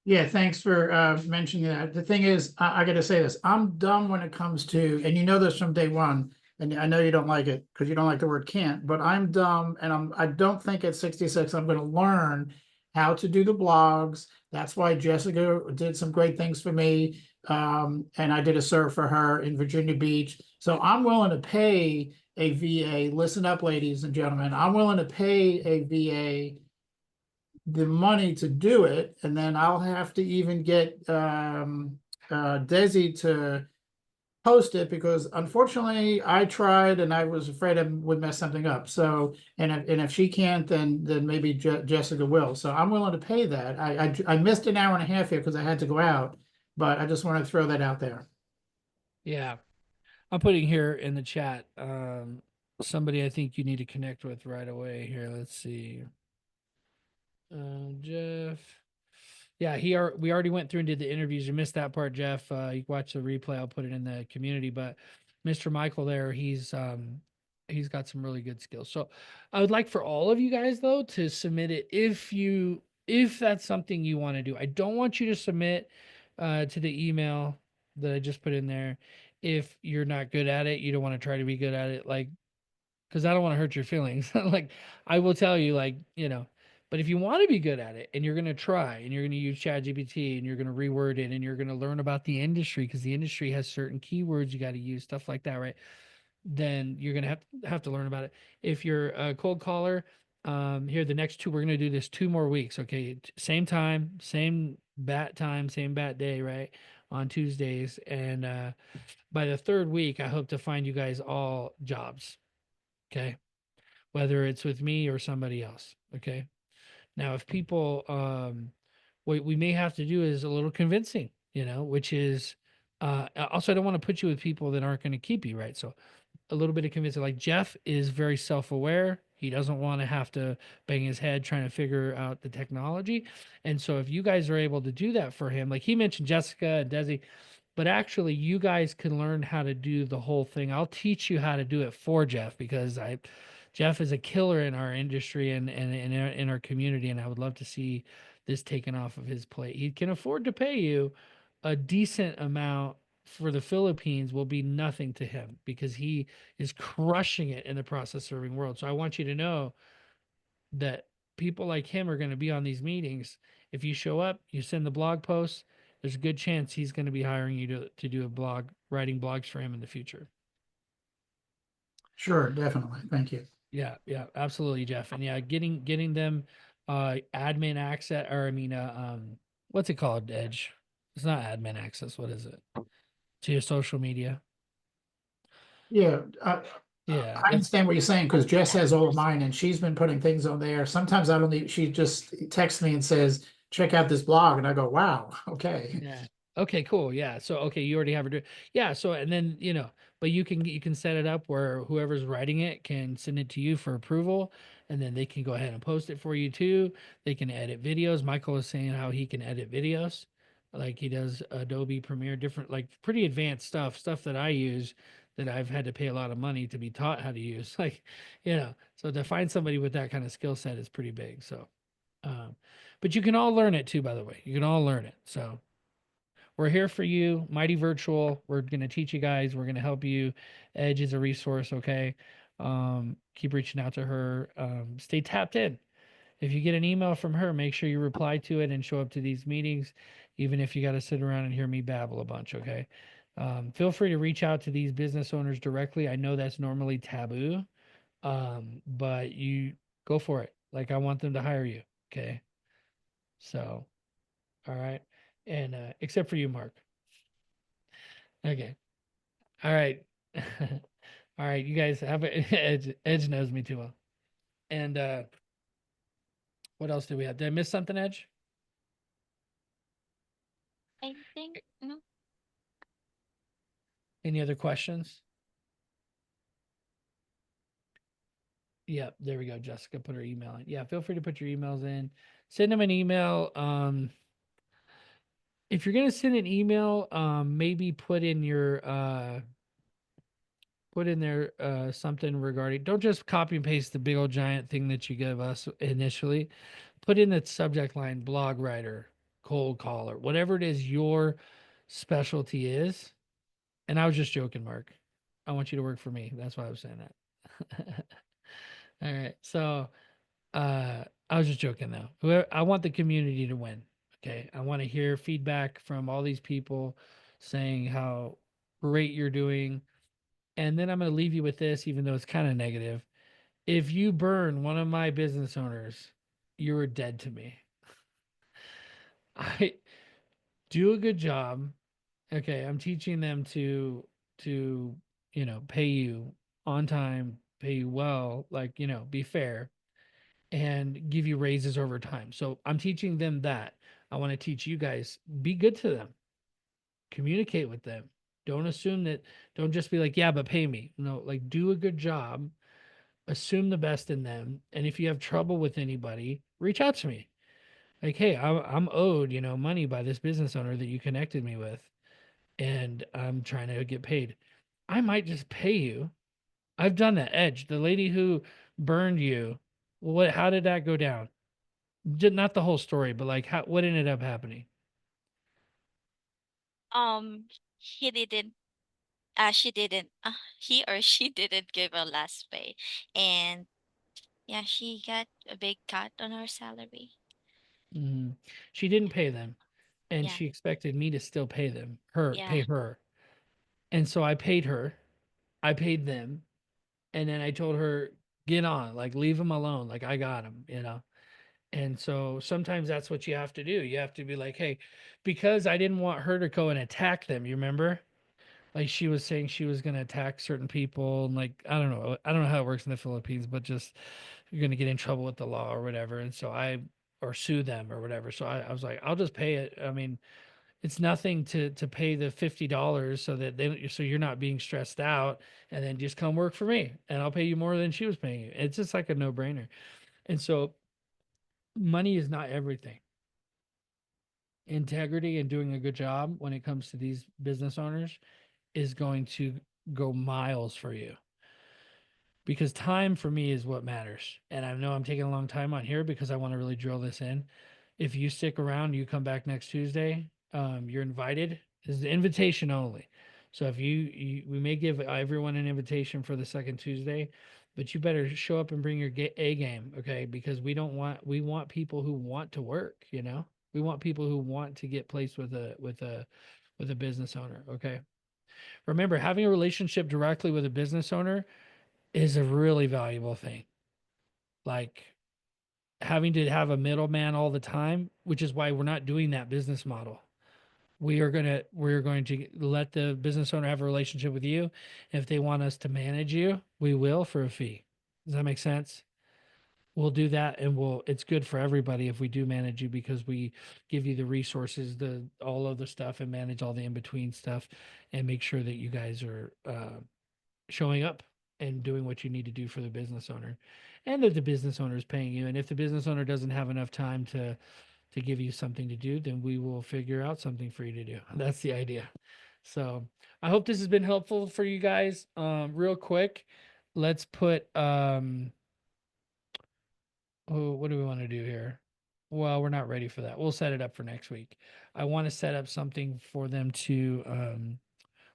Yeah, thanks for mentioning that. The thing is, I got to say this, I'm dumb when it comes to, and you know this from day one, and I know you don't like it because you don't like the word can't, but I'm dumb, and I don't think at 66 I'm going to learn how to do the blogs. That's why Jessica did some great things for me, and I did a serve for her in Virginia Beach. So I'm willing to pay a VA. Listen up, ladies and gentlemen. I'm willing to pay a VA the money to do it, and then I'll have to even get Desi to post it because unfortunately I tried and I was afraid I would mess something up. So and if she can't, then maybe Jessica will. So I'm willing to pay that. I missed an hour and a half here because I had to go out, but I just want to throw that out there. Yeah, I'm putting here in the chat somebody I think you need to connect with right away here. Let's see. Jeff. Yeah, we already went through and did the interviews. You missed that part, Jeff. You can watch the replay. I'll put it in the community. But Mr. Michael there, he's got some really good skills. So I would like for all of you guys though to submit it if that's something you want to do. I don't want you to submit to the email that I just put in there if you're not good at it. You don't want to try to be good at it, like, because I don't want to hurt your feelings. Like, I will tell you, like, but if you want to be good at it and you're going to try and you're going to use ChatGPT and you're going to reword it and you're going to learn about the industry because the industry has certain keywords you got to use, stuff like that, right? Then you're going to have to learn about it. If you're a cold caller, here the next two, we're going to do this 2 more weeks. Okay, same time, same bat day, right? On Tuesdays, and by the 3rd week, I hope to find you guys all jobs. Okay, whether it's with me or somebody else. Okay. Now, if people, what we may have to do is a little convincing, which is, also, I don't want to put you with people that aren't going to keep you, right? So a little bit of convincing, like Jeff is very self-aware. He doesn't want to have to bang his head trying to figure out the technology. And so if you guys are able to do that for him, like he mentioned Jessica and Desi, but actually you guys can learn how to do the whole thing. I'll teach you how to do it for Jeff because Jeff is a killer in our industry and in our community, and I would love to see this taken off of his plate. He can afford to pay you a decent amount for the Philippines will be nothing to him because he is crushing it in the process serving world. So I want you to know that people like him are going to be on these meetings. If you show up, you send the blog posts, there's a good chance he's going to be hiring you to do a blog, writing blogs for him in the future. Sure, definitely. Thank you. Yeah, absolutely, Jeff. And yeah, getting them admin access, or what's it called, Edge? It's not admin access. What is it? To your social media. Yeah, Yeah. I understand what you're saying because Jess has all of mine and she's been putting things on there. Sometimes I don't even, she just texts me and says, check out this blog. And I go, wow, okay. Yeah. Okay, cool. Yeah. So okay, you already have her do. Yeah. So and then but you can set it up where whoever's writing it can send it to you for approval, and then they can go ahead and post it for you too. They can edit videos. Michael was saying how he can edit videos, like he does Adobe Premiere, different like pretty advanced stuff that I use that I've had to pay a lot of money to be taught how to use. Like, so to find somebody with that kind of skill set is pretty big. So, but you can all learn it too. By the way, you can all learn it. So. We're here for you, Mighty Virtual. We're going to teach you guys. We're going to help you. Edge is a resource, okay? Keep reaching out to her. Stay tapped in. If you get an email from her, make sure you reply to it and show up to these meetings, even if you got to sit around and hear me babble a bunch, okay? Feel free to reach out to these business owners directly. I know that's normally taboo, but you go for it. Like, I want them to hire you, okay? So, all right. And except for you, Mark. Okay. All right. All right. You guys have Edge knows me too well. And what else do we have? Did I miss something, Edge? I think no. Any other questions? Yeah, there we go. Jessica put her email in. Yeah, feel free to put your emails in. Send them an email. If you're gonna send an email, maybe put in your put in there something regarding, don't just copy and paste the big old giant thing that you give us initially. Put in the subject line blog writer, cold caller, whatever it is your specialty is. And I was just joking, Mark. I want you to work for me. That's why I was saying that. All right. So I was just joking though. I want the community to win. Okay. I want to hear feedback from all these people saying how great you're doing. And then I'm going to leave you with this, even though it's kind of negative. If you burn one of my business owners, you are dead to me. I do a good job. Okay, I'm teaching them to pay you on time, pay you well, like, be fair and give you raises over time. So I'm teaching them that. I want to teach you guys, be good to them. Communicate with them. Don't assume that, don't just be like, yeah, but pay me. No, like do a good job, assume the best in them. And if you have trouble with anybody, reach out to me. Like, hey, I'm owed, money by this business owner that you connected me with, and I'm trying to get paid. I might just pay you. I've done that. Edge, the lady who burned you, how did that go down? Not the whole story, but like what ended up happening? He didn't. She didn't. He or she didn't give a last pay, and yeah, she got a big cut on her salary. Mhm. She didn't pay them, and Yeah. she expected me to still pay Yeah. pay her. And so I paid her, I paid them, and then I told her, get on, like leave them alone, like I got them. And so sometimes that's what you have to do. You have to be like, hey, because I didn't want her to go and attack them. You remember? Like she was saying she was going to attack certain people. And like, I don't know. I don't know how it works in the Philippines, but just you're going to get in trouble with the law or whatever. And so or sue them or whatever. So I was like, I'll just pay it. I mean, it's nothing to pay the $50 so that so you're not being stressed out, and then just come work for me and I'll pay you more than she was paying you. It's just like a no brainer. And so money is not everything. Integrity and doing a good job when it comes to these business owners is going to go miles for you, because time for me is what matters. And I know I'm taking a long time on here because I want to really drill this in. If you stick around, you come back next Tuesday, you're invited. This is invitation only. So if we may give everyone an invitation for the second Tuesday, but you better show up and bring your A game, okay? Because we want people who want to work, We want people who want to get placed with a business owner, okay? Remember, having a relationship directly with a business owner is a really valuable thing. Like having to have a middleman all the time, which is why we're not doing that business model. we're going to let the business owner have a relationship with you. If they want us to manage you, we will for a fee. Does that make sense? We'll do that, and it's good for everybody if we do manage you, because we give you the resources, all of the stuff, and manage all the in-between stuff, and make sure that you guys are showing up and doing what you need to do for the business owner, and that the business owner is paying you. And if the business owner doesn't have enough time to give you something to do, then we will figure out something for you to do. That's the idea. So I hope this has been helpful for you guys. Real quick, let's put what do we want to do here? Well, we're not ready for that. We'll set it up for next week. I want to set up something for them to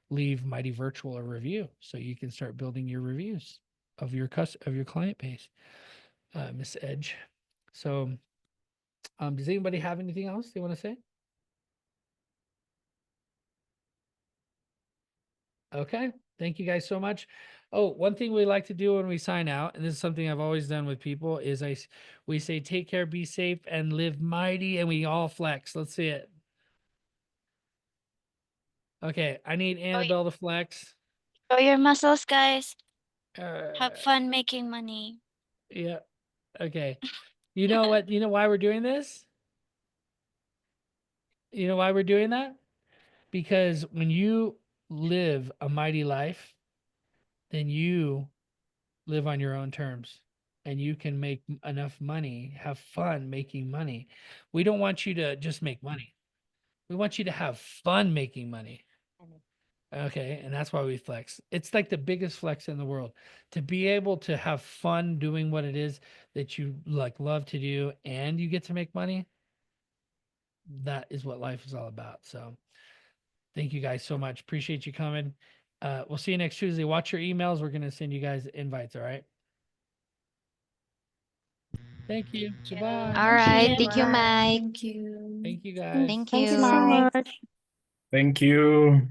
leave Mighty Virtual a review, so you can start building your reviews of your client base, Miss Edge. So, does anybody have anything else they want to say? Okay, thank you guys so much. Oh, one thing we like to do when we sign out, and this is something I've always done with people, is we say take care, be safe, and live mighty, and we all flex. Let's see it. Okay, I need Annabelle to flex. Show your muscles, guys. Uh, Have fun making money. Yeah. Okay. You know what? You know why we're doing this? You know why we're doing that? Because when you live a mighty life, then you live on your own terms, and you can make enough money, have fun making money. We don't want you to just make money. We want you to have fun making money. Okay, and that's why we flex. It's like the biggest flex in the world, to be able to have fun doing what it is that you love to do, and you get to make money. That is what life is all about. So thank you guys so much. Appreciate you coming. We'll see you next Tuesday. Watch your emails. We're going to send you guys invites. All right. Thank you. Goodbye. All right. Thank you, Bye. Mike. Thank you. Thank you guys. Thank Thanks, you. Mike. Much. Thank you.